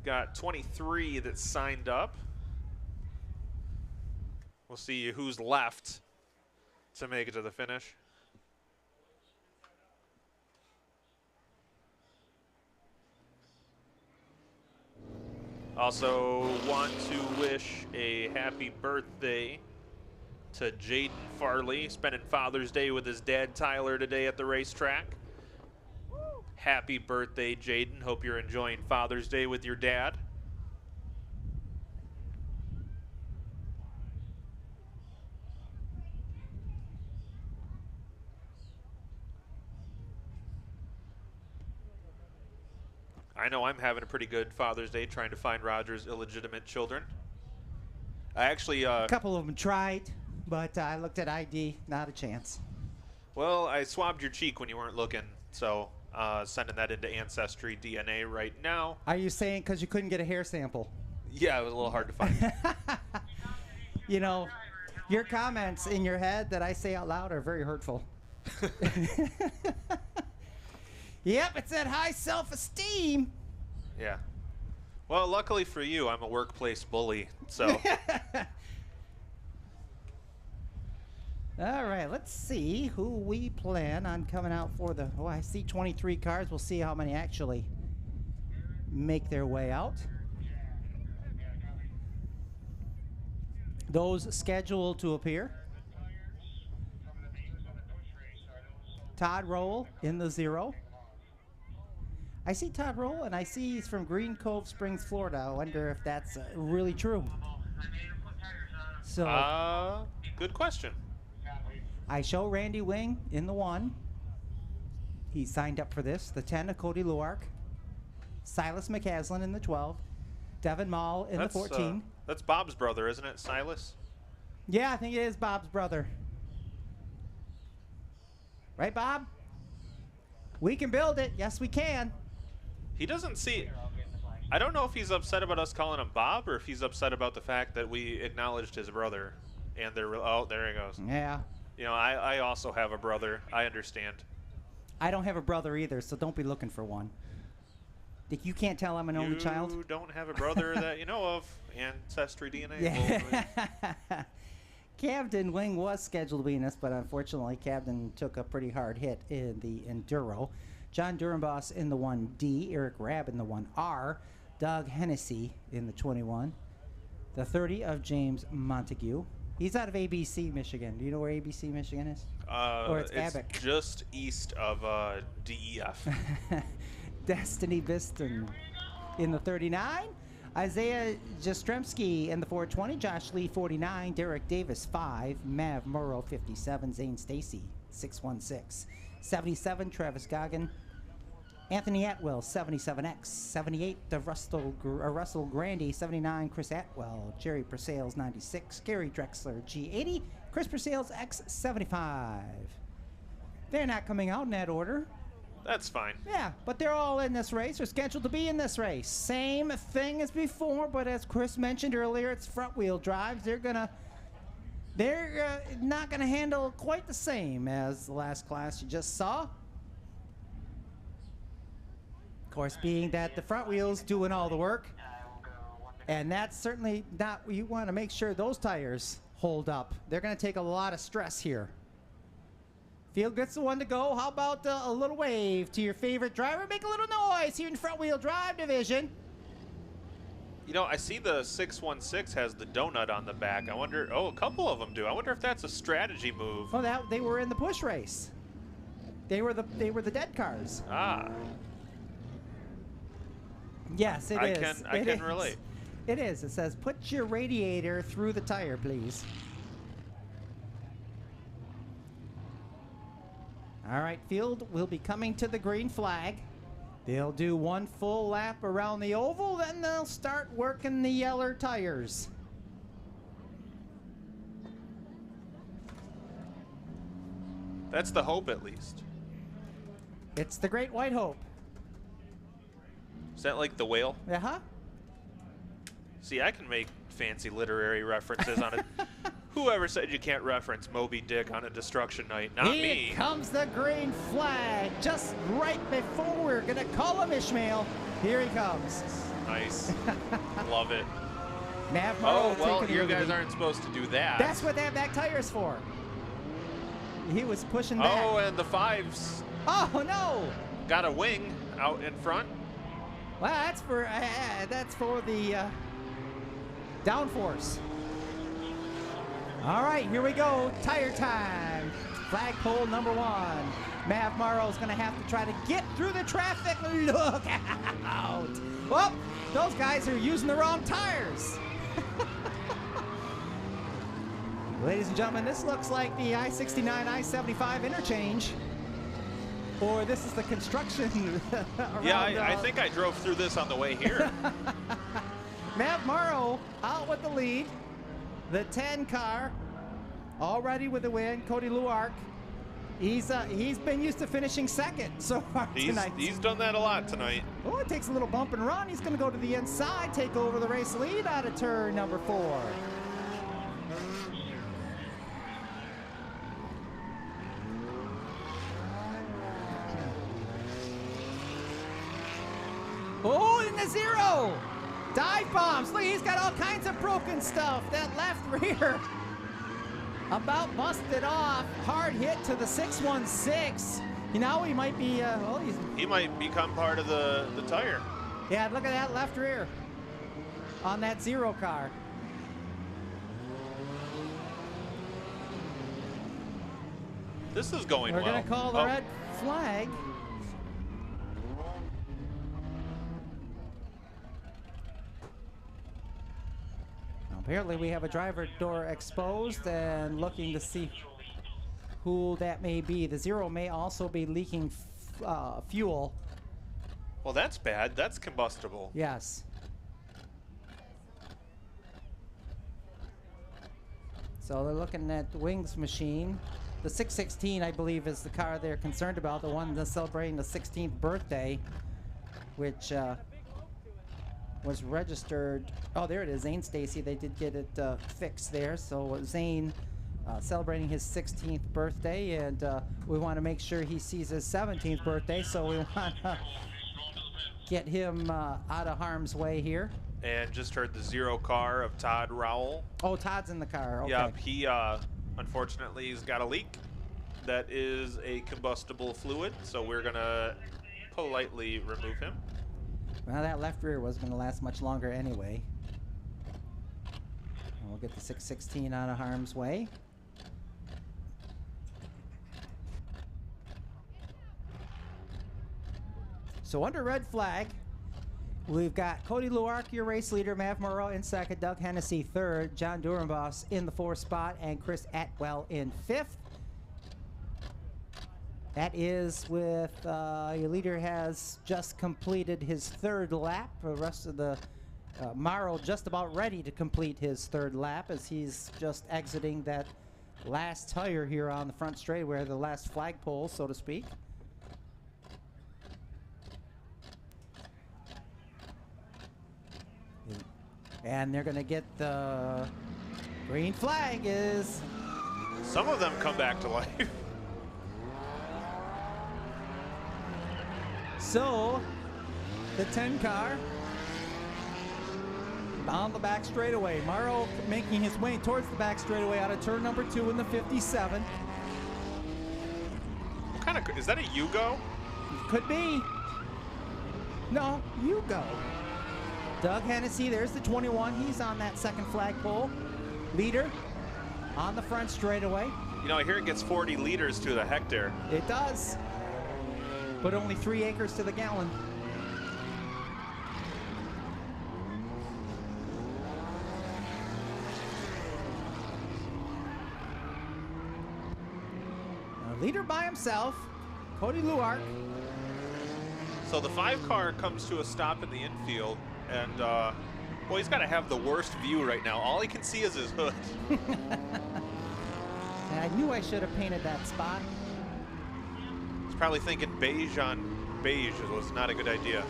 Got 23 that signed up. We'll see who's left to make it to the finish. Also want to wish a happy birthday to Jaden Farley, spending Father's Day with his dad Tyler today at the racetrack. Happy birthday, Jaden. Hope you're enjoying Father's Day with your dad. I know I'm having a pretty good Father's Day trying to find Roger's illegitimate children. I actually... a couple of them tried, but I looked at ID, not a chance. Well, I swabbed your cheek when you weren't looking, so sending that into Ancestry DNA right now. Are you saying because you couldn't get a hair sample? Yeah, it was a little hard to find. You know, your comments in your head that I say out loud are very hurtful. Yep, it's that high self-esteem. Yeah. Well, luckily for you, I'm a workplace bully, so. All right, let's see who we plan on coming out for the... Oh, I see 23 cars. We'll see how many actually make their way out. Those scheduled to appear. Todd Roll in the 0. I see Todd Roll, and I see he's from Green Cove Springs, Florida. I wonder if that's really true. So, good question. I show Randy Wing in the 1. He signed up for this. The 10 of Cody Luark. Silas McCaslin in the 12. Devin Mall in the 14. That's Bob's brother, isn't it, Silas? Yeah, I think it is Bob's brother. Right, Bob? We can build it. Yes, we can. He doesn't see... I don't know if he's upset about us calling him Bob or if he's upset about the fact that we acknowledged his brother. And they're... Oh, there he goes. Yeah. You know, I also have a brother. I understand. I don't have a brother either, so don't be looking for one. You can't tell I'm an only child? You don't have a brother that you know of. Ancestry DNA. Yeah. Camden Wing was scheduled to be in this, but unfortunately Camden took a pretty hard hit in the Enduro. John Durenboss in the 1D, Eric Rabb in the 1R, Doug Hennessy in the 21, the 30 of James Montague. He's out of ABC, Michigan. Do you know where ABC, Michigan is? Or it's Abic. Just east of DEF. Destiny Biston in the 39. Isaiah Jastrzemski in the 420. Josh Lee 49. Derek Davis 5. Mav Morrow 57. Zane Stacy 616. 77 Travis Goggin. Anthony Atwell 77X. 78 Russell Grandy 79. Chris Atwell. Jerry Purcell's 96. Gary Drexler G80. Chris Purcell's X 75. They're not coming out in that order. That's fine. Yeah, but they're all in this race. They're scheduled to be in this race. Same thing as before, but as Chris mentioned earlier, it's front-wheel drives. They're not gonna handle quite the same as the last class you just saw. Of course, being that the front wheel's doing all the work, and that's certainly not. You want to make sure those tires hold up. They're gonna take a lot of stress here. Field gets the one to go. How about a little wave to your favorite driver? Make a little noise here in the front-wheel drive division. You know, I see the 616 has the donut on the back. I wonder, oh, a couple of them do. I wonder if that's a strategy move. Oh, they were in the push race. They were the dead cars. Ah. Yes, it is. I can relate. It is. It says, put your radiator through the tire, please. All right, field will be coming to the green flag. They'll do one full lap around the oval, then they'll start working the yellow tires. That's the hope, at least. It's the Great White Hope. Is that like the whale? Uh-huh. See, I can make fancy literary references on it. Whoever said you can't reference Moby Dick on a destruction night? Not me. Here comes the green flag just right before we're going to call him Ishmael. Here he comes. Nice. Love it. Mav oh, Morrow well, taking you the guys lead. aren't supposed to do that. That's what they have back tires for. He was pushing back. Oh, and the fives. Oh, no. Got a wing out in front. Well, that's for the downforce. All right, here we go. Tire time. Flagpole number 1. Mav Morrow's going to have to try to get through the traffic. Look out. Well, those guys are using the wrong tires. Ladies and gentlemen, this looks like the I-69, I-75 interchange. Or this is the construction around, Yeah, I think I drove through this on the way here. Mav Morrow out with the lead. The 10 car already with the win. Cody Luark. He's been used to finishing second so far tonight. He's done that a lot tonight. Oh, it takes a little bump and run. He's going to go to the inside, take over the race lead out of turn number 4. Oh, in the 0. Dive bombs. Look, he's got all kinds of broken stuff. That left rear about busted off. Hard hit to the 616. You know, he might be, he might become part of the tire. Yeah, look at that left rear on that 0 car. This is going well. We're going to call the red flag. Apparently we have a driver door exposed and looking to see who that may be. The 0 may also be leaking fuel. Well, that's bad. That's combustible. Yes. So they're looking at the Wings machine. The 616, I believe, is the car they're concerned about, the one that's celebrating the 16th birthday, which was registered. Oh, there it is, Zane Stacy. They did get it fixed there. So Zane celebrating his 16th birthday, and we want to make sure he sees his 17th birthday, so we want to get him out of harm's way here. And just heard the 0 car of Todd Rowell. Oh, Todd's in the car. Okay. Yep, he unfortunately has got a leak. That is a combustible fluid, so we're gonna politely remove him. Well, that left rear wasn't going to last much longer anyway. And we'll get the 616 out of harm's way. So under red flag, we've got Cody Luark, your race leader, Mav Morrow in second, Doug Hennessy third, John Durenboss in the fourth spot, and Chris Atwell in fifth. That is with your leader has just completed his third lap. The rest of the Morrow just about ready to complete his third lap as he's just exiting that last tire here on the front straightaway, the last flagpole, so to speak. And they're going to get the green flag is... Some of them come back to life. So, the 10 car on the back straightaway. Morrow making his way towards the back straightaway out of turn number 2 in the 57. What kind of, is that a Yugo? Could be. No, Yugo. Doug Hennessy, there's the 21. He's on that second flagpole. Leader on the front straightaway. You know, I hear it gets 40 liters to the hectare. It does. But only 3 acres to the gallon. Now, leader by himself, Cody Luark. So the 5 car comes to a stop in the infield, and well, he's got to have the worst view right now. All he can see is his hood. And I knew I should have painted that spot. He's probably thinking beige on beige was not a good idea.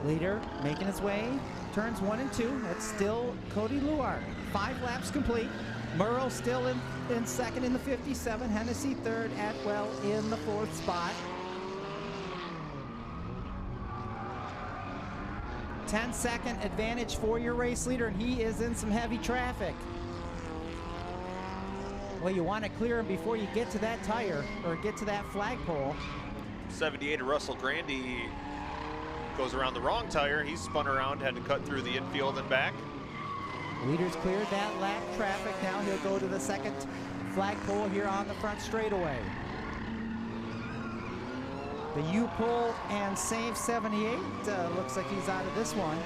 Leader making his way, turns 1 and 2. That's still Cody Luark. 5 laps complete. Morrow still in second in the 57. Hennessy third. Atwell in the 4th spot. 10-second advantage for your race leader, and he is in some heavy traffic. Well, you want to clear him before you get to that tire or get to that flagpole. 78 of Russell Grandy goes around the wrong tire. He's spun around, had to cut through the infield and back. Leader's cleared that lap traffic. Now he'll go to the second flagpole here on the front straightaway. The U-pull and save 78. Looks like he's out of this one.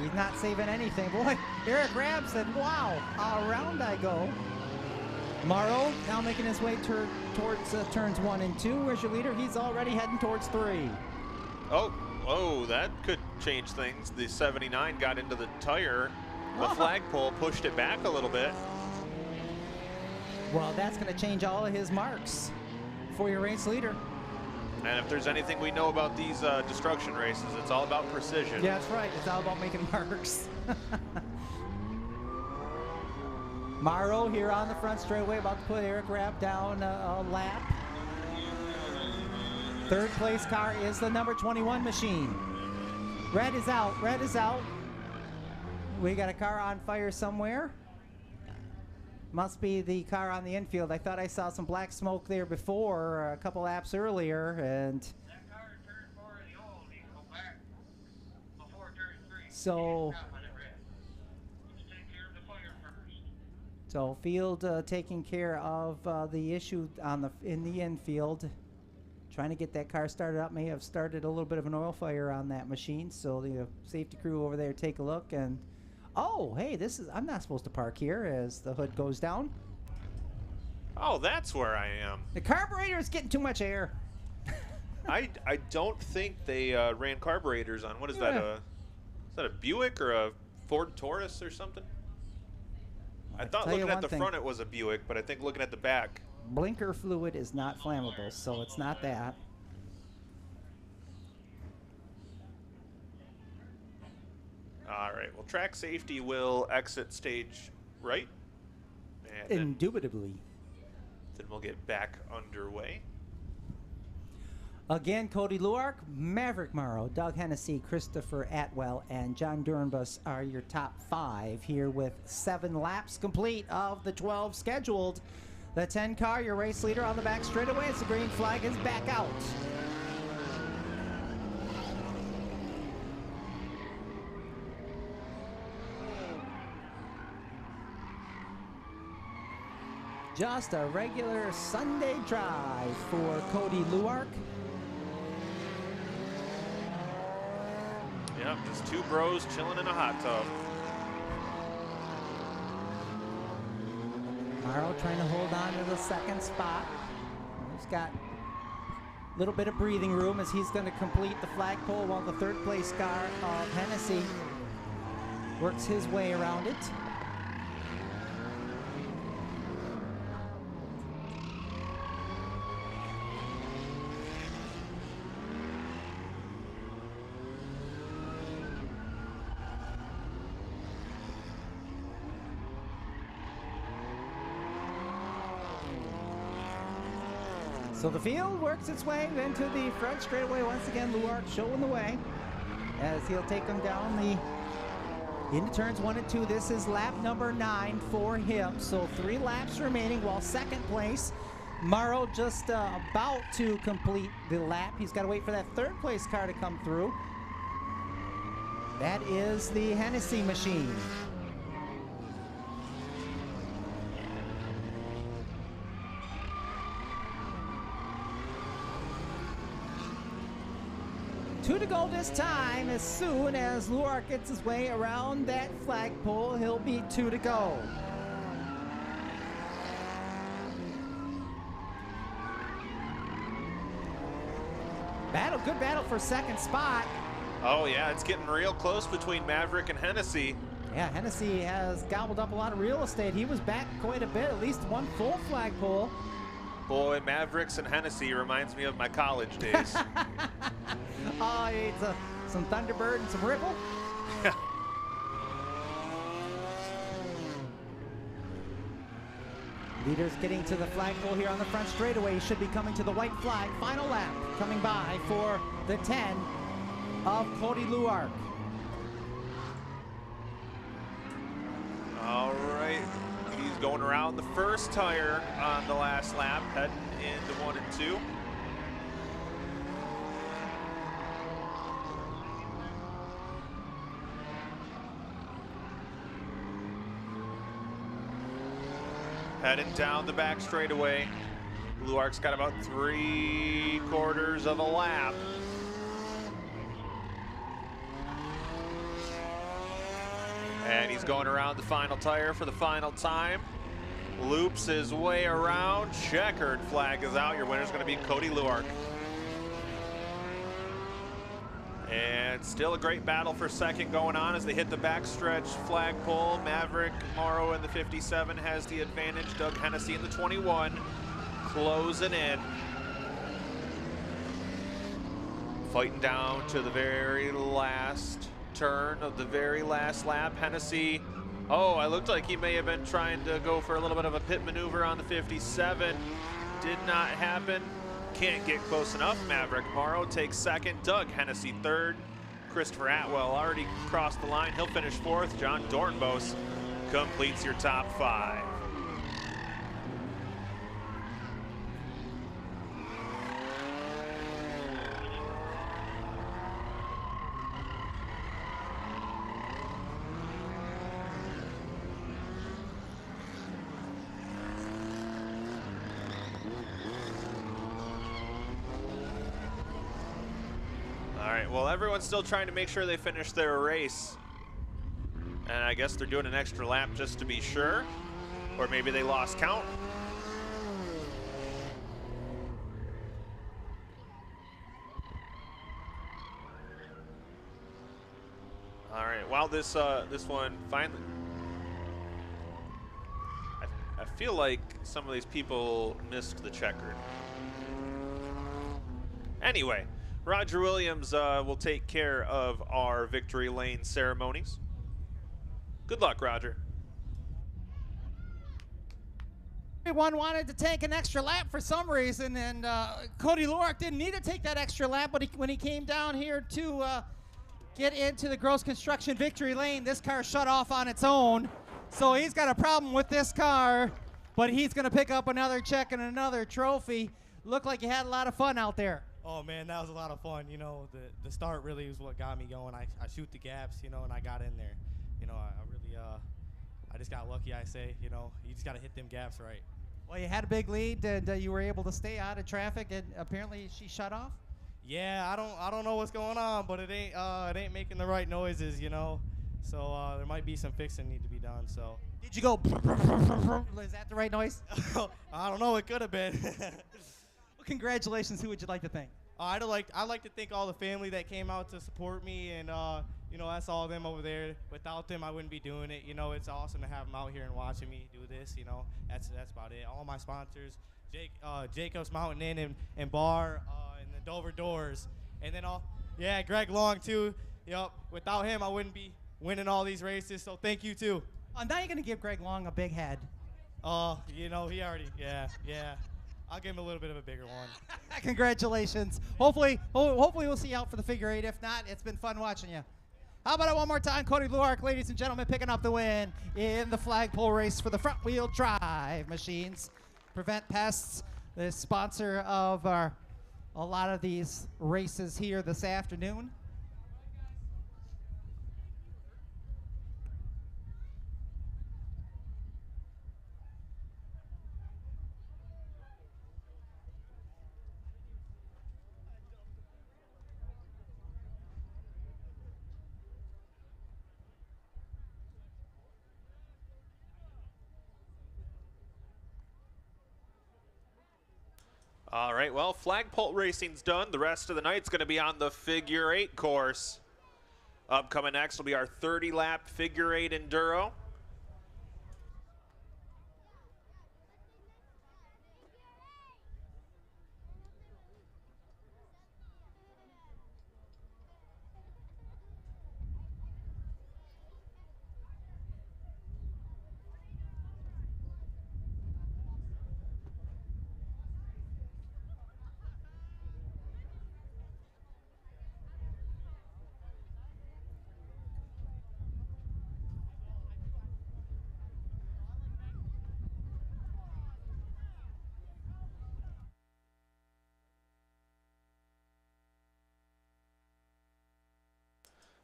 He's not saving anything. Boy, Eric Rabb said, wow, around I go. Morrow now making his way towards turns 1 and 2. Where's your leader? He's already heading towards 3. Oh, that could change things. The 79 got into the tire. The flagpole pushed it back a little bit. Well, that's going to change all of his marks for your race leader. And if there's anything we know about these destruction races, it's all about precision. Yeah, that's right. It's all about making marks. Morrow here on the front straightaway, about to put Eric Rabb down a lap. 3rd place car is the number 21 machine. Red is out. Red is out. We got a car on fire somewhere. Must be the car on the infield. I thought I saw some black smoke there before, a couple laps earlier, and that car in turn 4 of the old, he go back before turn 3. So, Take care of the fire first. so field taking care of the issue on in the infield. Trying to get that car started up. May have started a little bit of an oil fire on that machine. So the safety crew over there take a look and, oh, hey, I'm not supposed to park here as the hood goes down. Oh, that's where I am. The carburetor is getting too much air. I don't think they ran carburetors on. What is that? Is that a Buick or a Ford Taurus or something? I thought looking at the front it was a Buick, but I think looking at the back. Blinker fluid is not flammable, so it's not that. All right. Well, track safety will exit stage right. And Indubitably. Then we'll get back underway. Again, Cody Luark, Maverick Morrow, Doug Hennessy, Christopher Atwell, and John Durenboss are your top 5 here with 7 laps complete of the 12 scheduled. The 10 car, your race leader on the back straightaway as the green flag is back out. Just a regular Sunday drive for Cody Luark. Yep, just two bros chilling in a hot tub. Morrow trying to hold on to the second spot. He's got a little bit of breathing room as he's going to complete the flagpole while the third place car of Hennessy works his way around it. So the field works its way into the front straightaway. Once again, Luark showing the way as he'll take them down into turns 1 and 2. This is lap number 9 for him. So 3 laps remaining, while second place, Morrow just about to complete the lap. He's got to wait for that third place car to come through. That is the Hennessy machine. Two to go this time. As soon as Luark gets his way around that flagpole, he'll be 2 to go. Good battle for second spot. Oh yeah, it's getting real close between Maverick and Hennessy. Yeah, Hennessy has gobbled up a lot of real estate. He was back quite a bit, at least one full flagpole. Boy, Mavericks and Hennessy reminds me of my college days. Oh, he ate some Thunderbird and some Ripple. Leaders getting to the flagpole here on the front straightaway. Should be coming to the white flag. Final lap coming by for the 10 of Cody Luark. All right, he's going around the first tire on the last lap, heading into 1 and 2. Heading down the back straightaway. Luark's got about 3/4 of a lap. And he's going around the final tire for the final time. Loops his way around. Checkered flag is out. Your winner's going to be Cody Luark. And still a great battle for second going on as they hit the backstretch flagpole. Maverick Morrow in the 57 has the advantage. Doug Hennessy in the 21 closing in. Fighting down to the very last turn of the very last lap. Hennessy, oh, it looked like he may have been trying to go for a little bit of a pit maneuver on the 57. Did not happen. Can't get close enough. Maverick Morrow takes second. Doug Hennessy third. Christopher Atwell already crossed the line. He'll finish fourth. John Dornbos completes your top 5. Well, everyone's still trying to make sure they finish their race. And I guess they're doing an extra lap just to be sure. Or maybe they lost count. All right, well, this one finally... I feel like some of these people missed the checkered. Anyway. Roger Williams will take care of our victory lane ceremonies. Good luck, Roger. Everyone wanted to take an extra lap for some reason, and Cody Luark didn't need to take that extra lap, but when he came down here to get into the Gross Construction victory lane, this car shut off on its own. So he's got a problem with this car, but he's going to pick up another check and another trophy. Looked like you had a lot of fun out there. Oh man, that was a lot of fun. You know, the start really was what got me going. I shoot the gaps, you know, and I got in there. You know, I really, I just got lucky, I say. You know, you just got to hit them gaps right. Well, you had a big lead, and you were able to stay out of traffic, and apparently she shut off. Yeah, I don't know what's going on, but it ain't making the right noises, you know. So there might be some fixing need to be done. So did you go? Is that the right noise? I don't know. It could have been. Well, congratulations. Who would you like to thank? I'd like to thank all the family that came out to support me, and you know, that's all of them over there. Without them, I wouldn't be doing it. You know, it's awesome to have them out here and watching me do this. You know, that's about it. All my sponsors, Jacob's Mountain Inn and Bar, and the Dover Doors, and then Greg Long too. Yep. Without him, I wouldn't be winning all these races. So thank you too. Now you're gonna give Greg Long a big head. Oh, you know, he already. Yeah. I'll give him a little bit of a bigger one. Congratulations. Hopefully we'll see you out for the figure eight. If not, it's been fun watching you. How about it one more time? Cody Bluark, ladies and gentlemen, picking up the win in the flagpole race for the front wheel drive machines. Prevent Pests, the sponsor of a lot of these races here this afternoon. All right, well, flagpole racing's done. The rest of the night's going to be on the figure eight course. Upcoming next will be our 30-lap figure eight Enduro.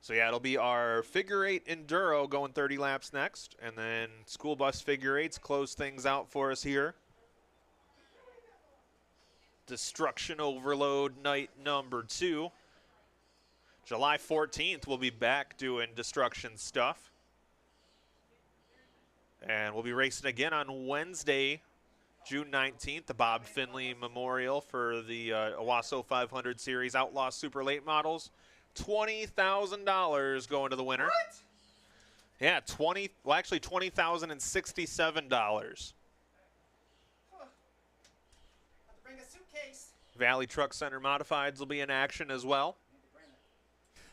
So yeah, it'll be our figure eight Enduro going 30 laps next, and then school bus figure eights close things out for us here. Destruction Overload night number 2. July 14th, we'll be back doing destruction stuff. And we'll be racing again on Wednesday, June 19th, the Bob Finley Memorial for the Owasso 500 Series Outlaw Super Late Models. $20,000 going to the winner. What? Yeah, actually $20,067. Bring a suitcase. Valley Truck Center Modifieds will be in action as well.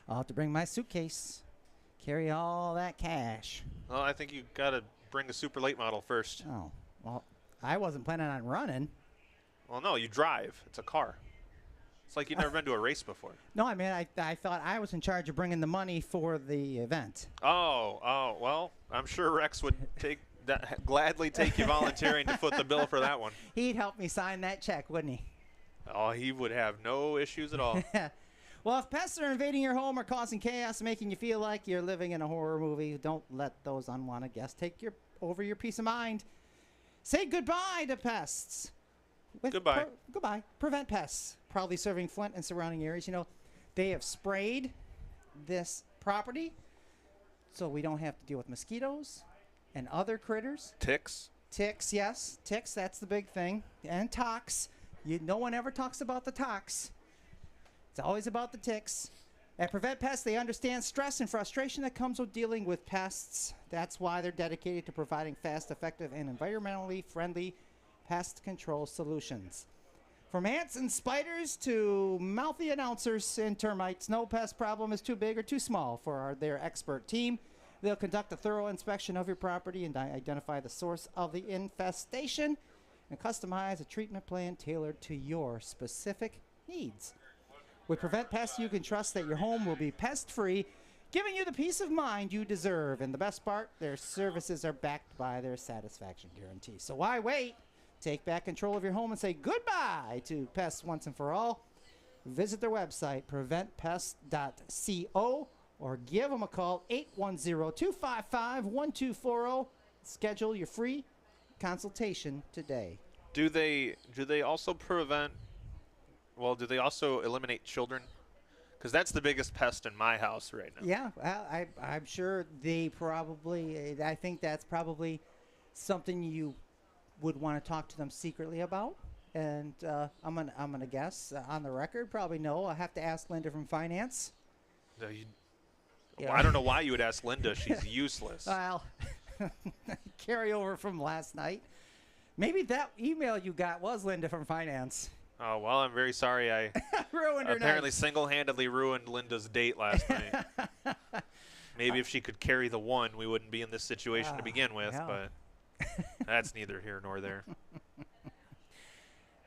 I'll have to bring my suitcase. Carry all that cash. Well, I think you got to bring a super late model first. Oh, well, I wasn't planning on running. Well, no, you drive. It's a car. It's like you've never been to a race before. No, I mean, I thought I was in charge of bringing the money for the event. Oh, well, I'm sure Rex would gladly take you volunteering to foot the bill for that one. He'd help me sign that check, wouldn't he? Oh, he would have no issues at all. Well, if pests are invading your home or causing chaos, making you feel like you're living in a horror movie, don't let those unwanted guests take over your peace of mind. Say goodbye to pests. Goodbye. Goodbye. Prevent Pests. Proudly serving Flint and surrounding areas. You know, they have sprayed this property so we don't have to deal with mosquitoes and other critters. Ticks. Ticks, yes. Ticks, that's the big thing. And tox. No one ever talks about the tox. It's always about the ticks. At Prevent Pests, they understand stress and frustration that comes with dealing with pests. That's why they're dedicated to providing fast, effective, and environmentally friendly pest control solutions. From ants and spiders to mouthy announcers and termites, no pest problem is too big or too small for their expert team. They'll conduct a thorough inspection of your property and identify the source of the infestation and customize a treatment plan tailored to your specific needs. With Prevent Pests, you can trust that your home will be pest-free, giving you the peace of mind you deserve. And the best part, their services are backed by their satisfaction guarantee. So why wait? Take back control of your home and say goodbye to pests once and for all. Visit their website, preventpest.co, or give them a call, 810-255-1240. Schedule your free consultation today. Do they also prevent? Well, do they also eliminate children? Because that's the biggest pest in my house right now. Yeah, well, I'm sure they probably. I think that's probably something you would want to talk to them secretly about. And I'm gonna guess on the record, probably no. I have to ask Linda from finance. No, Yeah. I don't know why you would ask Linda. She's useless. Well, carry over from last night. Maybe that email you got was Linda from finance. Oh, well, I'm very sorry. I Ruined her apparently night. single-handedly ruined Linda's date last night. Maybe if she could carry the one, we wouldn't be in this situation to begin with, yeah. but that's neither here nor there.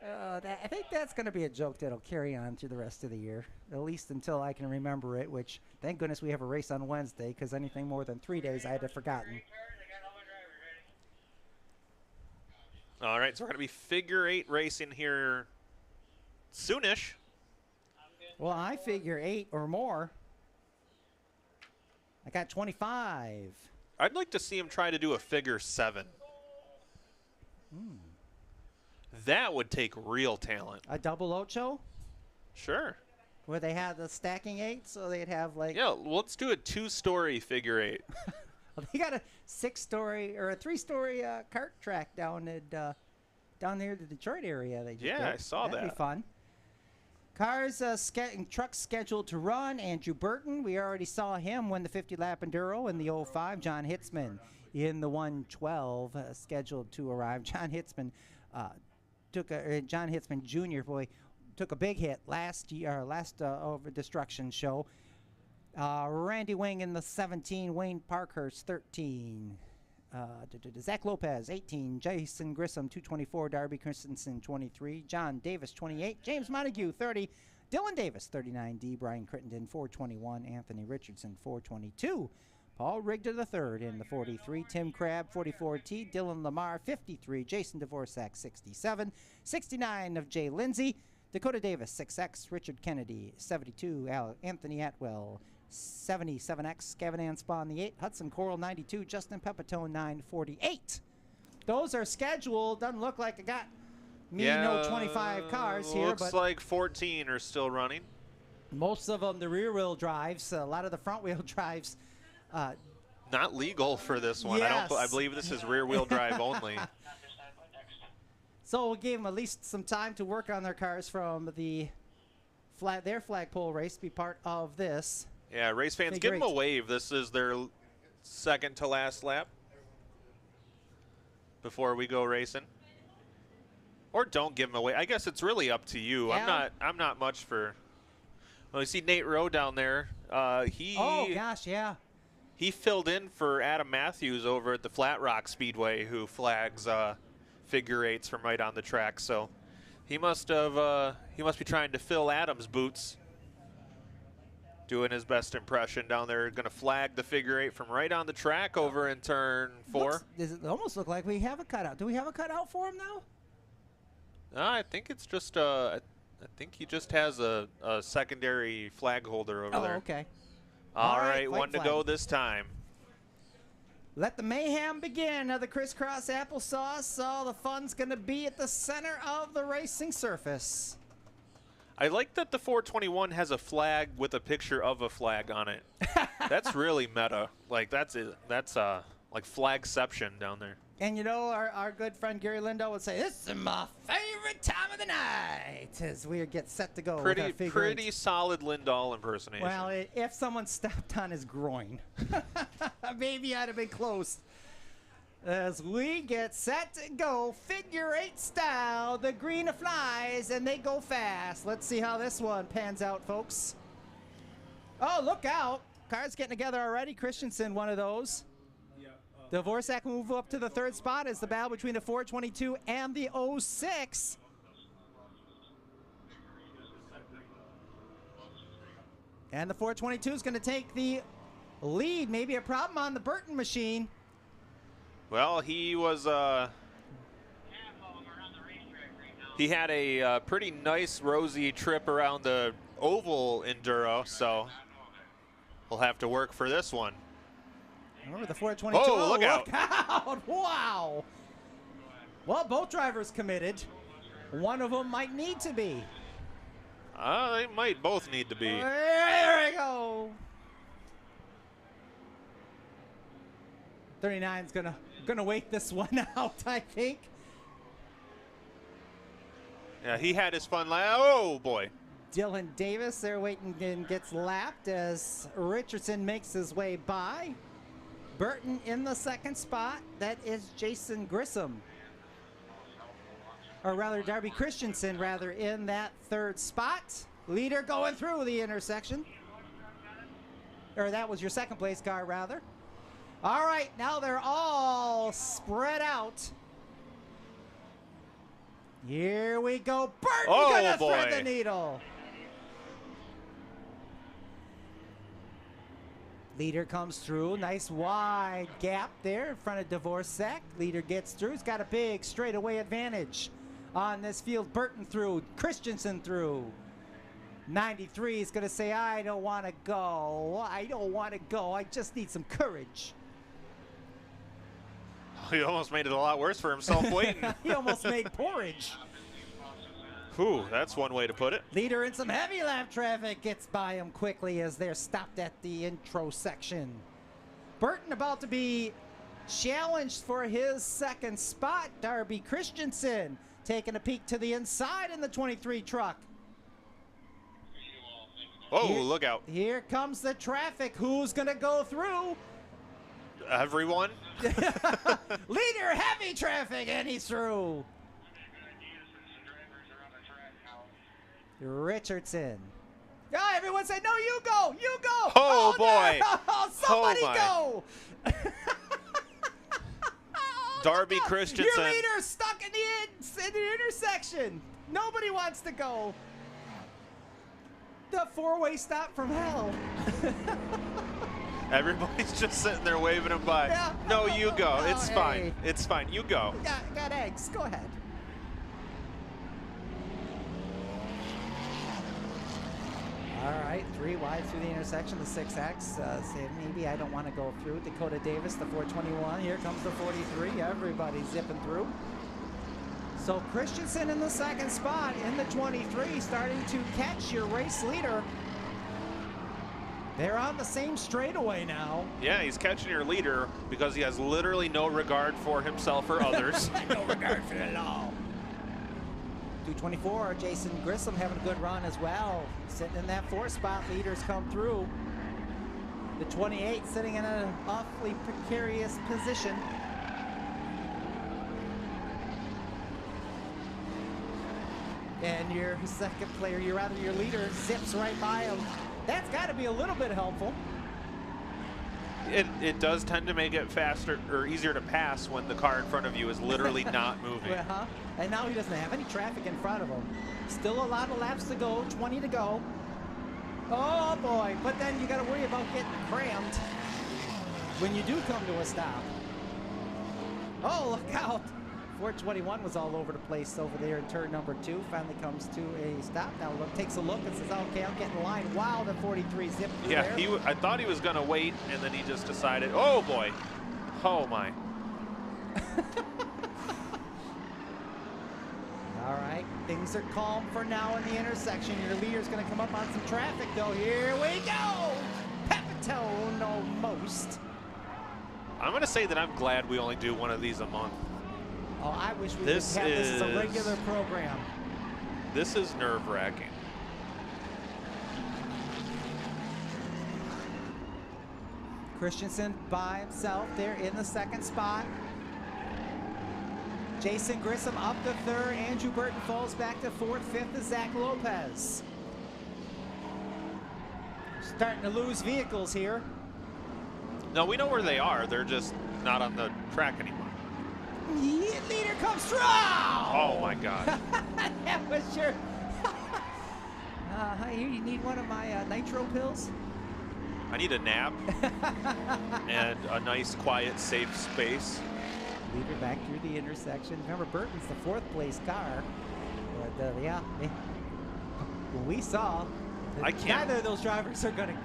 I think that's going to be a joke that'll carry on through the rest of the year, at least until I can remember it, which, thank goodness we have a race on Wednesday, because anything more than 3 days I had to have forgotten. All right, so we're going to be figure 8 racing here soonish. Well, I figure 8 or more. I got 25. I'd like to see him try to do a figure 7. That would take real talent. A double ocho? Sure. Where they had the stacking 8, so they'd have like... Yeah, let's do a 2-story figure 8. Well, they got a 6-story or a 3-story kart track down near the Detroit area. They just Yeah, built. I saw That'd that. be fun. Cars, trucks scheduled to run. Andrew Burton, we already saw him win the 50-lap Enduro in the 05. John Hitzman in the 112 scheduled to arrive. John Hitzman John Hitzman Jr. Took a big hit last over Destruction show. Randy Wing in the 17, Wayne Parkhurst 13, Zach Lopez 18, Jason Grissom 224, Darby Christensen 23, John Davis 28, James Montague 30, Dylan Davis 39D, Brian Crittenden 421, Anthony Richardson 422, Paul Rigder III in the 43, Tim Crabb 44T, Dylan Lamar 53, Jason Dvorak 67, 69 of Jay Lindsay, Dakota Davis 6X, Richard Kennedy 72, Anthony Atwell 77X, Gavin Anspawn the 8, Hudson Coral 92, Justin Pepitone 948. Those are scheduled. Doesn't look like I got no 25 cars here. Looks but like 14 are still running. most of them, the rear wheel drives, a lot of the front wheel drives. Not legal for this one. Yes. I believe this is rear wheel drive only. So we gave them at least some time to work on their cars from their flagpole race to be part of this. Yeah, race fans, Figure give them a eight. wave. This is their second to last lap before we go racing. Or don't give them a wave. I guess it's really up to you. Yeah. I'm not much for. Well, you see Nate Rowe down there. Oh gosh, yeah. He filled in for Adam Matthews over at the Flat Rock Speedway, who flags figure eights from right on the track. So he must be trying to fill Adam's boots. Doing his best impression down there. Going to flag the figure eight from right on the track over in turn 4. Does it almost look like we have a cutout? Do we have a cutout for him now? I think it's just I think he just has a secondary flag holder over there. Oh, okay. All right, white one to flag. go this time. Let the mayhem begin of the crisscross applesauce. All the fun's going to be at the center of the racing surface. I like that the 421 has a flag with a picture of a flag on it. That's really meta. Like that's like flagception down there. And you know, our good friend Gary Lindo would say, "This is my favorite time of the night," as we get set to go. with our figure Pretty eights. solid Lindahl impersonation. Well, if someone stepped on his groin, maybe I'd have been close. As we get set to go, figure eight style, the green flies, and they go fast. Let's see how this one pans out, folks. Oh, look out. Cars getting together already. Christensen, one of those. Dvorak will move up to the third spot as the battle between the 422 and the 06. And the 422 is going to take the lead. Maybe a problem on the Burton machine. Well, he was he had a pretty nice rosy trip around the oval Enduro, so we'll have to work for this one. Remember the 422. Oh, look out. Wow. Well, both drivers committed. One of them might need to be. They might both need to be. There we go. 39's gonna wait this one out, I think. Yeah, he had his fun. Oh boy. Dylan Davis there waiting and gets lapped as Richardson makes his way by. Burton in the second spot. That is Jason Grissom. Or rather, Darby Christensen, rather, in that third spot. Leader going through the intersection. Or that was your second place car, rather. All right, now they're all spread out. Here we go. Burton gonna thread the needle. Leader comes through. Nice wide gap there in front of Dvorak. Leader gets through. He's got a big straightaway advantage on this field. Burton through. Christensen through. 93 is going to say, I don't want to go. I don't want to go. I just need some courage. He almost made it a lot worse for himself waiting. He almost made porridge. Whew, that's one way to put it. Leader in some heavy lap traffic gets by him quickly as they're stopped at the intro section. Burton about to be challenged for his second spot. Darby Christensen taking a peek to the inside in the 23 truck. Oh, look out. Here comes the traffic. Who's going to go through? Everyone. Leader, heavy traffic, and he's through. Richardson. Oh, everyone say, no, you go, you go. Oh, boy. No, somebody oh go. Darby Christensen. Your leader's stuck in the intersection. Nobody wants to go. The four-way stop from hell. Everybody's just sitting there waving him by. Yeah. No, you go. Oh, It's hey. fine. It's fine. You go. Got eggs. Go ahead. All right, 3 wide through the intersection, the 6X. Say maybe I don't want to go through. Dakota Davis, the 421. Here comes the 43. Everybody's zipping through. So Christensen in the second spot in the 23, starting to catch your race leader. They're on the same straightaway now. Yeah, he's catching your leader because he has literally no regard for himself or others. No regard for the law. 224, Jason Grissom having a good run as well. Sitting in that 4th spot, leaders come through. The 28 sitting in an awfully precarious position. And your second player, your leader, zips right by him. That's got to be a little bit helpful. It does tend to make it faster or easier to pass when the car in front of you is literally not moving. Uh-huh. And now he doesn't have any traffic in front of him. Still a lot of laps to go, 20 to go. Oh boy, but then you got to worry about getting crammed when you do come to a stop. Oh, look out. 421 was all over the place over there in turn number 2. Finally comes to a stop. Now takes a look and says, okay, I'll get in line. Wow, the 43 zipped through Yeah, there. I thought he was going to wait, and then he just decided, oh boy. Oh my. All right, things are calm for now in the intersection. Your leader's going to come up on some traffic, though. Here we go. Pepitone almost. I'm going to say that I'm glad we only do one of these a month. Oh, I wish we could have this as a regular program. This is nerve-wracking. Christensen by himself there in the second spot. Jason Grissom up to 3rd. Andrew Burton falls back to 4th. 5th is Zach Lopez. Starting to lose vehicles here. No, we know where they are. They're just not on the track anymore. Leader comes through. Oh my God. That was your. You need one of my nitro pills? I need a nap and a nice, quiet, safe space. Leader back through the intersection. Remember, Burton's the 4th place car. But yeah, when we saw that neither of those drivers are gonna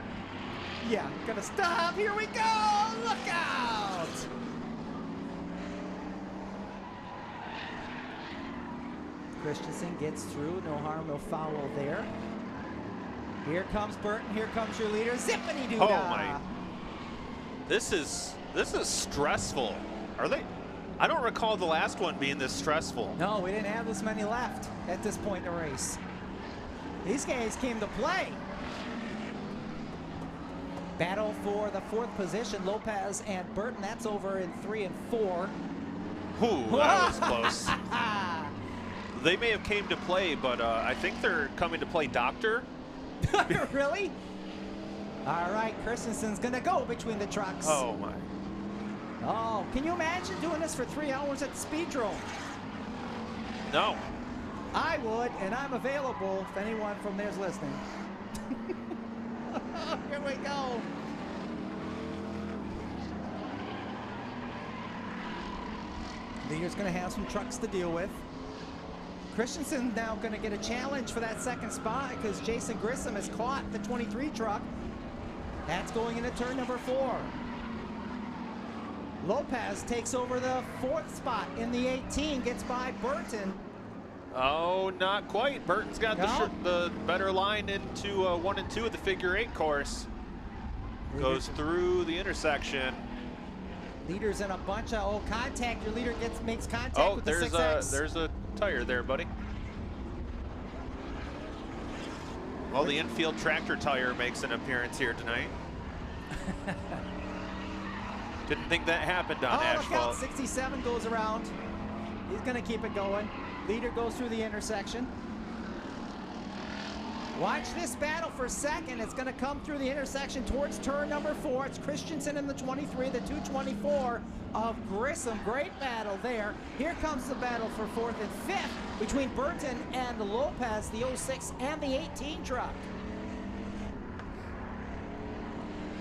stop. Here we go. Look out. Christensen gets through. No harm, no foul there. Here comes Burton. Here comes your leader. Zippity-doo-dah. Oh, my. This is stressful. Are they? I don't recall the last one being this stressful. No, we didn't have this many left at this point in the race. These guys came to play. Battle for the 4th position, Lopez and Burton. That's over in 3 and 4. Ooh, that was close. They may have came to play, but I think they're coming to play doctor. Really? All right, Christensen's gonna go between the trucks. Oh my. Oh, can you imagine doing this for 3 hours at the Speedrome? No. I would, and I'm available if anyone from there's listening. Here we go. Leader's gonna have some trucks to deal with. Christensen now gonna get a challenge for that 2nd spot because Jason Grissom has caught the 23 truck. That's going into turn number 4. Lopez takes over the 4th spot in the 18, gets by Burton. Oh, not quite. Burton's got the better line into 1 and 2 of the figure 8 course. Goes through the intersection. Leader's in a bunch of contact. Your leader makes contact with the 6X. There's a tire there, buddy. Well, the infield tractor tire makes an appearance here tonight. Didn't think that happened on asphalt. Look out, 67 goes around. He's gonna keep it going. Leader goes through the intersection. Watch this battle for 2nd. It's gonna come through the intersection towards turn number 4. It's Christensen in the 23, the 224 of Grissom. Great battle there. Here comes the battle for 4th and 5th between Burton and Lopez, the 06 and the 18 truck.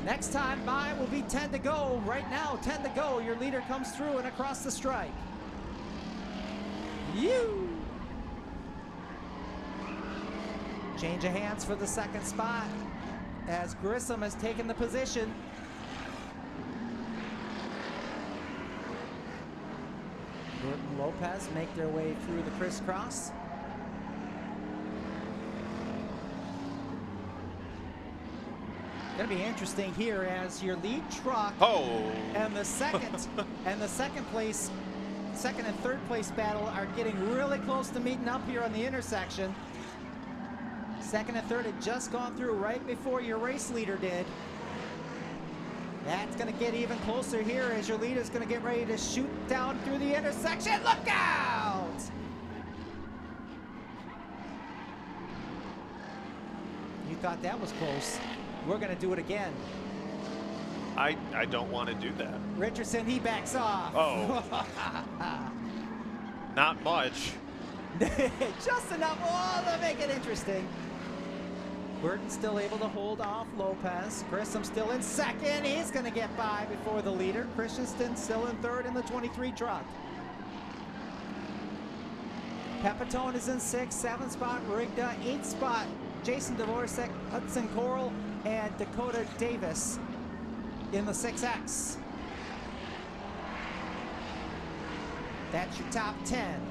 Next time by will be 10 to go. Right now, 10 to go. Your leader comes through and across the stripe. Change of hands for the 2nd spot as Grissom has taken the position. Burton and Lopez make their way through the crisscross. Going to be interesting here as your lead truck and the second and third place battle are getting really close to meeting up here on the intersection. 2nd and 3rd had just gone through right before your race leader did. That's going to get even closer here as your leader's going to get ready to shoot down through the intersection. Look out! You thought that was close. We're going to do it again. I don't want to do that. Richardson, he backs off. Oh. Not much. Just enough. Oh, to make it interesting. Burton still able to hold off Lopez. Grissom still in 2nd. He's going to get by before the leader. Christensen still in 3rd in the 23 truck. Pepitone is in 6th, 7th spot. Rigda, 8th spot. Jason Dvorak, Hudson Coral, and Dakota Davis in the 6X. That's your top 10.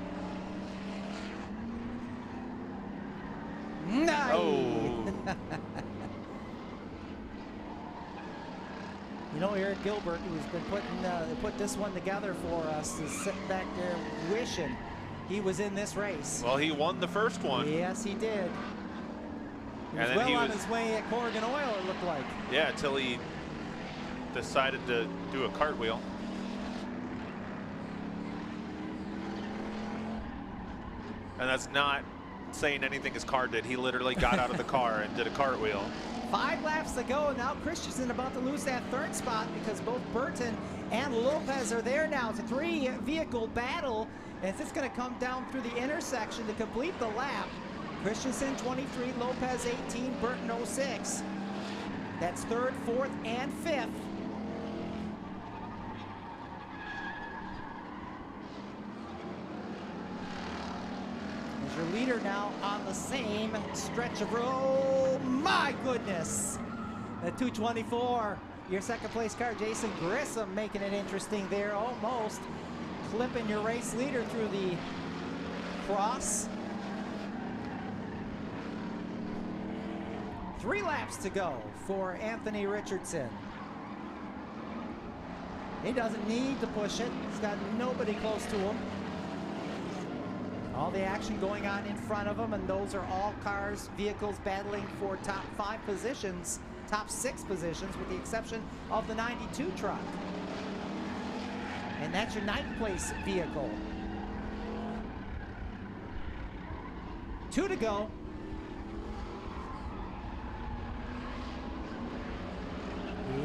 Nice. Oh. You know, Eric Gilbert, who's been put this one together for us, is sitting back there wishing he was in this race. Well, he won the first one. Yes, he did. He was And then well he on was- his way at Corrigan Oil, it looked like. Yeah, until he decided to do a cartwheel. And that's not saying anything his car did. He literally got out of the car and did a cartwheel. 5 laps to go. Now Christensen about to lose that 3rd spot because both Burton and Lopez are there now. It's a 3-vehicle battle, and it's going to come down through the intersection to complete the lap. Christensen 23, Lopez 18, Burton 06. That's 3rd, 4th, and 5th. As your leader now on the same stretch of road. Oh my goodness! The 224, your 2nd place car, Jason Grissom, making it interesting there, almost clipping your race leader through the cross. 3 laps to go for Anthony Richardson. He doesn't need to push it. He's got nobody close to him. All the action going on in front of him, and those are all cars, vehicles battling for top 5 positions, top 6 positions, with the exception of the 92 truck. And that's your 9th place vehicle. 2 to go.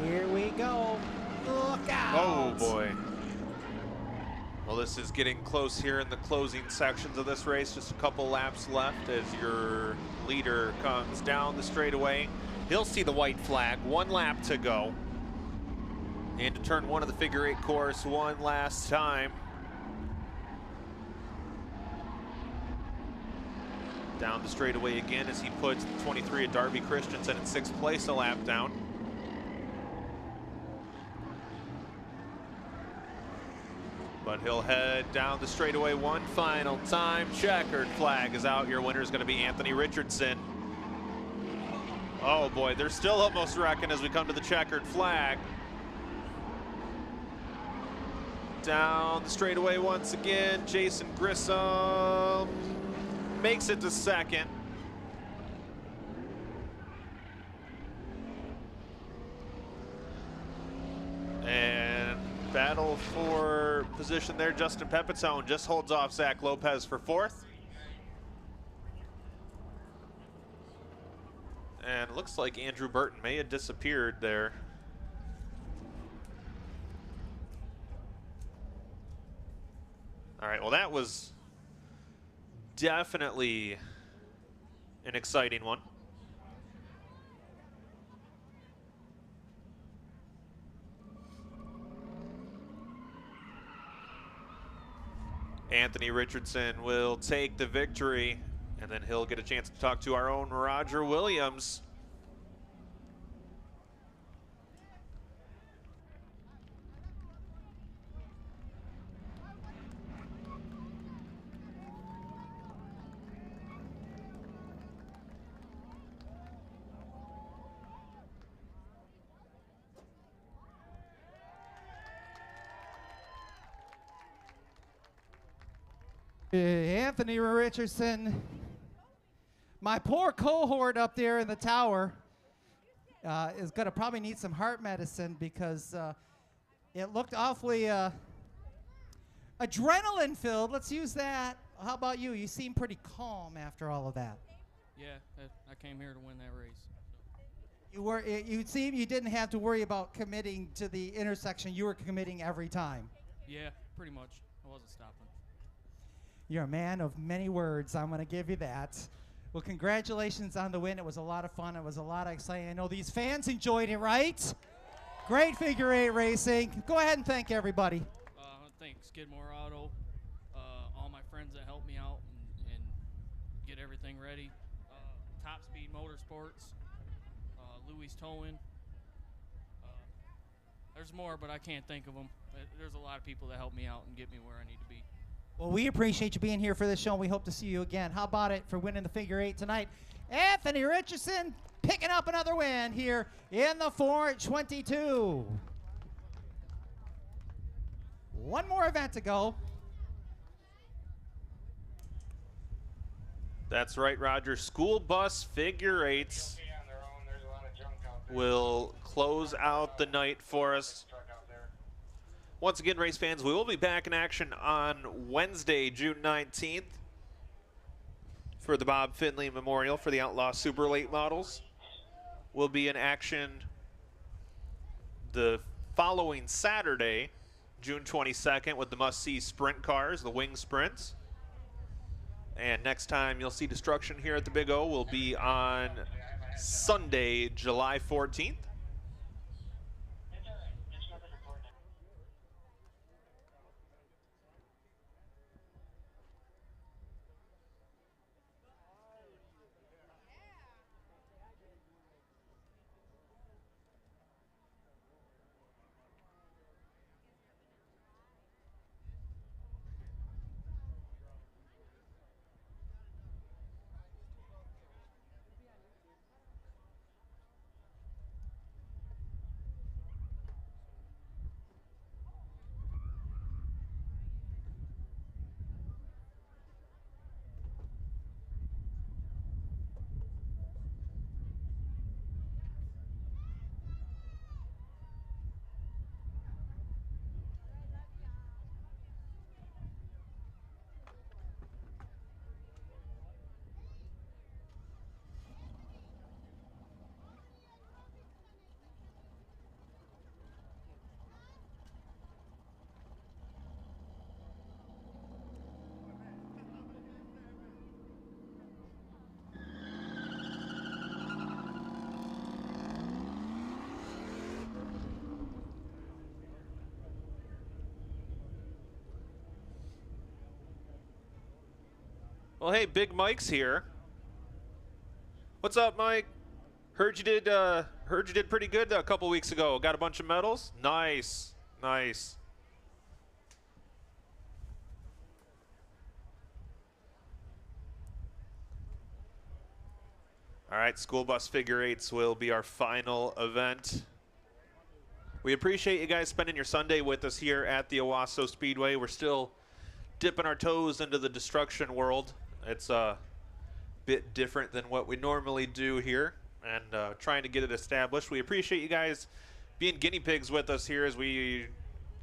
Here we go. Look out. Oh, boy. Well, this is getting close here in the closing sections of this race. Just a couple laps left as your leader comes down the straightaway. He'll see the white flag. 1 lap to go. Into turn 1 of the figure 8 course one last time. Down the straightaway again as he puts the 23 of Darby Christensen in 6th place, a lap down. But he'll head down the straightaway one final time. Checkered flag is out. Your winner is going to be Anthony Richardson. Oh boy, they're still almost wrecking as we come to the checkered flag. Down the straightaway once again. Jason Grissom makes it to 2nd. And battle for position there. Justin Pepitone just holds off Zach Lopez for 4th. And it looks like Andrew Burton may have disappeared there. All right, well, that was definitely an exciting one. Anthony Richardson will take the victory, and then he'll get a chance to talk to our own Roger Williams. Anthony Richardson, my poor cohort up there in the tower, is going to probably need some heart medicine because it looked awfully adrenaline filled. Let's use that. How about you? You seem pretty calm after all of that. Yeah, I came here to win that race. You seem you didn't have to worry about committing to the intersection. You were committing every time. Yeah, pretty much. I wasn't stopping. You're a man of many words. I'm going to give you that. Well, congratulations on the win. It was a lot of fun. It was a lot of exciting. I know these fans enjoyed it, right? Great figure 8 racing. Go ahead and thank everybody. Thank Skidmore Auto, all my friends that helped me out and get everything ready. Top Speed Motorsports, Louis Towing. There's more, but I can't think of them. There's a lot of people that helped me out and get me where I need to be. Well, we appreciate you being here for this show, and we hope to see you again. How about it for winning the figure 8 tonight? Anthony Richardson picking up another win here in the 422. One more event to go. That's right, Roger. School bus figure 8s will close out the night for us. Once again, race fans, we will be back in action on Wednesday, June 19th for the Bob Finley Memorial for the Outlaw Super Late Models. We'll be in action the following Saturday, June 22nd, with the must-see sprint cars, the wing sprints. And next time you'll see destruction here at the Big O will be on Sunday, July 14th. Well, hey, Big Mike's here. What's up, Mike? Heard you did pretty good a couple weeks ago. Got a bunch of medals. Nice, nice. All right, school bus figure eights will be our final event. We appreciate you guys spending your Sunday with us here at the Owasso Speedway. We're still dipping our toes into the destruction world. It's a bit different than what we normally do here, and trying to get it established. We appreciate you guys being guinea pigs with us here as we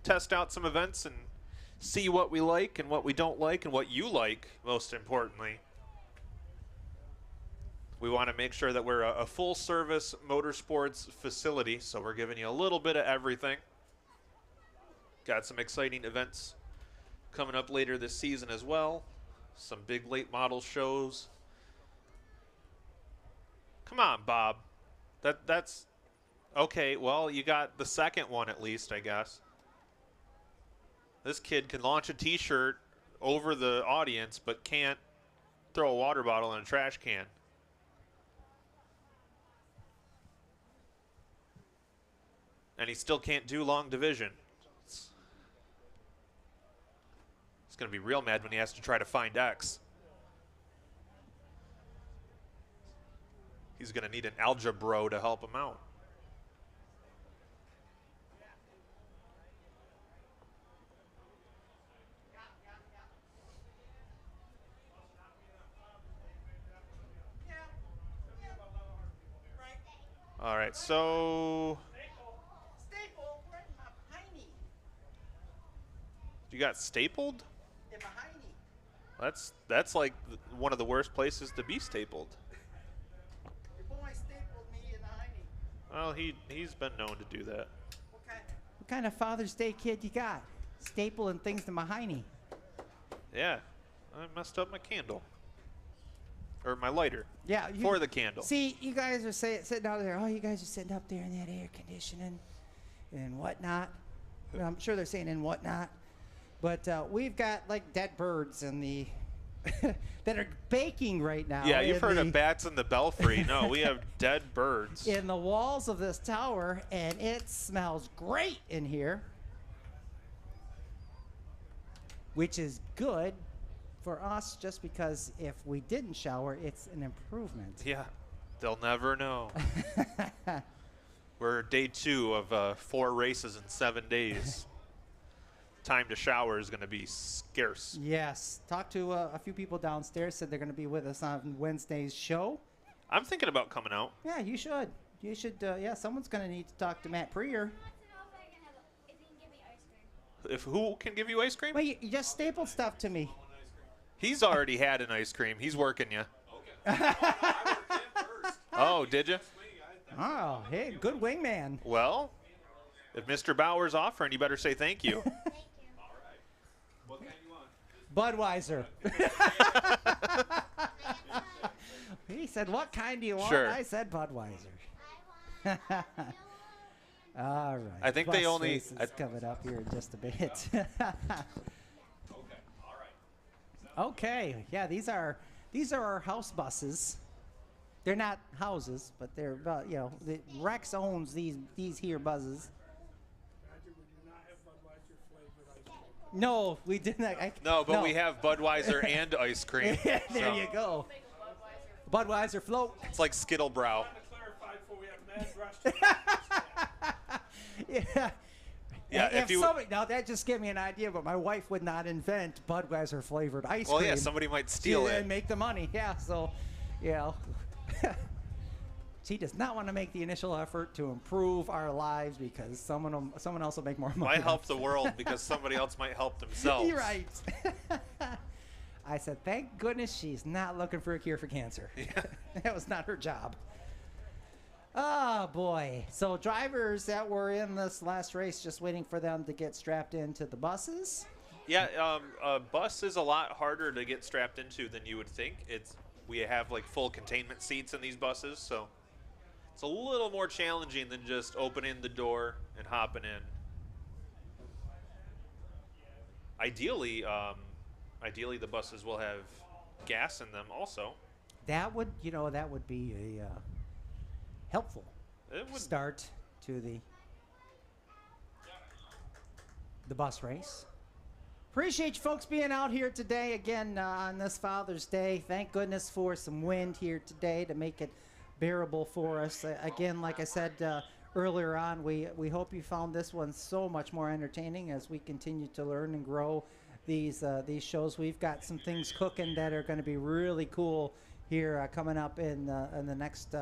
test out some events and see what we like and what we don't like and what you like, most importantly. We want to make sure that we're a full-service motorsports facility, so we're giving you a little bit of everything. Got some exciting events coming up later this season as well. Some big late model shows. Come on, Bob. That's okay. Well, you got the second one at least, I guess. This kid can launch a T-shirt over the audience, but can't throw a water bottle in a trash can. And he still can't do long division. He's going to be real mad when he has to try to find X. He's going to need an algebra to help him out. All right, so you got stapled? That's like one of the worst places to be stapled. Well, he's been known to do that. What kind of Father's Day kid you got? Stapling things to my hiney. Yeah, I messed up my candle. Or my lighter. Yeah. For the candle. See, you guys are sitting out there. Oh, you guys are sitting up there in that air conditioning and whatnot. Well, I'm sure they're saying and whatnot. But we've got like dead birds in the that are baking right now. Yeah, you've heard of bats in the belfry. No, we have dead birds. In the walls of this tower, and it smells great in here. Which is good for us, just because if we didn't shower, it's an improvement. Yeah, they'll never know. We're day 2 of 4 races in 7 days. Time to shower is going to be scarce. Yes. Talked to a few people downstairs, said they're going to be with us on Wednesday's show. I'm thinking about coming out. Yeah, you should. You should, yeah, someone's going to need to talk to Matt Preer. If who can give you ice cream? Well, you just stapled stuff to me. He's already had an ice cream. He's working you. Oh, did you? Oh, hey, good wingman. Well, if Mr. Bauer's offering, you better say thank you. Budweiser. He said, what kind do you want? Sure. I said Budweiser. All right. I think they only... It's coming up here in just a bit. Okay. Yeah, these are our house buses. They're not houses, but they're, you know, Rex owns these here buses. No, we didn't. No, but we have Budweiser and ice cream. Yeah, there you go. Budweiser float. It's like Skittlebrow. Yeah. Yeah, if somebody, now that just gave me an idea, but my wife would not invent Budweiser flavored ice cream. Well, yeah, somebody might steal it. And make the money. Yeah, so, you know. She does not want to make the initial effort to improve our lives because someone else will make more money. Might help the world because somebody else might help themselves. You're right. I said, thank goodness she's not looking for a cure for cancer. Yeah. That was not her job. Oh, boy. So drivers that were in this last race, just waiting for them to get strapped into the buses? Yeah, a bus is a lot harder to get strapped into than you would think. We have like full containment seats in these buses, so it's a little more challenging than just opening the door and hopping in. Ideally the buses will have gas in them also. That would, that would be a helpful It would. start to the bus race. Appreciate you folks being out here today again on this Father's Day. Thank goodness for some wind here today to make it bearable for us. Again, like I said earlier on, we hope you found this one so much more entertaining as we continue to learn and grow these shows. We've got some things cooking that are going to be really cool here coming up in the next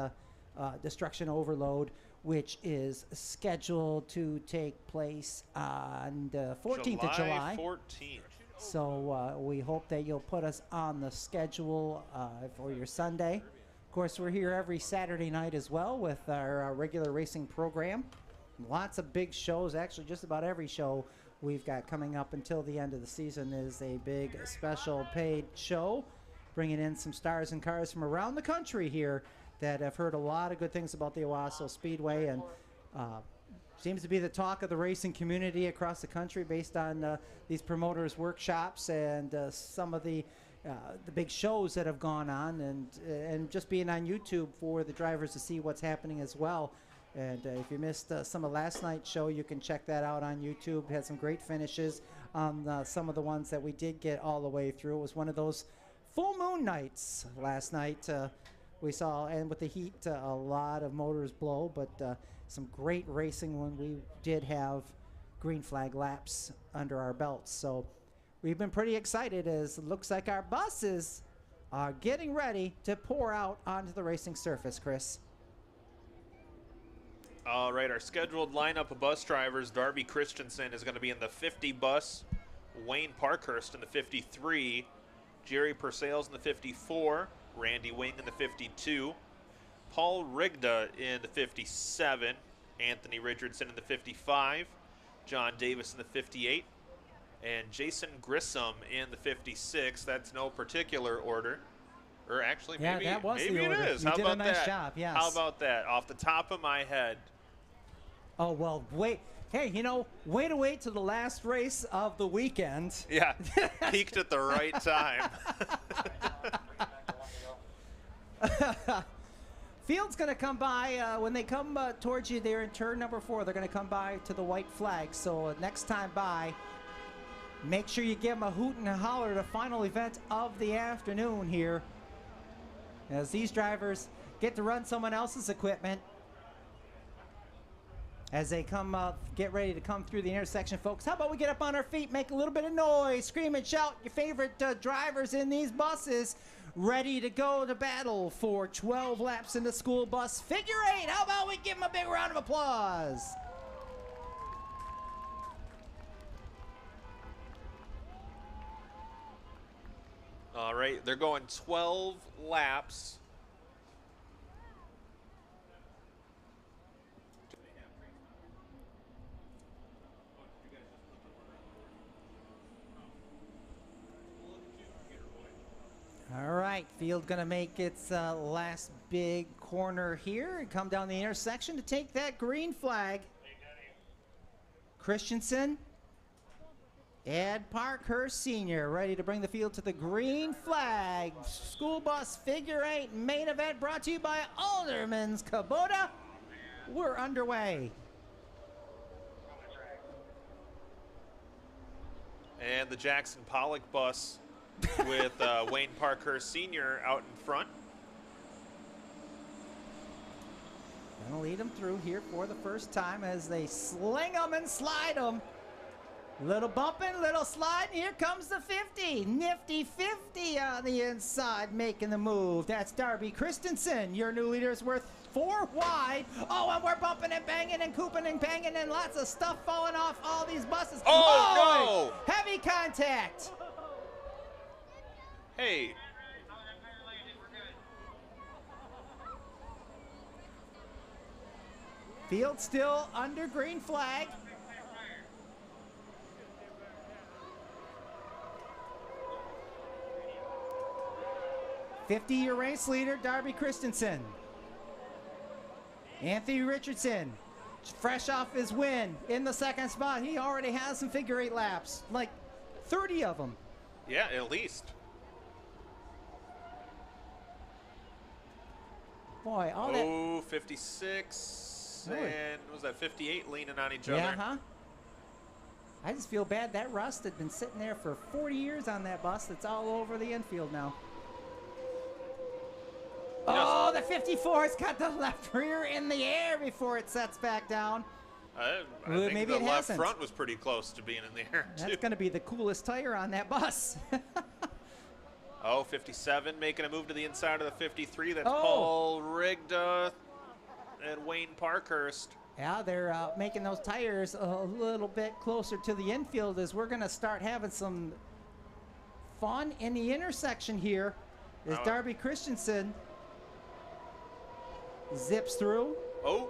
Destruction Overload, which is scheduled to take place on the 14th of July. 14th. So we hope that you'll put us on the schedule for your Sunday. Of course, we're here every Saturday night as well with our regular racing program. Lots of big shows. Actually, just about every show we've got coming up until the end of the season is a big special paid show, bringing in some stars and cars from around the country here that have heard a lot of good things about the Owasso Speedway, and seems to be the talk of the racing community across the country based on these promoters' workshops and some of the big shows that have gone on, and just being on YouTube for the drivers to see what's happening as well. And if you missed some of last night's show, you can check that out on YouTube. Had some great finishes on some of the ones that we did get all the way through. It was one of those full moon nights last night. We saw, and with the heat, a lot of motors blow, but some great racing when we did have green flag laps under our belts. So we've been pretty excited as it looks like our buses are getting ready to pour out onto the racing surface, Chris. All right, our scheduled lineup of bus drivers: Darby Christensen is going to be in the 50 bus, Wayne Parkhurst in the 53, Jerry Purcell's in the 54, Randy Wing in the 52, Paul Rigda in the 57, Anthony Richardson in the 55, John Davis in the 58, and Jason Grissom in the 56. That's no particular order. Or actually, Yeah, maybe, that was maybe the it order. is. You How did a about nice that? job, yes. How about that? Off the top of my head. Oh, well, wait. Hey, way to wait to the last race of the weekend. Yeah, peaked at the right time. Field's going to come by. When they come towards you there in turn number 4, they're going to come by to the white flag. So next time by, make sure you give them a hoot and a holler at the final event of the afternoon here, as these drivers get to run someone else's equipment as they come get ready to come through the intersection. Folks, how about we get up on our feet, make a little bit of noise, scream and shout your favorite drivers in these buses, ready to go to battle for 12 laps in the school bus figure 8. How about we give them a big round of applause? All right, they're going 12 laps. All right, field gonna make its last big corner here and come down the intersection to take that green flag. Christensen, Ed Parkhurst Sr. ready to bring the field to the green flag. School bus figure 8 main event brought to you by Alderman's Kubota. We're underway. And the Jackson Pollock bus with Wayne Parkhurst Sr. out in front. Gonna lead them through here for the first time as they sling them and slide them. Little bumping, little sliding. Here comes the 50. Nifty 50 on the inside making the move. That's Darby Christensen. Your new leader is worth 4 wide. Oh, and we're bumping and banging and cooping and banging and lots of stuff falling off all these buses. Oh, no! Heavy contact. Hey. Field still under green flag. '50-year race leader, Darby Christensen. Anthony Richardson, fresh off his win in the second spot. He already has some figure 8 laps, like 30 of them. Yeah, at least. Boy, all that. Oh, 56 Really? and was that 58 leaning on each Yeah, other? huh? I just feel bad. That rust had been sitting there for 40 years on that bus. It's all over the infield now. Oh, the 54's got the left rear in the air before it sets back down. I Well, think maybe the it left hasn't. front was pretty close to being in the air, too. That's going to be the coolest tire on that bus. Oh, 57 making a move to the inside of the 53. That's Oh. Paul Rigda and Wayne Parkhurst. Yeah, they're making those tires a little bit closer to the infield as we're going to start having some fun in the intersection here as Oh. Darby Christensen zips through. Oh.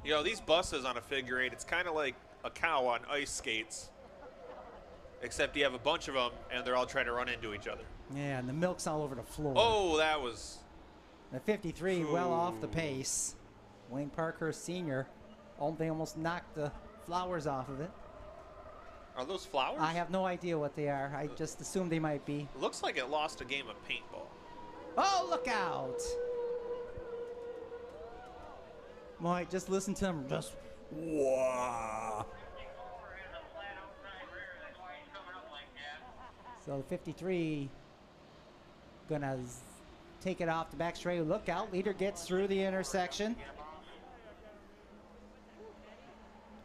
You know, these buses on a figure eight, it's kind of like a cow on ice skates, except you have a bunch of them and they're all trying to run into each other. Yeah, and the milk's all over the floor. Oh, that was... The 53 well off the pace. Wayne Parkhurst Sr. They almost knocked the flowers off of it. Are those flowers? I have no idea what they are. I just assumed they might be. Looks like it lost a game of paintball. Oh, look out! Boy, just listen to him. Just wow. So the 53 gonna take it off the back straight. Look out! Leader gets through the intersection.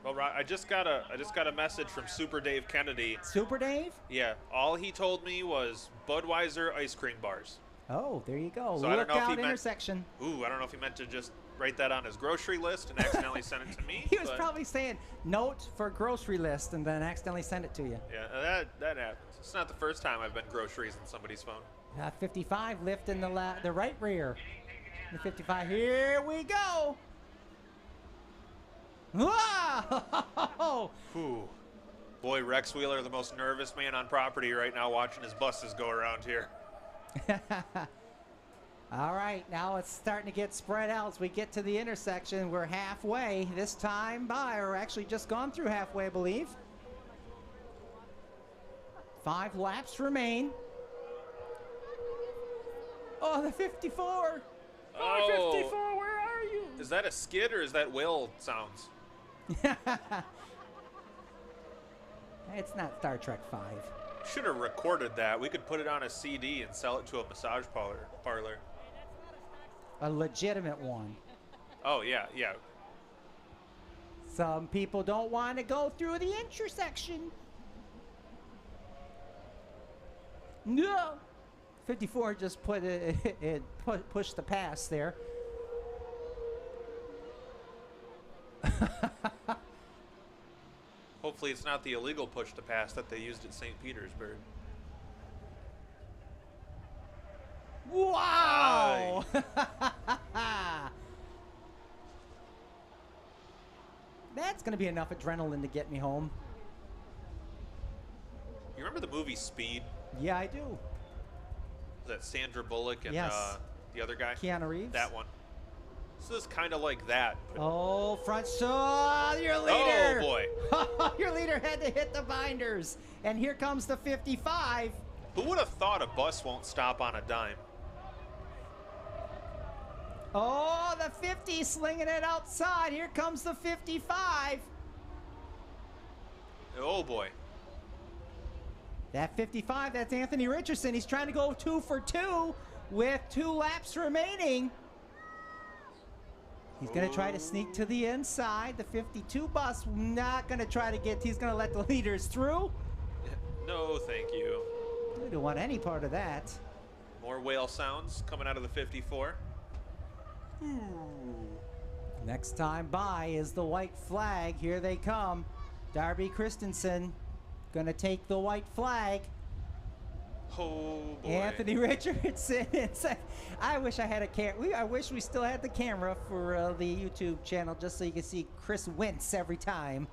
Well, I just got a message from Super Dave Kennedy. Super Dave? Yeah, all he told me was Budweiser ice cream bars. Oh, there you go. So I don't Look know if he out meant- intersection. Ooh, I don't know if he meant to just write that on his grocery list and accidentally send it to me. He was but probably saying note for grocery list and then accidentally send it to you. Yeah, that happens. It's not the first time I've been groceries in somebody's phone. 55 lifting the right rear. The 55. Here we go. Wow! Ooh. Boy, Rex Wheeler, the most nervous man on property right now, watching his buses go around here. All right, now it's starting to get spread out as we get to the intersection. We're halfway this time by, or actually just gone through halfway, I believe. 5 laps remain. Oh, the 54. Oh, 54, where are you? Is that a skid or is that whale sounds? It's not Star Trek 5. Should have recorded that. We could put it on a CD and sell it to a massage parlor. A legitimate one. Oh, yeah, yeah. Some people don't want to go through the intersection. No. 54 just pushed the pass there. Hopefully it's not the illegal push to pass that they used at St. Petersburg. Wow! That's going to be enough adrenaline to get me home. You remember the movie Speed? Yeah, I do. Was that Sandra Bullock and Yes. the other guy? Keanu Reeves? That one. This is kind of like that. Oh, front shot, your leader. Oh, boy. Your leader had to hit the binders. And here comes the 55. Who would have thought a bus won't stop on a dime? Oh, the 50 slinging it outside. Here comes the 55. Oh, boy. That 55, that's Anthony Richardson. He's trying to go 2 for 2 with 2 laps remaining. He's going to try to sneak to the inside. The 52 bus not going to try to get, he's going to let the leaders through. No, thank you. We don't want any part of that. More whale sounds coming out of the 54. Next time by is the white flag. Here they come. Darby Christensen going to take the white flag. Oh, boy. Anthony Richardson. I wish I had a I wish we still had the camera for the YouTube channel just so you can see Chris wince every time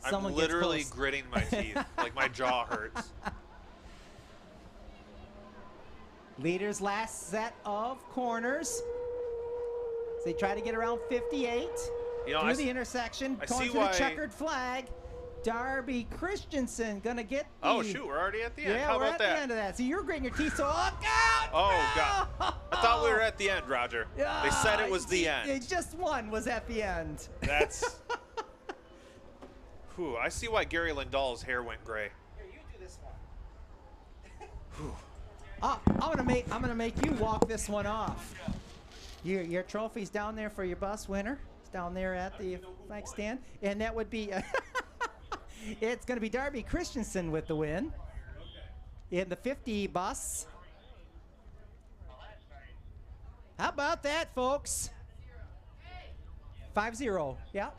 someone I'm literally gets close. gritting my teeth. Like my jaw hurts. Leaders last set of corners. So they try to get around 58 You know, through the intersection, I going see through why- the checkered flag. Darby Christensen gonna get the... Oh, shoot, we're already at the end. Yeah, How we're about at that? the end of that. So you're gritting your teeth, so look out! Oh, God. I thought we were at the end, Roger. They said it was the end. Just one was at the end. That's... Whew, I see why Gary Lindahl's hair went gray. Here, you do this one. I'm gonna make you walk this one off. Your trophy's down there for your bus winner. It's down there at the flag stand, and that would be it's gonna be Darby Christensen with the win in the 50 bus. How about that, folks? 5-0. Yeah.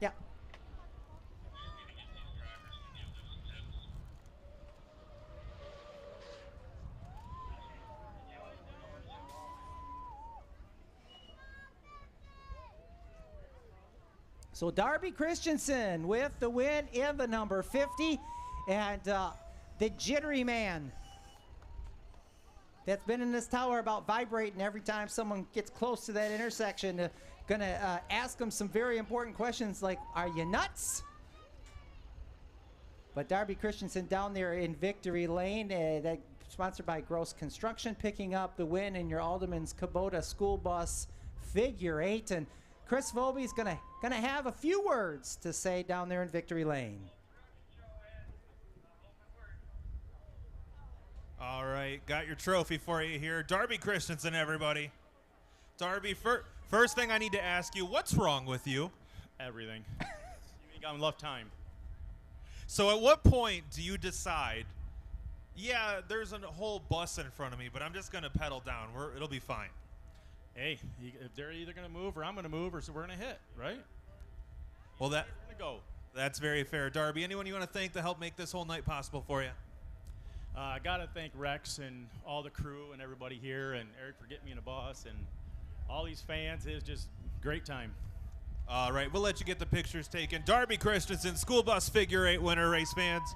Yeah. So Darby Christensen with the win in the number 50, and the jittery man that's been in this tower about vibrating every time someone gets close to that intersection. Gonna ask him some very important questions like, are you nuts? But Darby Christensen down there in Victory Lane, that sponsored by Gross Construction, picking up the win in your Alderman's Kubota school bus figure 8. And Chris Volbe's gonna have a few words to say down there in Victory Lane. All right, got your trophy for you here. Darby Christensen, everybody. Darby, first thing I need to ask you, what's wrong with you? Everything. You got enough time. So at what point do you decide, yeah, there's a whole bus in front of me, but I'm just going to pedal down. It'll be fine. Hey, if they're either going to move or I'm going to move, or so we're going to hit, right? Well, We're going to go. that's very fair. Darby, anyone you want to thank to help make this whole night possible for you? I got to thank Rex and all the crew and everybody here, and Eric for getting me in a bus, and all these fans. It was just great time. All right, we'll let you get the pictures taken. Darby Christensen, school bus figure 8 winner, race fans.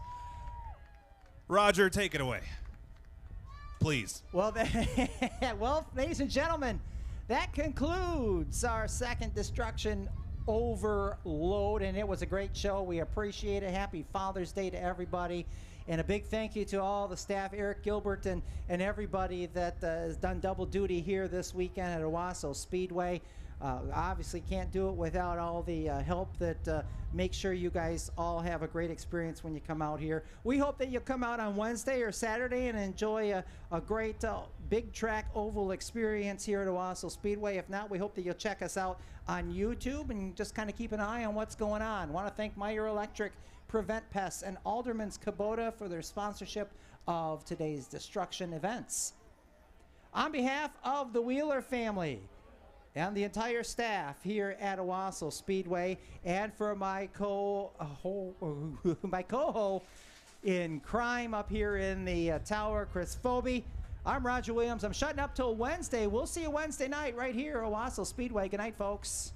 Roger, take it away, please. Well, well, ladies and gentlemen, that concludes our second Destruction Overload, and it was a great show. We appreciate it. Happy Father's Day to everybody. And a big thank you to all the staff, Eric Gilbert and everybody that has done double duty here this weekend at Owasso Speedway. Obviously can't do it without all the help that makes sure you guys all have a great experience when you come out here. We hope that you'll come out on Wednesday or Saturday and enjoy a great big track oval experience here at Owasso Speedway. If not, we hope that you'll check us out on YouTube and just kind of keep an eye on what's going on. Want to thank Meyer Electric, Prevent Pests, and Alderman's Kubota for their sponsorship of today's Destruction events. On behalf of the Wheeler family and the entire staff here at Owasso Speedway, and for my co-ho in crime up here in the tower, Chris Phoebe, I'm Roger Williams. I'm shutting up till Wednesday. We'll see you Wednesday night right here at Owasso Speedway. Good night, folks.